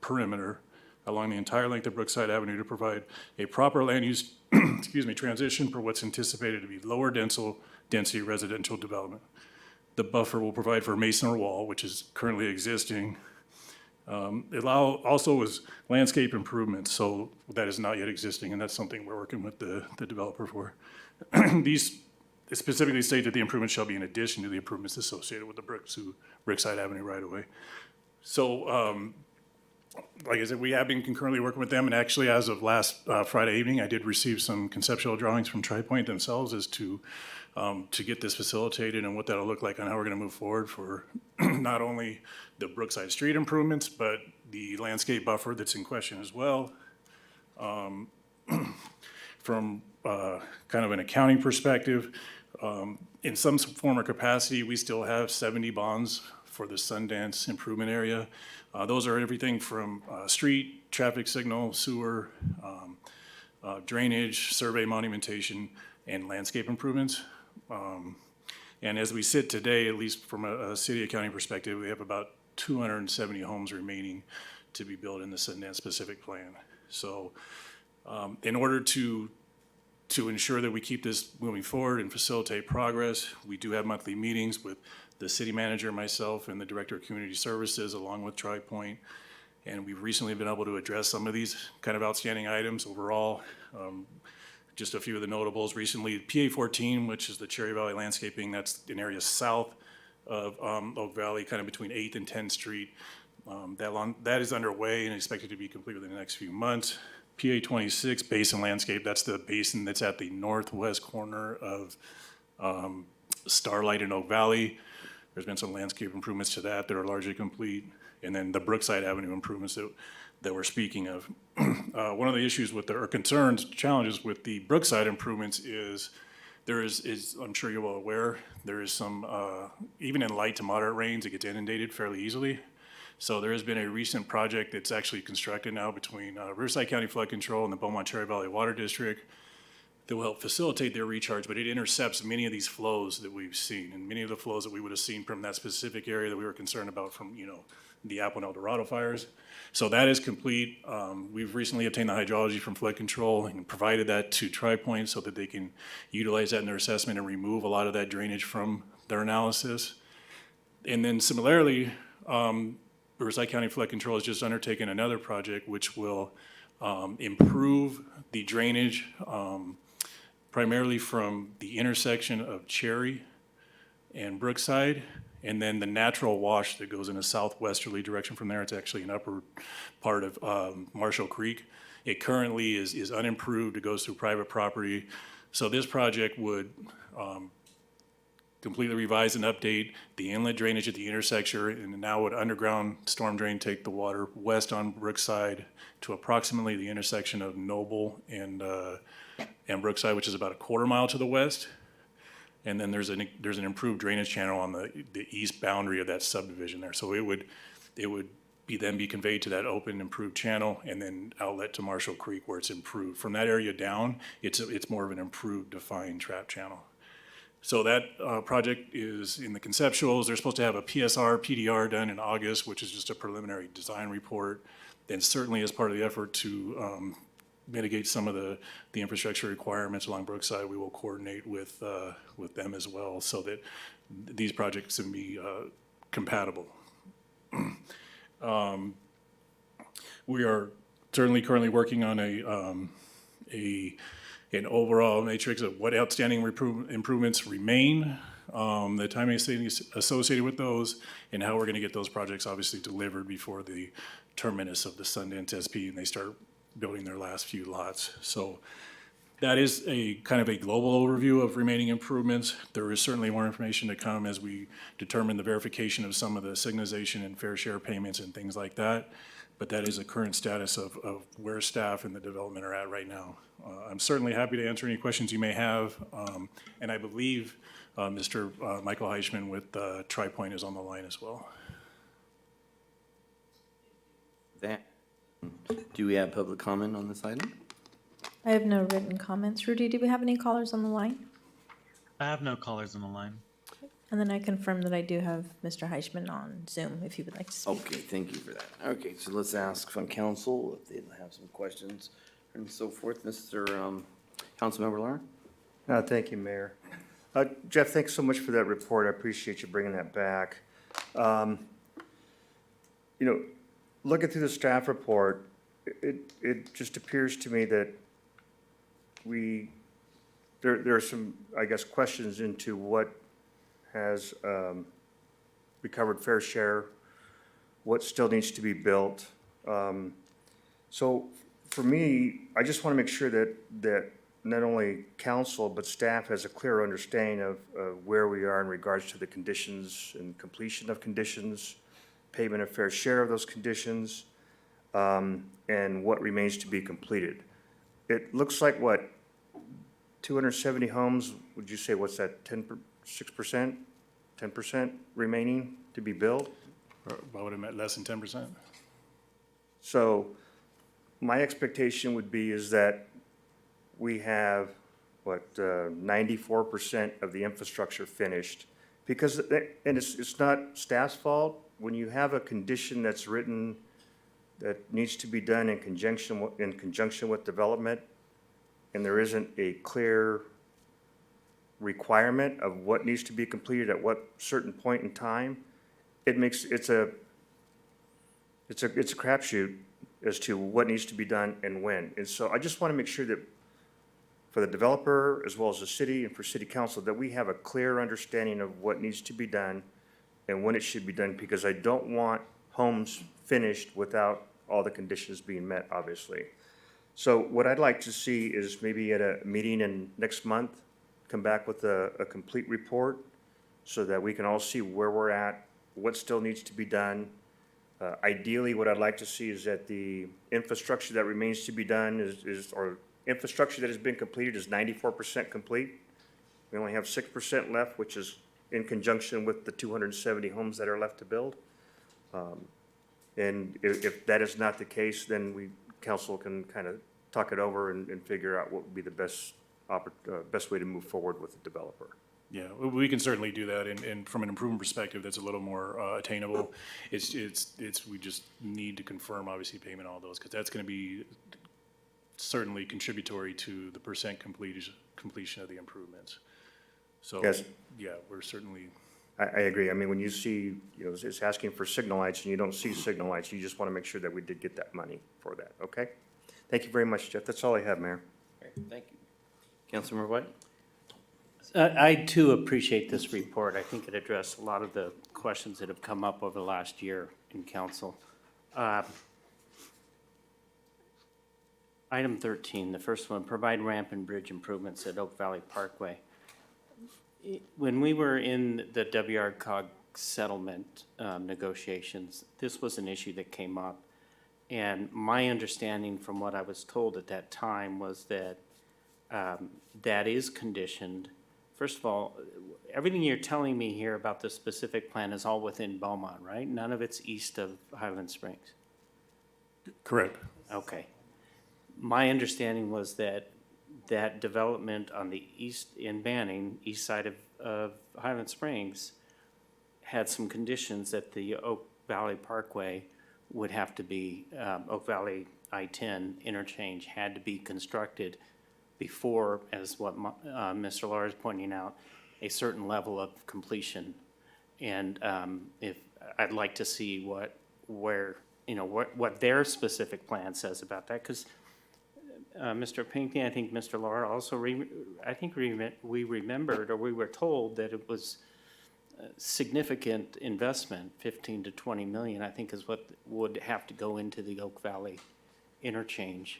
perimeter along the entire length of Brookside Avenue to provide a proper land use transition for what's anticipated to be lower density residential development. The buffer will provide for a masonry wall, which is currently existing. It also is landscape improvements, so that is not yet existing, and that's something we're working with the developer for. These specifically state that the improvements shall be in addition to the improvements associated with the Brookside Avenue right-of-way. So, like I said, we have been concurrently working with them, and actually, as of last Friday evening, I did receive some conceptual drawings from TriPoint themselves as to get this facilitated and what that'll look like and how we're going to move forward for not only the Brookside Street improvements, but the landscape buffer that's in question as well. From kind of an accounting perspective, in some form or capacity, we still have 70 bonds for the Sundance improvement area. Those are everything from street, traffic signal, sewer, drainage, survey monumentation, and landscape improvements. And as we sit today, at least from a city accounting perspective, we have about 270 homes remaining to be built in the Sundance specific plan. So in order to ensure that we keep this moving forward and facilitate progress, we do have monthly meetings with the city manager, myself, and the director of community services, along with TriPoint. And we've recently been able to address some of these kind of outstanding items overall. just a few of the notables recently. PA 14, which is the Cherry Valley Landscaping, that's an area south of Oak Valley, kind of between 8th and 10th Street. That is underway and expected to be complete within the next few months. PA 26 Basin Landscape, that's the basin that's at the northwest corner of Starlight and Oak Valley. There's been some landscape improvements to that that are largely complete. And then the Brookside Avenue improvements that we're speaking of. One of the issues with or concerns, challenges with the Brookside improvements is there is, I'm sure you're well aware, there is some, even in light to moderate rains, it gets inundated fairly easily. So there has been a recent project that's actually constructed now between Riverside County Flood Control and the Beaumont Cherry Valley Water District that will help facilitate their recharge, but it intercepts many of these flows that we've seen, and many of the flows that we would have seen from that specific area that we were concerned about from, the Apple and El Dorado fires. So that is complete. We've recently obtained the hydrology from Flood Control and provided that to TriPoint so that they can utilize that in their assessment and remove a lot of that drainage from their analysis. And then similarly, Riverside County Flood Control has just undertaken another project which will improve the drainage primarily from the intersection of Cherry and Brookside, and then the natural wash that goes in a southwesterly direction from there. It's actually an upper part of Marshall Creek. It currently is unimproved. It goes through private property. So this project would completely revise and update the inlet drainage at the intersection, and now would underground storm drain take the water west on Brookside to approximately the intersection of Noble and Brookside, which is about a quarter mile to the west. And then there's an improved drainage channel on the east boundary of that subdivision there. So it would be conveyed to that open, improved channel, and then outlet to Marshall Creek where it's improved. From that area down, it's more of an improved, defined trap channel. So that project is in the conceptuals. They're supposed to have a PSR, PDR done in August, which is just a preliminary design report. Then certainly as part of the effort to mitigate some of the infrastructure requirements along Brookside, we will coordinate with them as well so that these projects can be compatible. We are certainly currently working on an overall matrix of what outstanding improvements remain, the timing associated with those, and how we're going to get those projects obviously delivered before the terminus of the Sundance SP and they start building their last few lots. So that is a kind of a global overview of remaining improvements. There is certainly more information to come as we determine the verification of some of the signalization and fair share payments and things like that. But that is a current status of where staff and the development are at right now. I'm certainly happy to answer any questions you may have. And I believe Mr. Michael Heichman with TriPoint is on the line as well. Do we have public comment on this item? I have no written comments. Rudy, do we have any callers on the line? I have no callers on the line. And then I confirm that I do have Mr. Heichman on Zoom if you would like to speak. Okay, thank you for that. Okay, so let's ask from council if they have some questions and so forth. Mr. Councilmember Lara? Thank you, Mayor. Jeff, thanks so much for that report. I appreciate you bringing that back. Looking through the staff report, it just appears to me that there are some, I guess, questions into what has recovered fair share, what still needs to be built. So for me, I just want to make sure that not only council but staff has a clear understanding of where we are in regards to the conditions and completion of conditions, payment of fair share of those conditions, and what remains to be completed. It looks like, 270 homes, would you say, what's that, 6%, 10% remaining to be built? I would have meant less than 10%. So my expectation would be is that we have, 94% of the infrastructure finished. Because, and it's not staff's fault, when you have a condition that's written that needs to be done in conjunction with development, and there isn't a clear requirement of what needs to be completed at what certain point in time, it's a crapshoot as to what needs to be done and when. And so I just want to make sure that for the developer as well as the city and for city council, that we have a clear understanding of what needs to be done and when it should be done, because I don't want homes finished without all the conditions being met, obviously. So what I'd like to see is maybe at a meeting in next month, come back with a complete report so that we can all see where we're at, what still needs to be done. Ideally, what I'd like to see is that the infrastructure that remains to be done or infrastructure that has been completed is 94% complete. We only have 6% left, which is in conjunction with the 270 homes that are left to build. And if that is not the case, then council can kind of talk it over and figure out what would be the best way to move forward with the developer. Yeah, we can certainly do that, and from an improvement perspective, that's a little more attainable. We just need to confirm, obviously, payment, all those, because that's gonna be certainly contributory to the percent completion of the improvements. So, Yes. yeah, we're certainly, I agree. I mean, when you see, it's asking for signal lights and you don't see signal lights, you just want to make sure that we did get that money for that, okay? Thank you very much, Jeff. That's all I have, Mayor. Thank you. Councilmember White? I too appreciate this report. I think it addressed a lot of the questions that have come up over the last year in council. Item 13, the first one, provide ramp and bridge improvements at Oak Valley Parkway. When we were in the WRCOG settlement negotiations, this was an issue that came up. And my understanding from what I was told at that time was that that is conditioned. First of all, everything you're telling me here about the specific plan is all within Beaumont, right? None of it's east of Highland Springs? correct. Okay. My understanding was that that development on the east, in Banning, east side of Highland Springs, had some conditions that the Oak Valley Parkway would have to be, Oak Valley I-10 interchange had to be constructed before, as what Mr. Lahr is pointing out, a certain level of completion. And if I'd like to see what their specific plan says about that, because Mr. Pinckney, I think Mr. Lahr also, we remembered, or we were told that it was significant investment, 15 to 20 million, I think is what would have to go into the Oak Valley interchange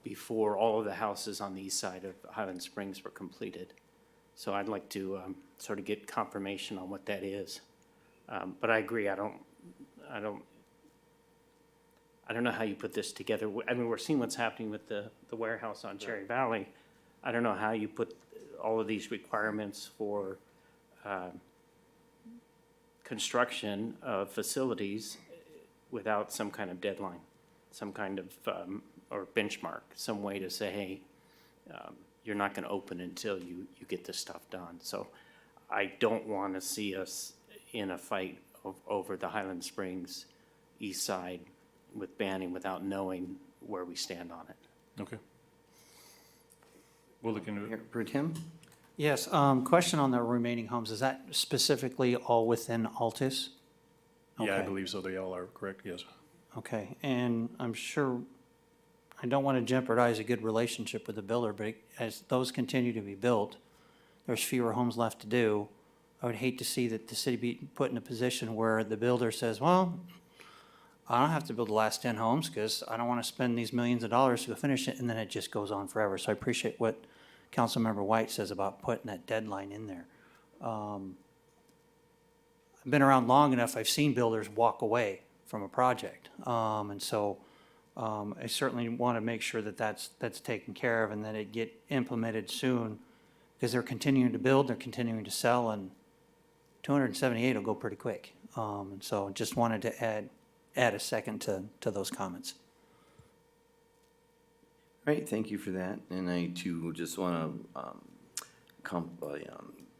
before all of the houses on the east side of Highland Springs were completed. So I'd like to sort of get confirmation on what that is. But I agree, I don't know how you put this together. I mean, we're seeing what's happening with the warehouse on Cherry Valley. I don't know how you put all of these requirements for construction of facilities without some kind of deadline, some kind of, or benchmark, some way to say, hey, you're not gonna open until you get this stuff done. So I don't wanna see us in a fight over the Highland Springs east side with Banning without knowing where we stand on it. Okay. We'll look into it. Pro Tem? Yes, question on the remaining homes. Is that specifically all within Altus? Yeah, I Okay. believe so. They all are correct, yes. Okay, and I'm sure, I don't want to jeopardize a good relationship with the builder, but as those continue to be built, there's fewer homes left to do. I would hate to see that the city be put in a position where the builder says, well, I don't have to build the last 10 homes because I don't want to spend these millions of dollars to go finish it, and then it just goes on forever. So I appreciate what Councilmember White says about putting that deadline in there. I've been around long enough, I've seen builders walk away from a project. And so I certainly want to make sure that that's taken care of and that it get implemented soon, because they're continuing to build, they're continuing to sell, and 278 will go pretty quick. And so just wanted to add a second to those comments. Right, thank you for that. And I too just want to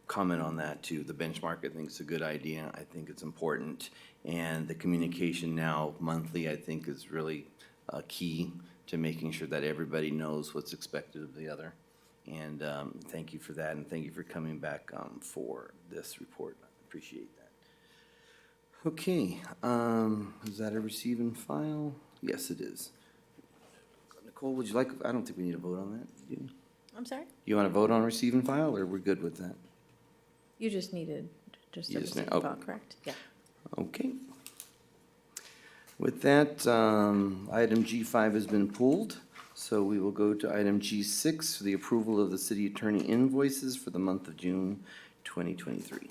comment on that too. The benchmark, I think, is a good idea. I think it's important. And the communication now monthly, I think, is really key to making sure that everybody knows what's expected of the other. And thank you for that, and thank you for coming back for this report. I appreciate that. Okay, is that a receive and file? Yes, it is. Nicole, would you like, I don't think we need a vote on that, do you? I'm sorry? You want to vote on receive and file, or we're good with that? You just needed just You a just receipt need- oh. file, correct? Yeah. Okay. With that, item G5 has been pulled, so we will go to item G6 for the approval of the city attorney invoices for the month of June 2023.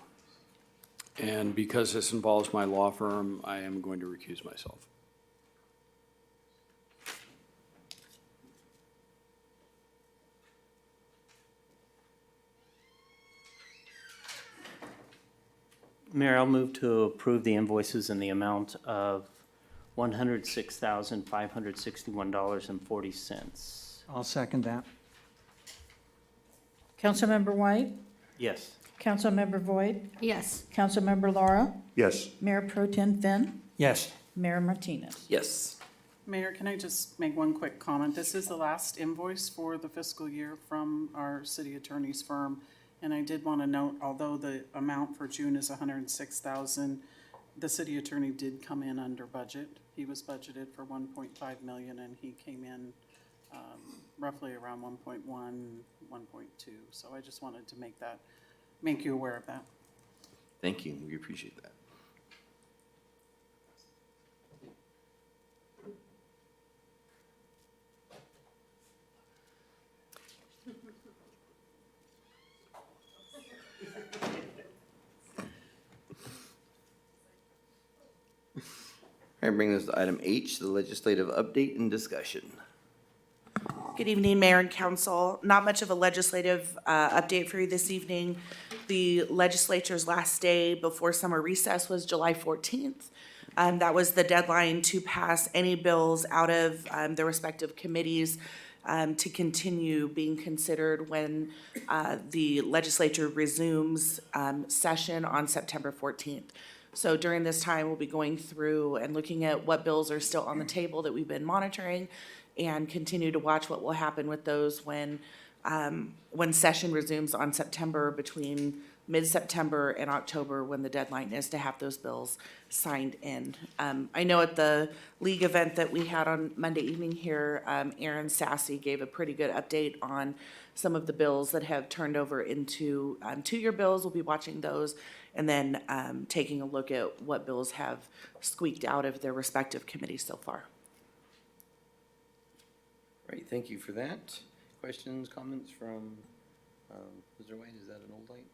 And because this involves my law firm, I am going to recuse myself. Mayor, I'll move to approve the invoices in the amount of $106,561.40. I'll second that. Councilmember White? Yes. Councilmember Voigt? Yes. Councilmember Laura? Yes. Mayor Pro Tem Finn? Yes. Mayor Martinez? Yes. Mayor, can I just make one quick comment? This is the last invoice for the fiscal year from our city attorney's firm. And I did want to note, although the amount for June is $106,000, the city attorney did come in under budget. He was budgeted for $1.5 million, and he came in roughly around 1.1, 1.2. So I just wanted to make you aware of that. Thank you, we appreciate that. All right, bring us to item H, the legislative update and discussion. Good evening, Mayor and Council. Not much of a legislative update for you this evening. The legislature's last day before summer recess was July 14th. That was the deadline to pass any bills out of their respective committees to continue being considered when the legislature resumes session on September 14th. So during this time, we'll be going through and looking at what bills are still on the table that we've been monitoring and continue to watch what will happen with those when session resumes on September, between mid-September and October, when the deadline is to have those bills signed in. I know at the league event that we had on Monday evening here, Aaron Sassy gave a pretty good update on some of the bills that have turned over into two-year bills. We'll be watching those and then taking a look at what bills have squeaked out of their respective committees so far. Right, thank you for that. Questions, comments from Mr. White? Is that an old light?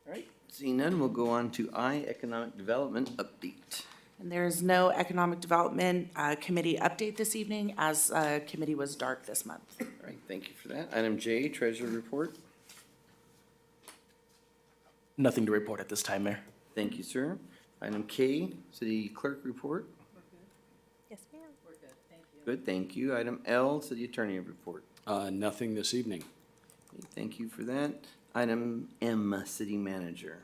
All right, seeing none, we'll go on to I, Economic Development Update. And there's no Economic Development Committee update this evening, as committee was dark this month. All right, thank you for that. Item J, Treasurer Report. Nothing to report at this time, Mayor. Thank you, sir. Item K, City Clerk Report. Yes, ma'am. We're good, thank you. Good, thank you. Item L, City Attorney Report. Nothing this evening. Thank you for that. Item M, City Manager.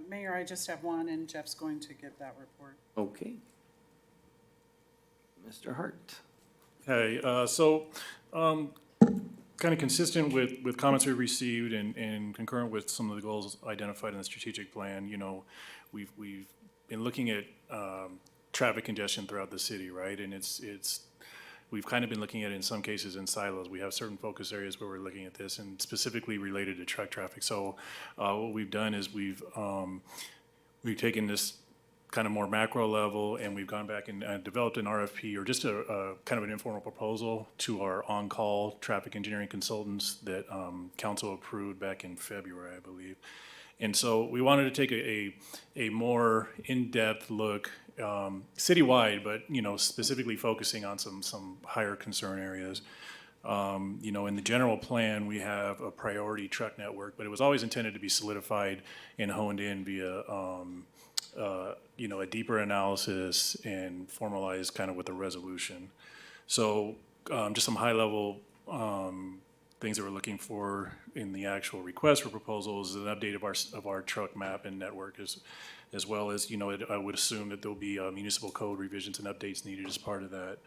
Mayor, I just have one, and Jeff's going to give that report. Okay. Mr. Hart. Hey, kind of consistent with comments we received and concurrent with some of the goals identified in the strategic plan, you know, we've been looking at traffic congestion throughout the city, right? And we've kind of been looking at it in some cases in silos. We have certain focus areas where we're looking at this, and specifically related to truck traffic. So what we've done is we've taken this kind of more macro level, and we've gone back and developed an RFP, or just a kind of an informal proposal to our on-call traffic engineering consultants that council approved back in February, I believe. And so we wanted to take a more in-depth look citywide, but, you know, specifically focusing on some higher concern areas. You know, in the general plan, we have a priority truck network, but it was always intended to be solidified and honed in via you know, a deeper analysis and formalized kind of with a resolution. So just some high level things that we're looking for in the actual request for proposals is an update of our truck map and network, as well as, you know, I would assume that there'll be municipal code revisions and updates needed as part of that.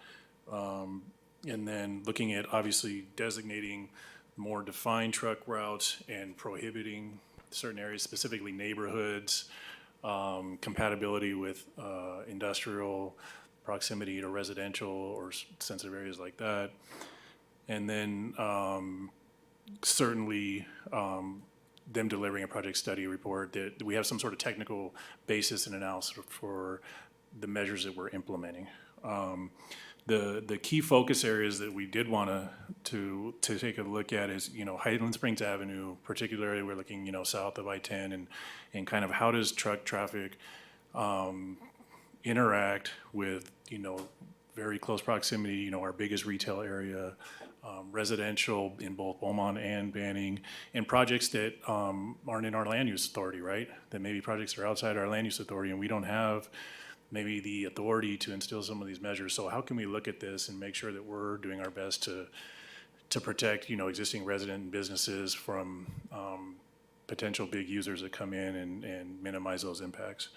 And then looking at obviously designating more defined truck routes and prohibiting certain areas, specifically neighborhoods, compatibility with industrial, proximity to residential or sensitive areas like that. And then certainly them delivering a project study report that we have some sort of technical basis and analysis for the measures that we're implementing. The key focus areas that we did want to take a look at is, Highland Springs Avenue, particularly we're looking, south of I-10 and kind of how does truck traffic interact with, very close proximity, our biggest retail area, residential in both Beaumont and Banning, and projects that aren't in our land use authority, right? That maybe projects are outside our land use authority and we don't have maybe the authority to instill some of these measures. So how can we look at this and make sure that we're doing our best to protect, existing resident and businesses from potential big users that come in and minimize those impacts.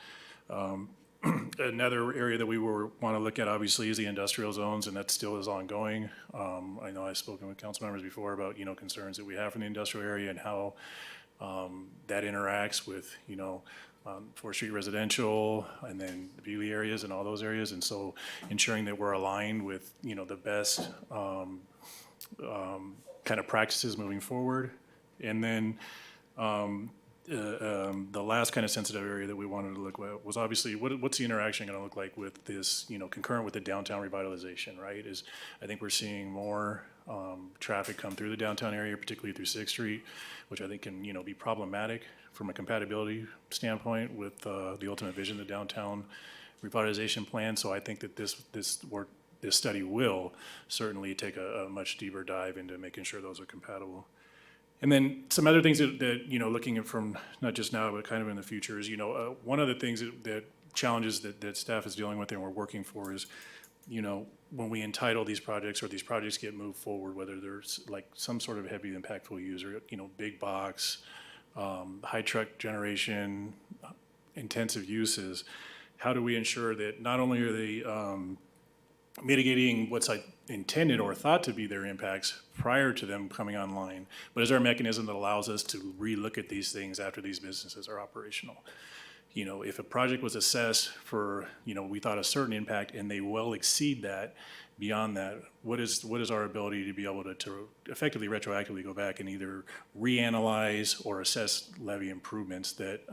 Another area that we want to look at, obviously, is the industrial zones, and that still is ongoing. I know I've spoken with council members before about, concerns that we have in the industrial area and how that interacts with, Fourth Street residential and then the Beauty areas and all those areas. And so ensuring that we're aligned with, the best kind of practices moving forward. And then the last kind of sensitive area that we wanted to look at was obviously what's the interaction going to look like with this, concurrent with the downtown revitalization, right? I think we're seeing more traffic come through the downtown area, particularly through 6th Street, which I think can, be problematic from a compatibility standpoint with the ultimate vision of the downtown revitalization plan. So I think that this study will certainly take a much deeper dive into making sure those are compatible. And then some other things that looking at from not just now, but kind of in the future is, one of the things that challenges that staff is dealing with and we're working for is, when we entitle these projects or these projects get moved forward, whether there's like some sort of heavy impactful user, big box, high truck generation, intensive uses, how do we ensure that not only are they mitigating what's intended or thought to be their impacts prior to them coming online, but is there a mechanism that allows us to relook at these things after these businesses are operational? If a project was assessed for, we thought a certain impact and they well exceed that, beyond that, what is our ability to be able to effectively retroactively go back and either reanalyze or assess levy improvements that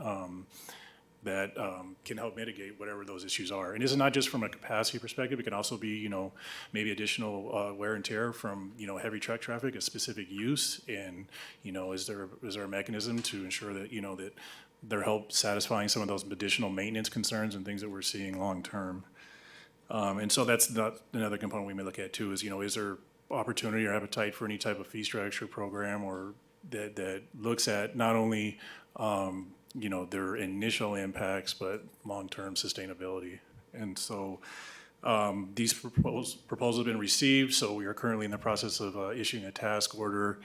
can help mitigate whatever those issues are. And this is not just from a capacity perspective, it can also be, maybe additional wear and tear from, heavy truck traffic, a specific use, and, is there a mechanism to ensure that, that they're help satisfying some of those additional maintenance concerns and things that we're seeing long-term. And so that's another component we may look at too is, is there opportunity or appetite for any type of fee structure program or that looks at not only, their initial impacts, but long-term sustainability. And so these proposals have been received, so we are currently in the process of issuing a task order,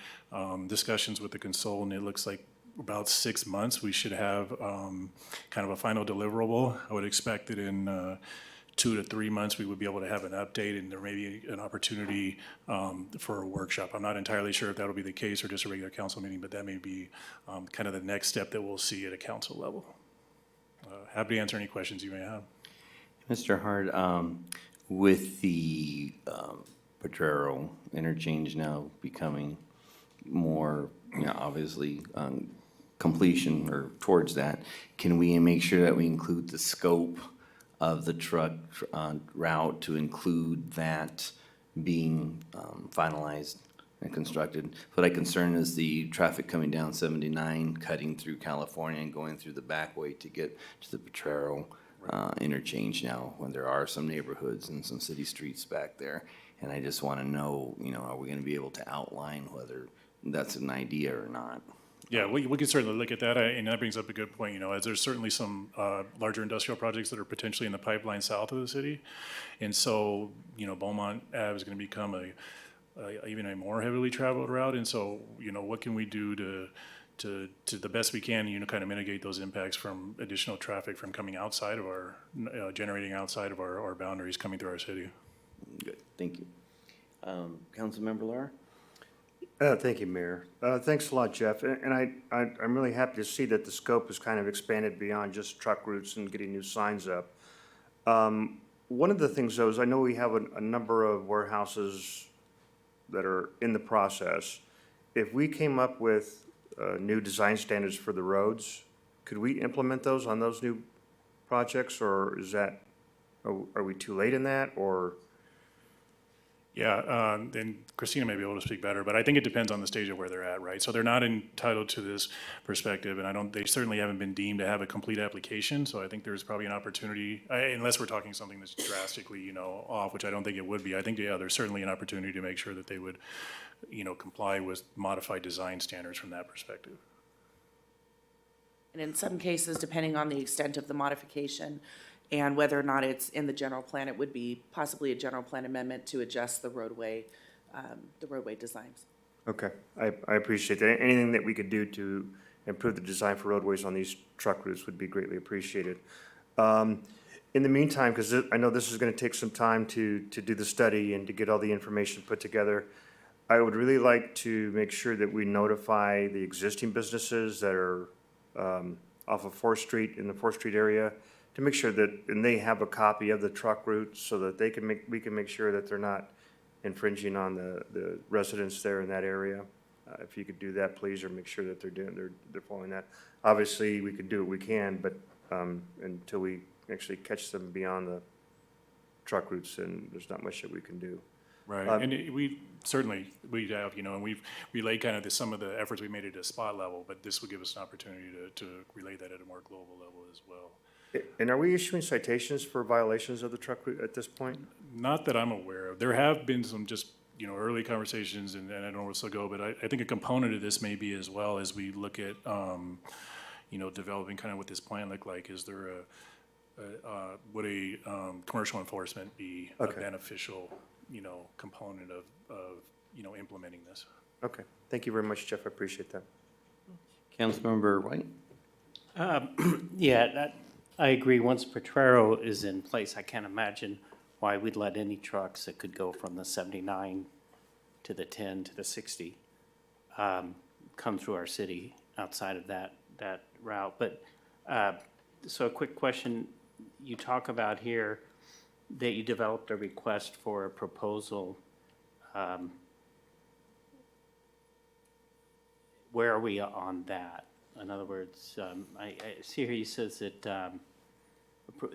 discussions with the consultant. It looks like about 6 months, we should have kind of a final deliverable. I would expect that in 2 to 3 months, we would be able to have an update and there may be an opportunity for a workshop. I'm not entirely sure if that'll be the case or just a regular council meeting, but that may be kind of the next step that we'll see at a council level. Happy to answer any questions you may have. Mr. Hart, with the Potrero interchange now becoming more, obviously completion or towards that, can we make sure that we include the scope of the truck route to include that being finalized and constructed? What I concern is the traffic coming down 79, cutting through California and going through the back way to get to the Potrero interchange now, when there are some neighborhoods and some city streets back there. And I just want to know, are we going to be able to outline whether that's an idea or not? Yeah, we can certainly look at that, and that brings up a good point, as there's certainly some larger industrial projects that are potentially in the pipeline south of the city. And so, Beaumont Ave is going to become even a more heavily traveled route. And so, what can we do to the best we can, kind of mitigate those impacts from additional traffic from coming outside of our, generating outside of our boundaries coming through our city? Good, thank you. Councilmember Lara? Thank you, Mayor. Thanks a lot, Jeff. And I'm really happy to see that the scope has kind of expanded beyond just truck routes and getting new signs up. One of the things, though, is I know we have a number of warehouses that are in the process, if we came up with new design standards for the roads, could we implement those on those new projects, or is that, are we too late in that, or? Yeah, and Christina may be able to speak better, but I think it depends on the stage of where they're at, right? So they're not entitled to this perspective, and they certainly haven't been deemed to have a complete application, so I think there's probably an opportunity, unless we're talking something that's drastically, off, which I don't think it would be. I think, yeah, there's certainly an opportunity to make sure that they would, comply with modified design standards from that perspective. And in some cases, depending on the extent of the modification and whether or not it's in the general plan, it would be possibly a general plan amendment to adjust the roadway designs. Okay, I appreciate that. Anything that we could do to improve the design for roadways on these truck routes would be greatly appreciated. In the meantime, because I know this is going to take some time to do the study and to get all the information put together, I would really like to make sure that we notify the existing businesses that are off of 4th Street, in the 4th Street area, to make sure that, and they have a copy of the truck route so that we can make sure that they're not infringing on the residents there in that area. If you could do that, please, or make sure that they're following that. Obviously, we can do what we can, but until we actually catch them beyond the truck routes, then there's not much that we can do. Right, and we have, and we've relayed kind of some of the efforts we made at a spot level, but this would give us an opportunity to relay that at a more global level as well. And are we issuing citations for violations of the truck route at this point? Not that I'm aware of. There have been some just, early conversations, and I don't know where this will go, but I think a component of this may be as well as we look at, developing kind of what this plan look like. Is there would a commercial enforcement be a beneficial, component of implementing this? Okay, thank you very much, Jeff. I appreciate that. Councilmember White? Yeah, I agree. Once Potrero is in place, I can't imagine why we'd let any trucks that could go from the 79 to the 10 to the 60 come through our city outside of that route. But so a quick question. You talk about here that you developed a request for a proposal. Where are we on that? In other words, I see here you says that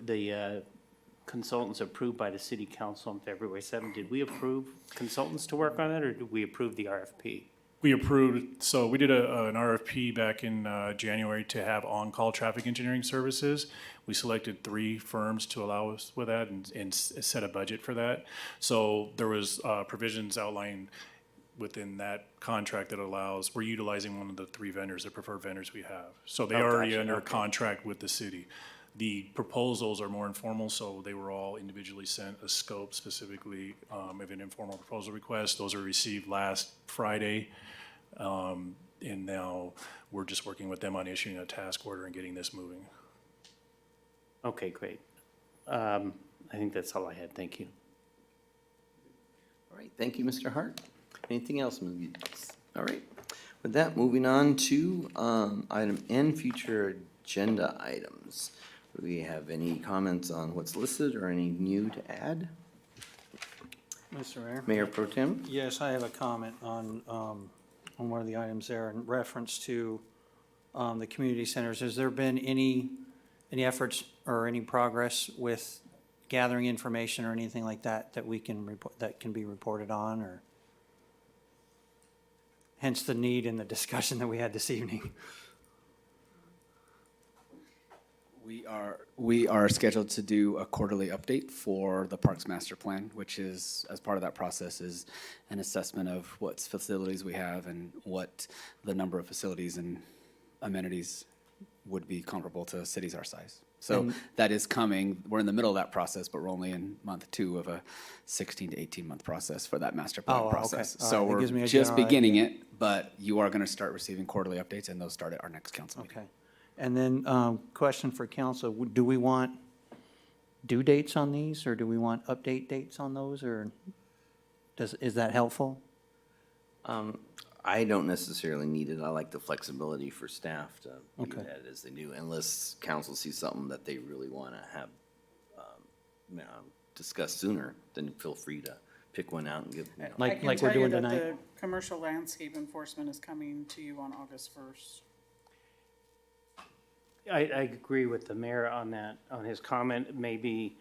the consultants approved by the city council on February 7th. Did we approve consultants to work on it, or did we approve the RFP? We approved, so we did an RFP back in January to have on-call traffic engineering services. We selected 3 firms to allow us with that and set a budget for that. So there was provisions outlined within that contract that allows, we're utilizing one of the 3 vendors, the preferred vendors we have. So they are already under contract with the city. The proposals are more informal, so they were all individually sent a scope specifically of an informal proposal request. Those were received last Friday. And now we're just working with them on issuing a task order and getting this moving. Okay, great. I think that's all I had. Thank you. All right, thank you, Mr. Hart. Anything else, Ms. Beals? All right, with that, moving on to item N, future agenda items. Do we have any comments on what's listed or any new to add? Mr. Mayor? Mayor Pro Tem? Yes, I have a comment on one of the items there in reference to the community centers. Has there been any efforts or any progress with gathering information or anything like that that we can report, that can be reported on, or hence the need and the discussion that we had this evening? We are scheduled to do a quarterly update for the Parks Master Plan, which is, as part of that process, is an assessment of what facilities we have and what the number of facilities and amenities would be comparable to cities our size. So that is coming. We're in the middle of that process, but we're only in month 2 of a 16 to 18-month process for that master plan process. Okay. So That gives me we're a just general beginning idea. it, but you are going to start receiving quarterly updates, and those start at our next council meeting. Okay. And then, question for council, do we want due dates on these, or do we want update dates on those, or is that helpful? I don't necessarily need it. I like the flexibility for staff to do Okay. that as they do, unless council sees something that they really want to have discussed sooner, then feel free to pick one out and give, you know. Like- I can like we're tell you doing that tonight? the commercial landscape enforcement is coming to you on August 1st. I agree with the mayor on that, on his comment. Maybe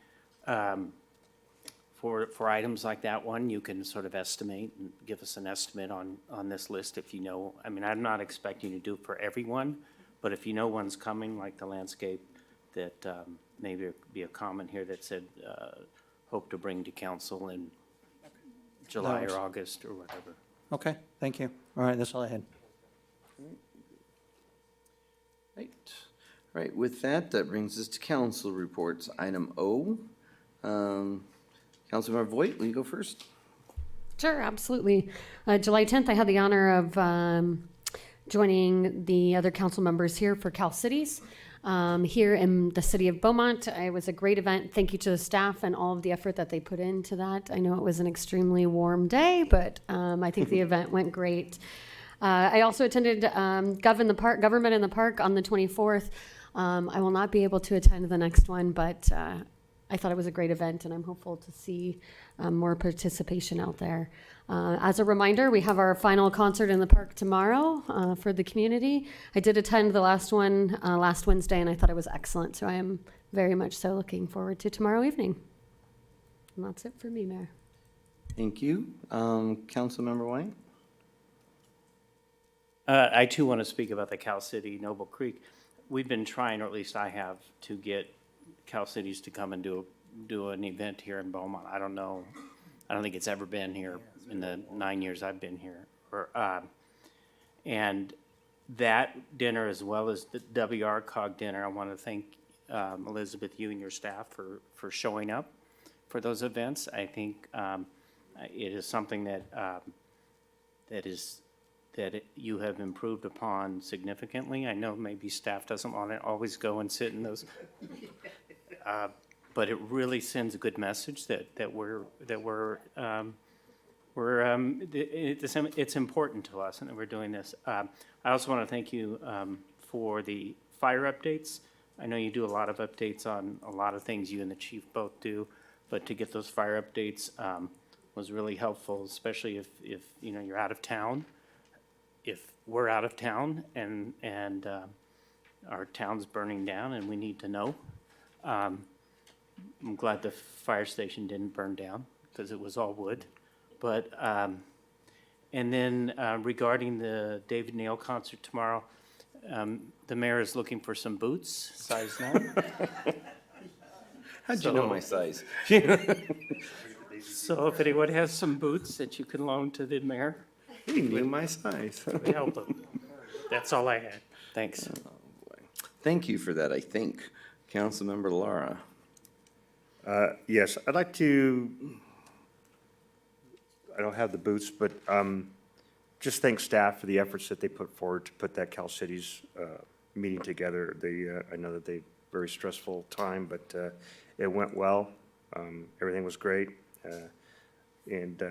for items like that one, you can sort of estimate and give us an estimate on this list if you know. I mean, I'm not expecting you to do it for everyone, but if you know one's coming, like the landscape, that maybe there'd be a comment here that said, hope to bring to council in July works. or August or whatever. Okay, thank you. All right, that's all I had. Right. Right, with that, that brings us to council reports. Item O. Councilmember Voigt, will you go first? Sure, absolutely. July 10th, I had the honor of joining the other council members here for Cal Cities here in the city of Beaumont. It was a great event. Thank you to the staff and all of the effort that they put into that. I know it was an extremely warm day, but I think the event went great. I also attended Government in the Park on the 24th. I will not be able to attend the next one, but I thought it was a great event, and I'm hopeful to see more participation out there. As a reminder, we have our final concert in the park tomorrow for the community. I did attend the last one last Wednesday, and I thought it was excellent, so I am very much so looking forward to tomorrow evening. And that's it for me, Mayor. Thank you. Councilmember White? I too want to speak about the Cal City Noble Creek. We've been trying, or at least I have, to get Cal Cities to come and do an event here in Beaumont. I don't know. I don't think it's ever been here in the 9 years I've been here. And that dinner, as well as the WRCOG dinner, I want to thank Elizabeth, you and your staff for showing up for those events. I think it is something that you have improved upon significantly. I know maybe staff doesn't want to always go and sit in those, but it really sends a good message it's important to us and that we're doing this. I also want to thank you for the fire updates. I know you do a lot of updates on a lot of things, you and the chief both do, but to get those fire updates was really helpful, especially if you know you're out of town. If we're out of town and our town's burning down and we need to know. I'm glad the fire station didn't burn down because it was all wood. But, and then regarding the David Nail concert tomorrow, the mayor is looking for some boots, size 9. How'd you know my size? So if anyone has some boots that you can loan to the mayor. He knew my size. We help him. That's all I had. Thanks. Thank you for that, I think. Councilmember Lara. Yes, I'd like to, I don't have the boots, but just thank staff for the efforts that they put forward to put that Cal Cities meeting together. I know that they, very stressful time, but it went well. Everything was great. And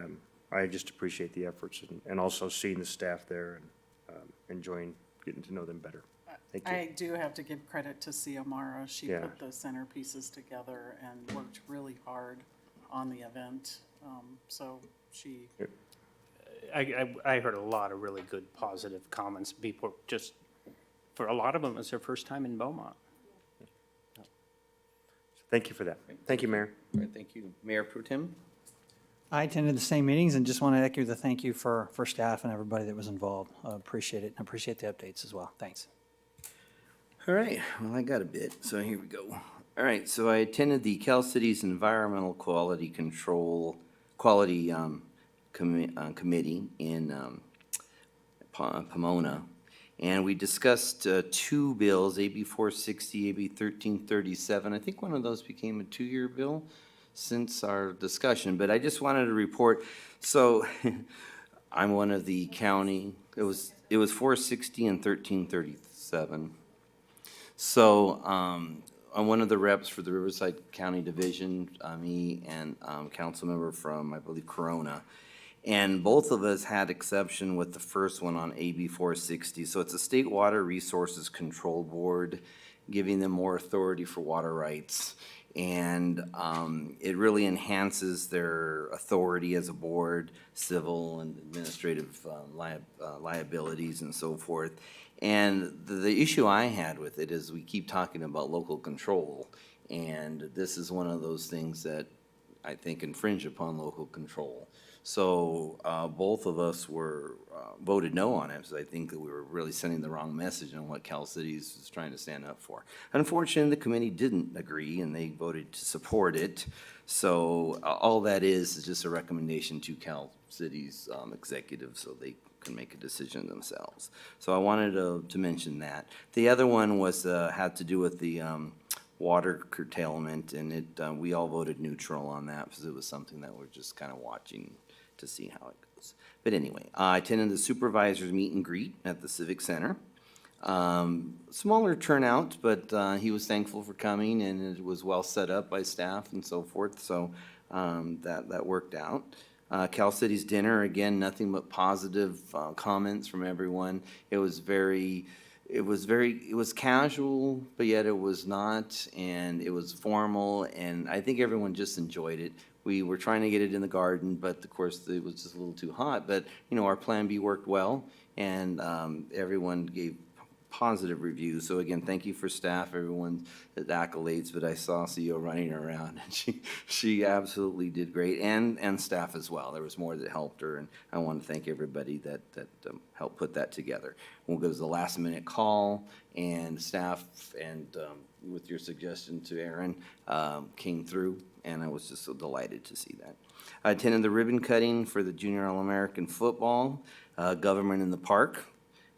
I just appreciate the efforts and also seeing the staff there and enjoying getting to know them better. Thank you. I do have to give credit to Xiomara. She Yeah. put the centerpieces together and worked really hard on the event. So she, I heard a lot of really good positive comments. People just, for a lot of them, it's their first time in Beaumont. Thank you for that. Thank you, Mayor. All right, thank you. Mayor Pro Tem? I attended the same meetings and just want to echo the thank you for staff and everybody that was involved. Appreciate it. I appreciate the updates as well. Thanks. All right, well, I got a bit, so here we go. All right, so I attended the Cal Cities Environmental Quality Committee in Pomona, and we discussed two bills, AB 460, AB 1337. I think one of those became a two-year bill since our discussion, but I just wanted to report, so I'm one of the county, it was 460 and 1337. So, I'm one of the reps for the Riverside County Division, me and council member from, I believe, Corona. And both of us had exception with the first one on AB 460. So it's a State Water Resources Control Board, giving them more authority for water rights. And it really enhances their authority as a board, civil and administrative liabilities and so forth. And the issue I had with it is we keep talking about local control, and this is one of those things that I think infringe upon local control. So both of us were voted no on it, because I think that we were really sending the wrong message on what Cal Cities is trying to stand up for. Unfortunately, the committee didn't agree, and they voted to support it. So all that is just a recommendation to Cal Cities executive, so they can make a decision themselves. So I wanted to mention that. The other one was had to do with the water curtailment, and it we all voted neutral on that because it was something that we're just kind of watching to see how it goes. But anyway, I attended the supervisors meet and greet at the Civic Center. Smaller turnout, but he was thankful for coming, and it was well set up by staff and so forth, so that worked out. Cal Cities dinner, again, nothing but positive comments from everyone. It was casual, but yet it was not, and it was formal, and I think everyone just enjoyed it. We were trying to get it in the garden, but of course it was just a little too hot. But you know, our Plan B worked well, and everyone gave positive reviews. So again, thank you for staff, everyone, the accolades. But I saw CEO running around, and she absolutely did great, and staff as well. There was more that helped her, and I want to thank everybody that helped put that together. Well, it was a last minute call, and staff and with your suggestion to Aaron came through, and I was just so delighted to see that. I attended the ribbon cutting for the Junior All-American Football, Government in the Park.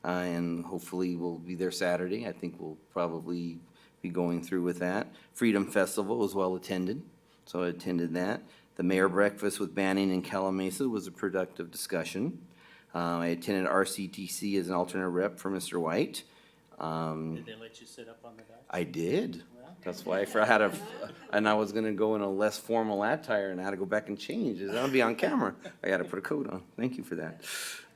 And hopefully we'll be there Saturday. I think we'll probably be going through with that. Freedom Festival was well attended, so I attended that. The mayor breakfast with Banning and Calamasa was a productive discussion. I attended RCTC as an alternate rep for Mr. White. Did they let you sit up on the desk? I did. That's why I had and I was gonna go in a less formal attire, and I had to go back and change. That'll be on camera. I gotta put a coat on. Thank you for that.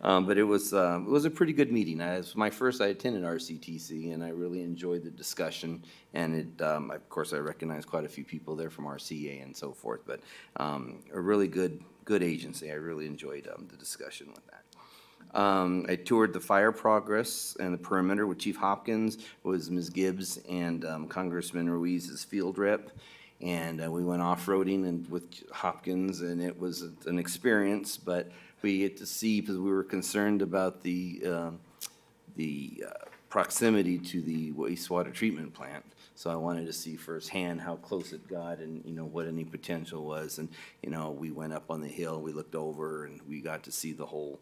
But it was a pretty good meeting. It was my first I attended RCTC, and I really enjoyed the discussion. And it, of course, I recognized quite a few people there from RCA and so forth. But a really good agency. I really enjoyed the discussion with that. I toured the fire progress and the perimeter with Chief Hopkins, was Ms. Gibbs, and Congressman Ruiz as field rep. And we went off-roading and with Hopkins, and it was an experience, but we get to see, because we were concerned about the proximity to the wastewater treatment plant. So I wanted to see firsthand how close it got, and you know what any potential was. And you know, we went up on the hill, we looked over, and we got to see the whole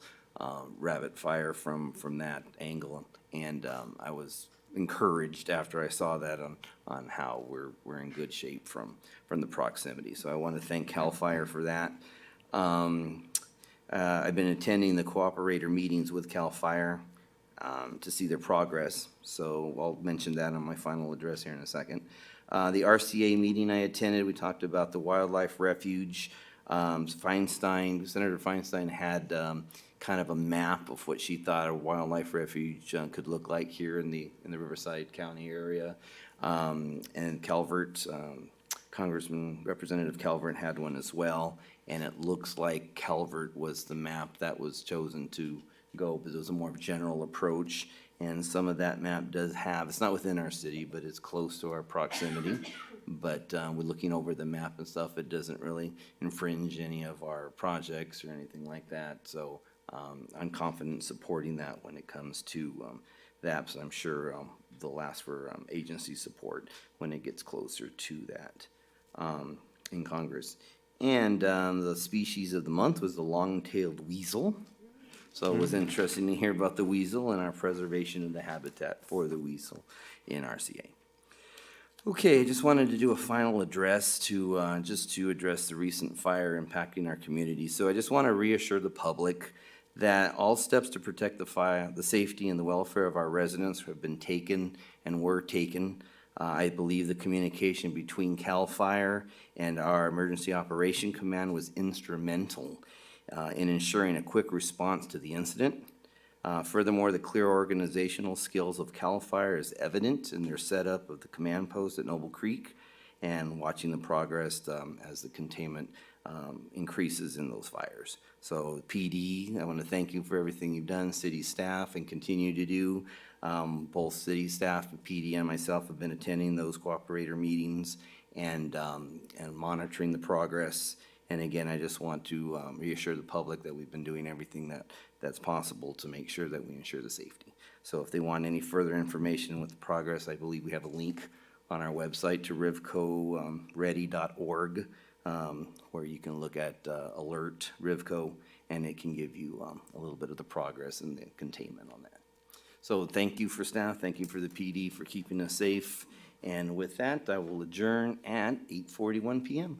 rabbit fire from that angle. And I was encouraged after I saw that on how we're in good shape from the proximity. So I want to thank CAL FIRE for that. I've been attending the cooperator meetings with CAL FIRE to see their progress. So I'll mention that on my final address here in a second. The RCA meeting I attended, we talked about the wildlife refuge. Senator Feinstein had kind of a map of what she thought a wildlife refuge could look like here in the Riverside County area. And Calvert, Representative Calvert had one as well. And it looks like Calvert was the map that was chosen to go, because it was a more general approach. And some of that map does have, it's not within our city, but it's close to our proximity. But we're looking over the map and stuff, it doesn't really infringe any of our projects or anything like that. So I'm confident in supporting that when it comes to that. So I'm sure they'll ask for agency support when it gets closer to that in Congress. And the species of the month was the long-tailed weasel. So it was interesting to hear about the weasel and our preservation of the habitat for the weasel in RCA. Okay, I just wanted to do a final address to just to address the recent fire impacting our community. So I just want to reassure the public that all steps to protect the safety and the welfare of our residents have been taken and were taken. I believe the communication between CAL FIRE and our Emergency Operation Command was instrumental in ensuring a quick response to the incident. Furthermore, the clear organizational skills of CAL FIRE is evident in their setup of the command post at Noble Creek and watching the progress as the containment increases in those fires. So PD, I want to thank you for everything you've done, city staff, and continue to do. Both city staff, PD, and myself have been attending those cooperator meetings and monitoring the progress. And again, I just want to reassure the public that we've been doing everything that's possible to make sure that we ensure the safety. So if they want any further information with the progress, I believe we have a link on our website to rivcoready.org, where you can look at Alert Rivco, and it can give you a little bit of the progress and the containment on that. So thank you for staff, thank you for the PD for keeping us safe. And with that, I will adjourn at 8:41 p.m.